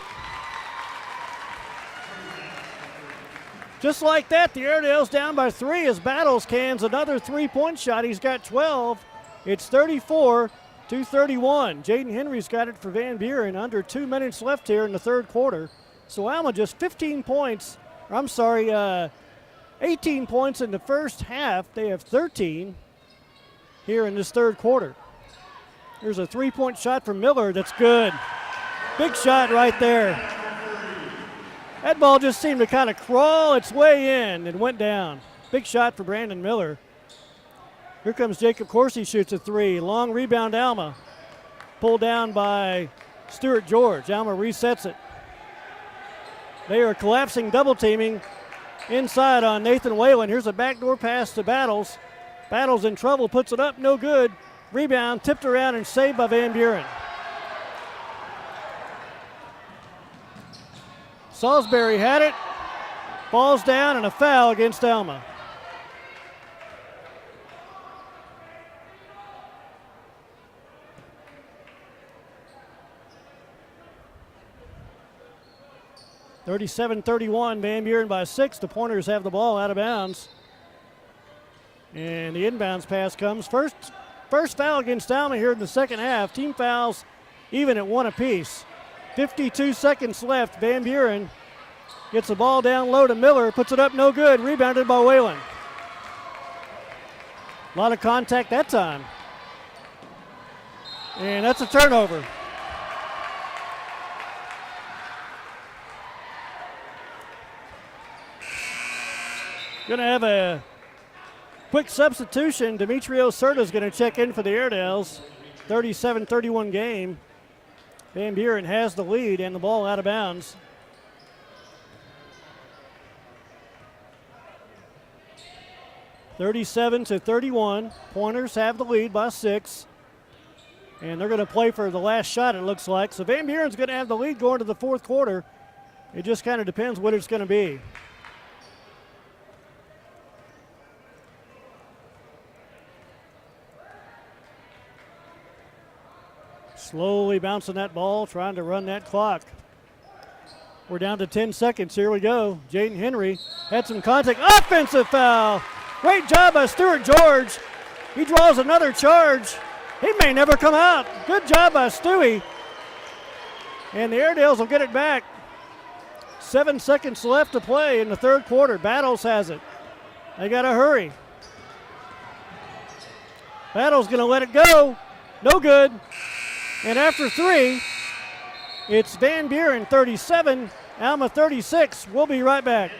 Just like that, the Airedales down by 3 as Battles cans another three-point shot. He's got 12. It's 34-31. Jaden Henry's got it for Van Buren. Under 2 minutes left here in the third quarter. So Alma just 18 points in the first half. They have 13 here in this third quarter. There's a three-point shot from Miller that's good. Big shot right there. That ball just seemed to kind of crawl its way in and went down. Big shot for Brandon Miller. Here comes Jacob Coursey, shoots a 3. Long rebound, Alma. Pulled down by Stuart George. Alma resets it. They are collapsing, double teaming inside on Nathan Whalen. Here's a backdoor pass to Battles. Battles in trouble, puts it up, no good. Rebound, tipped around and saved by Van Buren. Salisbury had it. Falls down and a foul against Alma. (37-31), Van Buren by 6. The Pointers have the ball out of bounds. And the inbounds pass comes. First foul against Alma here in the second half. Team fouls even at 1 apiece. 52 seconds left. Van Buren gets the ball down low to Miller. Puts it up, no good. Rebounded by Whalen. A lot of contact that time. And that's a turnover. Going to have a quick substitution. Demetrio Serta's going to check in for the Airedales. 37-31 game. Van Buren has the lead and the ball out of bounds. (37-31). Pointers have the lead by 6. And they're going to play for the last shot, it looks like. So Van Buren's going to have the lead going to the fourth quarter. It just kind of depends what it's going to be. Slowly bouncing that ball, trying to run that clock. We're down to 10 seconds. Here we go. Jaden Henry had some contact. Offensive foul. Great job by Stuart George. He draws another charge. He may never come out. Good job by Stewie. And the Airedales will get it back. 7 seconds left to play in the third quarter. Battles has it. They got to hurry. Battles going to let it go. No good. And after 3, it's Van Buren 37, Alma 36. We'll be right back.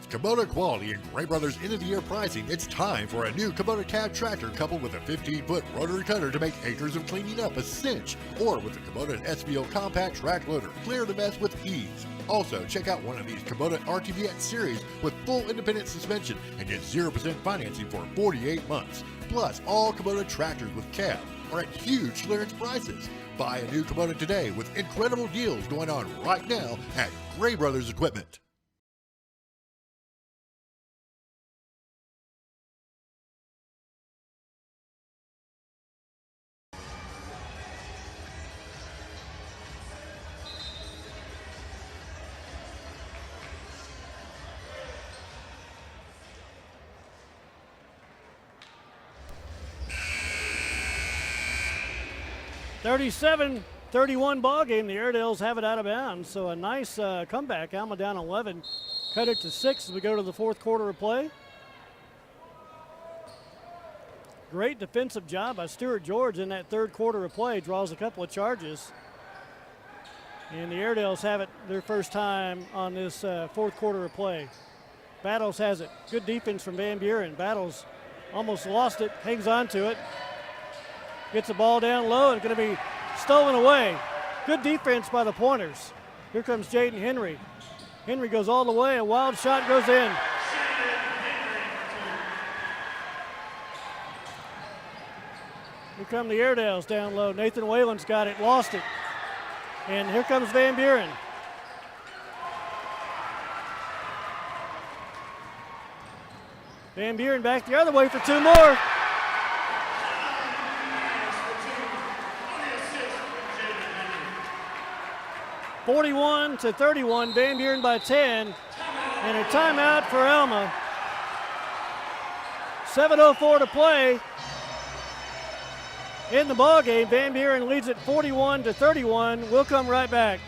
Kubota quality and Gray Brothers end-of-the-year pricing, it's time for a new Kubota cab tractor coupled with a 15-foot rotary cutter to make acres of cleaning up a cinch, or with the Kubota SVO compact track loader, clear the mess with ease. Also, check out one of these Kubota RTVX series with full independent suspension and get 0% financing for 48 months. Plus, all Kubota tractors with cab are at huge clearance prices. Buy a new Kubota today with incredible deals going on right now at Gray Brothers Equipment. 37-31 ball game. The Airedales have it out of bounds. So a nice comeback. Alma down 11. Cut it to 6 as we go to the fourth quarter of play. Great defensive job by Stuart George in that third quarter of play. Draws a couple of charges. And the Airedales have it their first time on this fourth quarter of play. Battles has it. Good defense from Van Buren. Battles almost lost it, hangs on to it. Gets the ball down low and going to be stolen away. Good defense by the Pointers. Here comes Jaden Henry. Henry goes all the way. A wild shot goes in. Here come the Airedales down low. Nathan Whalen's got it, lost it. And here comes Van Buren. Van Buren back the other way for two more. (41-31), Van Buren by 10. And a timeout for Alma. 7:04 to play in the ball game. Van Buren leads it 41-31. We'll come right back.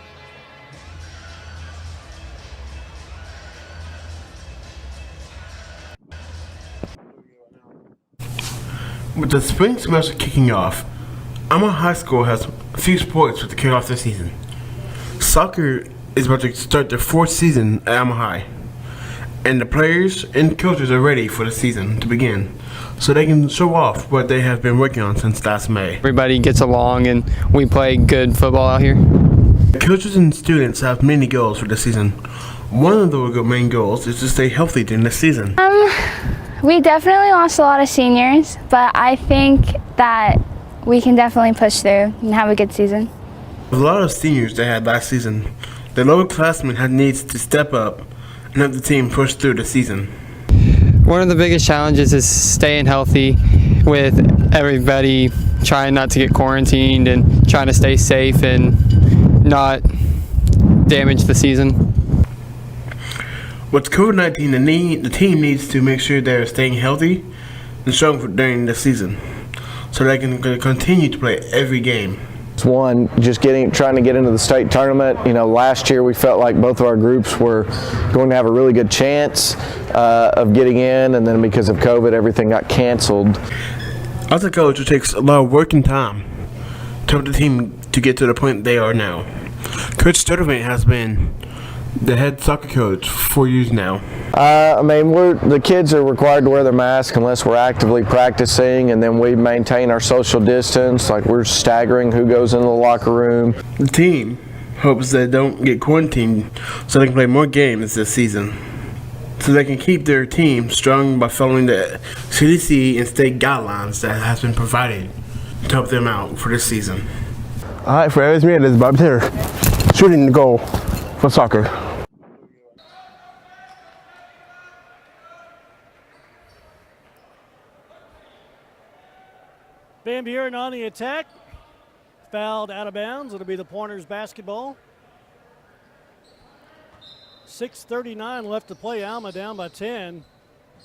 With the spring semester kicking off, Alma High School has a few sports to kick off the season. Soccer is about to start their fourth season at Alma High, and the players and coaches are ready for the season to begin, so they can show off what they have been working on since last May. Everybody gets along and we play good football out here. The coaches and students have many goals for the season. One of the main goals is to stay healthy during the season. We definitely lost a lot of seniors, but I think that we can definitely push through and have a good season. With a lot of seniors they had last season, the lowerclassmen had needs to step up and have the team push through the season. One of the biggest challenges is staying healthy with everybody trying not to get quarantined and trying to stay safe and not damage the season. With COVID-19, the team needs to make sure they're staying healthy and strong during the season, so they can continue to play every game. One, just trying to get into the state tournament. You know, last year we felt like both of our groups were going to have a really good chance of getting in, and then because of COVID, everything got canceled. As a coach, it takes a lot of work and time to help the team to get to the point they are now. Coach Sturdivant has been the head soccer coach for 4 years now. I mean, the kids are required to wear their mask unless we're actively practicing, and then we maintain our social distance, like we're staggering who goes into the locker room. The team hopes they don't get quarantined so they can play more games this season, so they can keep their team strong by following the CDC and state guidelines that has been provided to help them out for this season. All right, for me, it is Bob here, shooting the goal for soccer. Van Buren on the attack. Fouled out of bounds. It'll be the Pointers basketball. 6:39 left to play. Alma down by 10.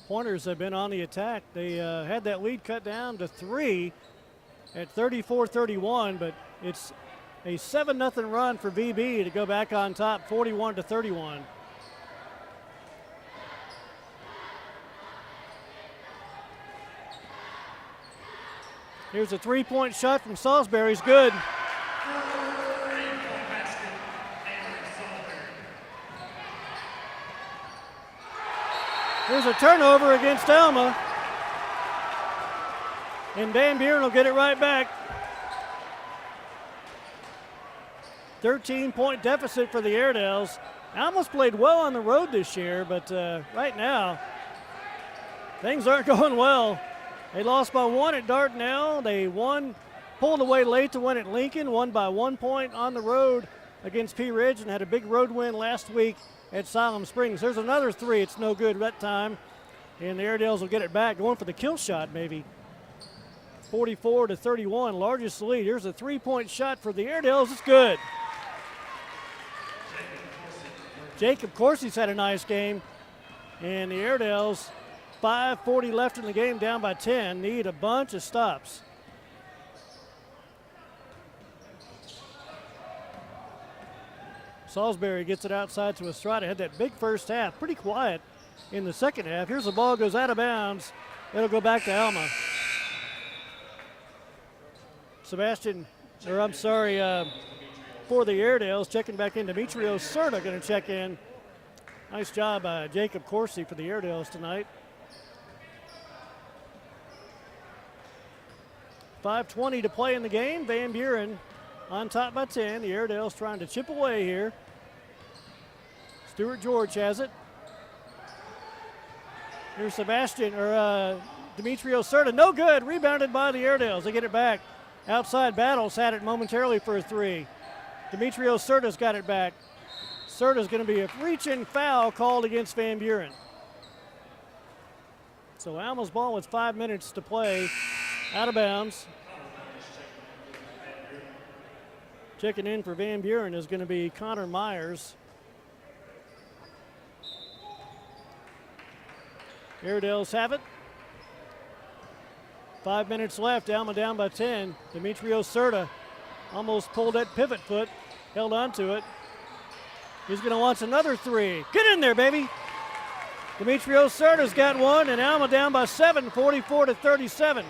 Pointers have been on the attack. They had that lead cut down to 3 at 34-31, but it's a 7-0 run for VB to go back on top, 41-31. Here's a three-point shot from Salisbury. It's good. Here's a turnover against Alma. And Van Buren will get it right back. 13-point deficit for the Airedales. Alma's played well on the road this year, but right now, things aren't going well. They lost by 1 at Dardanelle. They pulled away late to win at Lincoln, won by 1 point on the road against Pea Ridge, and had a big road win last week at Siloam Springs. There's another three. It's no good that time, and the Airedales will get it back, going for the kill shot maybe. 44-31, largest lead. Here's a three-point shot for the Airedales. It's good. Jacob Corsi's had a nice game, and the Airedales, 5:40 left in the game, down by 10, need a bunch of stops. Salisbury gets it outside to Estrada. Had that big first half, pretty quiet in the second half. Here's the ball, goes out of bounds. It'll go back to Alma. For the Airedales, checking back in. Demetrio Serta going to check in. Nice job by Jacob Coursey for the Airedales tonight. 5:20 to play in the game. Van Buren on top by 10. The Airedales trying to chip away here. Stuart George has it. Here's Demetrio Serta. No good. Rebounded by the Airedales. They get it back. Outside Battles had it momentarily for a three. Demetrio Serta's got it back. Serta's going to be a reach-in foul called against Van Buren. So Alma's ball with 5 minutes to play. Out of bounds. Checking in for Van Buren is going to be Connor Myers. Airedales have it. 5 minutes left. Alma down by 10. Demetrio Serta almost pulled that pivot foot. Held on to it. He's going to launch another three. Get in there, baby. Demetrio Serta's got one, and Alma down by 7, 44-37.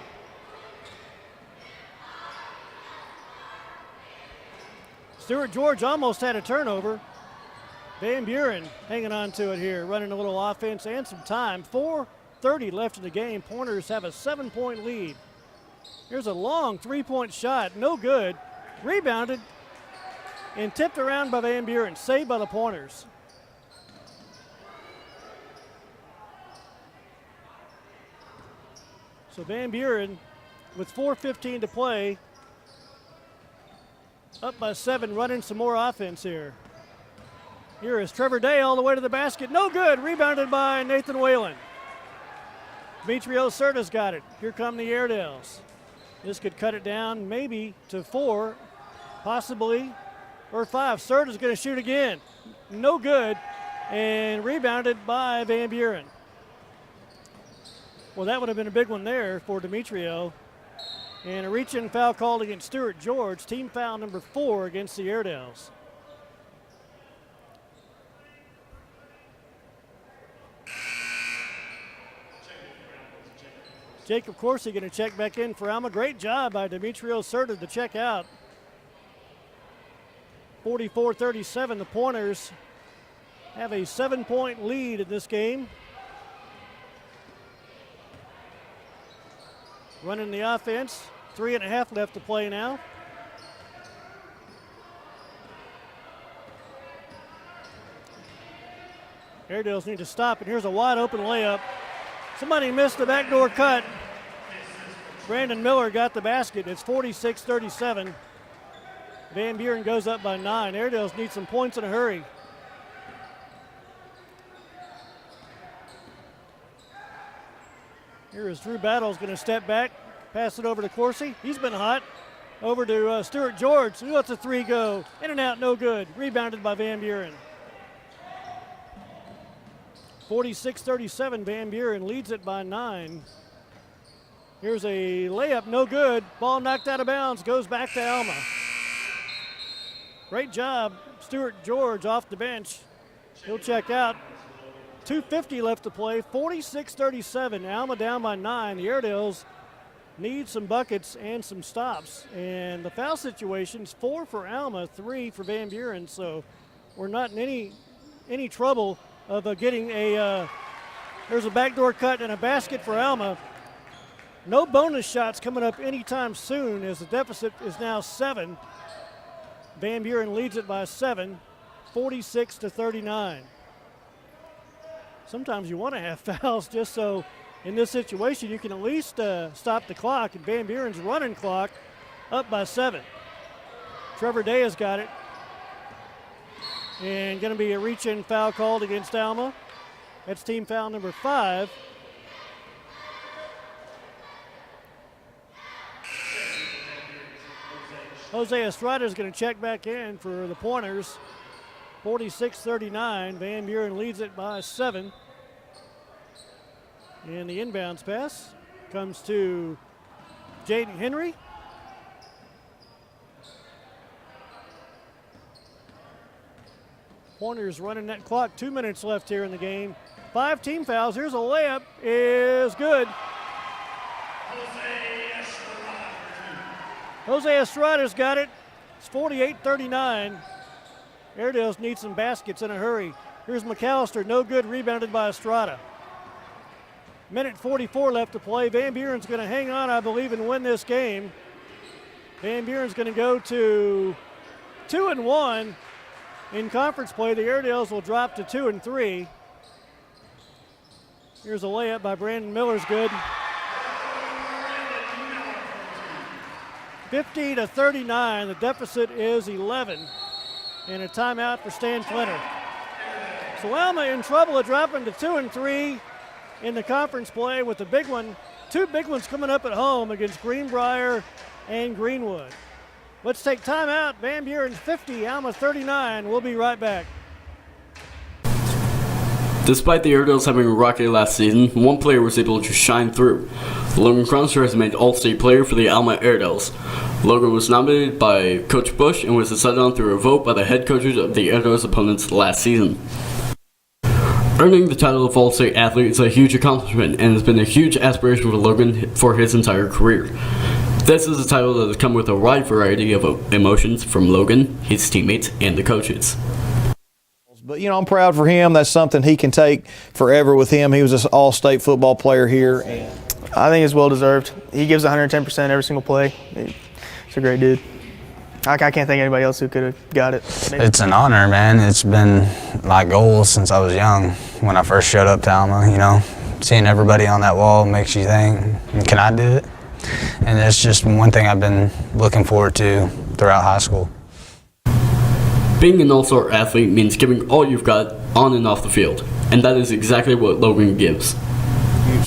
Stuart George almost had a turnover. Van Buren hanging on to it here, running a little offense and some time. 4:30 left in the game. Pointers have a 7-point lead. Here's a long three-point shot, no good. Rebounded and tipped around by Van Buren, saved by the Pointers. So Van Buren, with 4:15 to play, up by 7, running some more offense here. Here is Trevor Day all the way to the basket. No good. Rebounded by Nathan Whalen. Demetrio Serta's got it. Here come the Airedales. This could cut it down maybe to 4, possibly, or 5. Serta's going to shoot again. No good. And rebounded by Van Buren. Well, that would have been a big one there for Demetrio. And a reach-in foul called against Stuart George. Team foul number 4 against the Airedales. Jacob Coursey going to check back in for Alma. Great job by Demetrio Serta to check out. 44-37, the Pointers have a 7-point lead in this game. Running the offense, 3.5 left to play now. Airedales need to stop, and here's a wide open layup. Somebody missed the backdoor cut. Brandon Miller got the basket. It's 46-37. Van Buren goes up by 9. Airedales need some points in a hurry. Here is Drew Battles going to step back, pass it over to Coursey. He's been hot. Over to Stuart George. Who lets a three go? In and out, no good. Rebounded by Van Buren. 46-37, Van Buren leads it by 9. Here's a layup, no good. Ball knocked out of bounds, goes back to Alma. Great job, Stuart George off the bench. He'll check out. 2:50 left to play, 46-37. Alma down by 9. The Airedales need some buckets and some stops. And the foul situation's 4 for Alma, 3 for Van Buren. So we're not in any trouble of getting there's a backdoor cut and a basket for Alma. No bonus shots coming up anytime soon as the deficit is now 7. Van Buren leads it by 7, 46-39. Sometimes you want to have fouls just so in this situation you can at least stop the clock, and Van Buren's running clock up by 7. Trevor Day has got it. And going to be a reach-in foul called against Alma. That's team foul number 5. Jose Estrada is going to check back in for the Pointers. 46-39. Van Buren leads it by 7. And the inbounds pass comes to Jaden Henry. Pointers running that clock. 2 minutes left here in the game. 5 team fouls. Here's a layup. Is good. Jose Estrada's got it. It's 48-39. Airedales need some baskets in a hurry. Here's McAllister. No good. Rebounded by Estrada. Minute 44 left to play. Van Buren's going to hang on, I believe, and win this game. Van Buren's going to go to 2-1 in conference play. The Airedales will drop to 2-3. Here's a layup by Brandon Miller's good. 50-39. The deficit is 11. And a timeout for Stan Flinner. So Alma in trouble of dropping to 2-3 in the conference play with the big one. 2 big ones coming up at home against Greenbrier and Greenwood. Let's take time out. Van Buren 50, Alma 39. We'll be right back. Despite the Airedales having a rocky last season, one player was able to shine through. Logan Cronster has made All-State player for the Alma Airedales. Logan was nominated by Coach Bush and was decided on through a vote by the head coaches of the Airedales opponents last season. Earning the title of All-State athlete is a huge accomplishment and has been a huge aspiration for Logan for his entire career. This is a title that has come with a wide variety of emotions from Logan, his teammates, and the coaches. But, I'm proud for him. That's something he can take forever with him. He was an all-state football player here. And I think it's well-deserved. He gives 110% every single play. He's a great dude. I can't think of anybody else who could have got it. Maybe. It's an honor, man. It's been my goal since I was young. When I first showed up to Alma, seeing everybody on that wall makes you think, can I do it? And it's just one thing I've been looking forward to throughout high school. Being an all-star athlete means giving all you've got on and off the field, and that is exactly what Logan gives.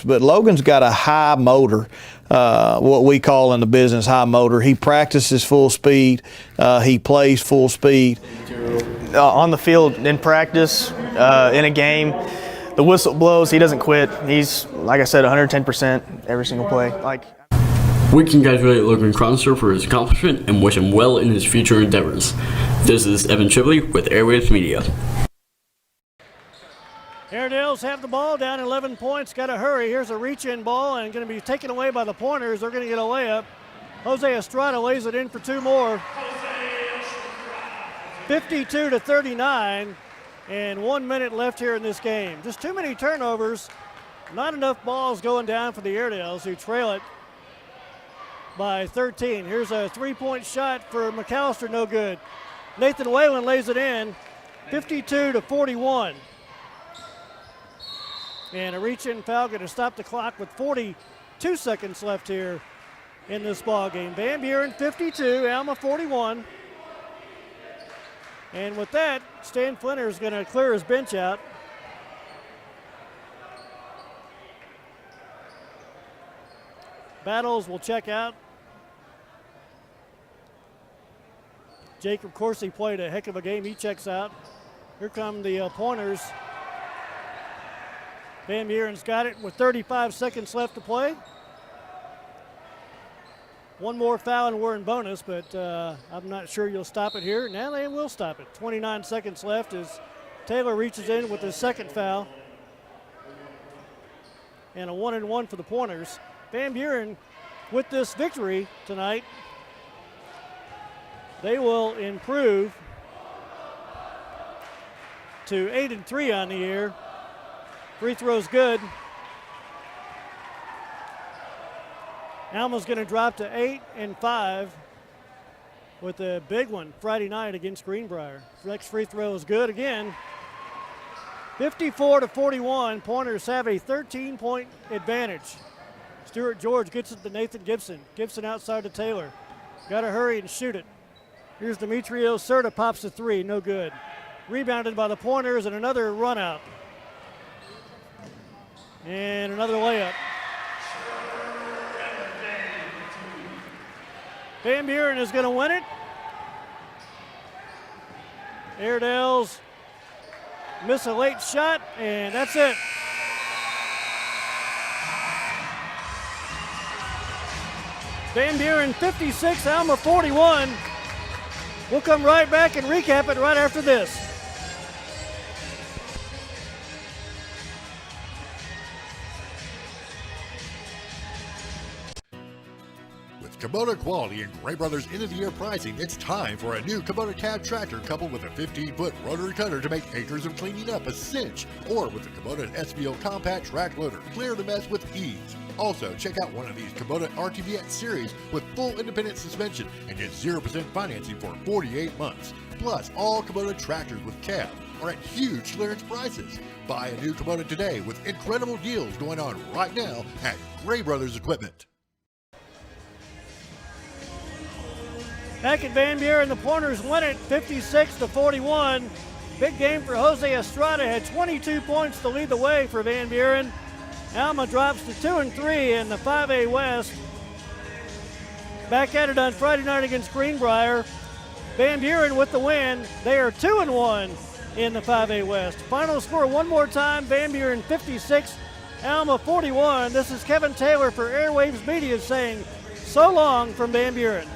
But Logan's got a high motor, what we call in the business high motor. He practices full speed. He plays full speed. On the field, in practice, in a game, the whistle blows, he doesn't quit. He's, like I said, 110% every single play. We congratulate Logan Cronster for his accomplishment and wish him well in his future endeavors. This is Evan Chibley with Airwaves Media. Airedales have the ball, down 11 points. Got to hurry. Here's a reach-in ball and going to be taken away by the Pointers. They're going to get a layup. Jose Estrada lays it in for 2 more. 52-39, and 1 minute left here in this game. Just too many turnovers. Not enough balls going down for the Airedales, who trail it by 13. Here's a 3-point shot for McAllister, no good. Nathan Whalen lays it in, 52-41. And a reach-in foul going to stop the clock with 42 seconds left here in this ball game. Van Buren 52, Alma 41. And with that, Stan Flinner is going to clear his bench out. Battles will check out. Jacob Coursey played a heck of a game. He checks out. Here come the Pointers. Van Buren's got it with 35 seconds left to play. One more foul and we're in bonus, but I'm not sure you'll stop it here. Now they will stop it. 29 seconds left as Taylor reaches in with his second foul. And a 1-and-1 for the Pointers. Van Buren, with this victory tonight, they will improve to 8-3 on the year. Free throw's good. Alma's going to drop to 8-5 with a big one Friday night against Greenbrier. Next free throw is good again. 54-41. Pointers have a 13-point advantage. Stuart George gets it to Nathan Gibson. Gibson outside to Taylor. Got to hurry and shoot it. Here's Demetrio Serta, pops a 3, no good. Rebounded by the Pointers and another run out. And another layup. Van Buren is going to win it. Airedales miss a late shot, and that's it. Van Buren 56, Alma 41. We'll come right back and recap it right after this. With Kubota quality and Gray Brothers end-of-the-year pricing, it's time for a new Kubota cab tractor coupled with a 15-foot rotary cutter to make acres of cleaning up a cinch, or with the Kubota SVO compact track loader, clear the mess with ease. Also, check out one of these Kubota RTVX series with full independent suspension and get 0% financing for 48 months. Plus, all Kubota tractors with cab are at huge clearance prices. Buy a new Kubota today with incredible deals going on right now at Gray Brothers Equipment. Back at Van Buren, the Pointers win it 56-41. Big game for Jose Estrada, had 22 points to lead the way for Van Buren. Alma drops to 2-3 in the 5A West. Back at it on Friday night against Greenbrier. Van Buren with the win. They are 2-1 in the 5A West. Final score one more time, Van Buren 56, Alma 41. This is Kevin Taylor for Airwaves Media saying so long from Van Buren.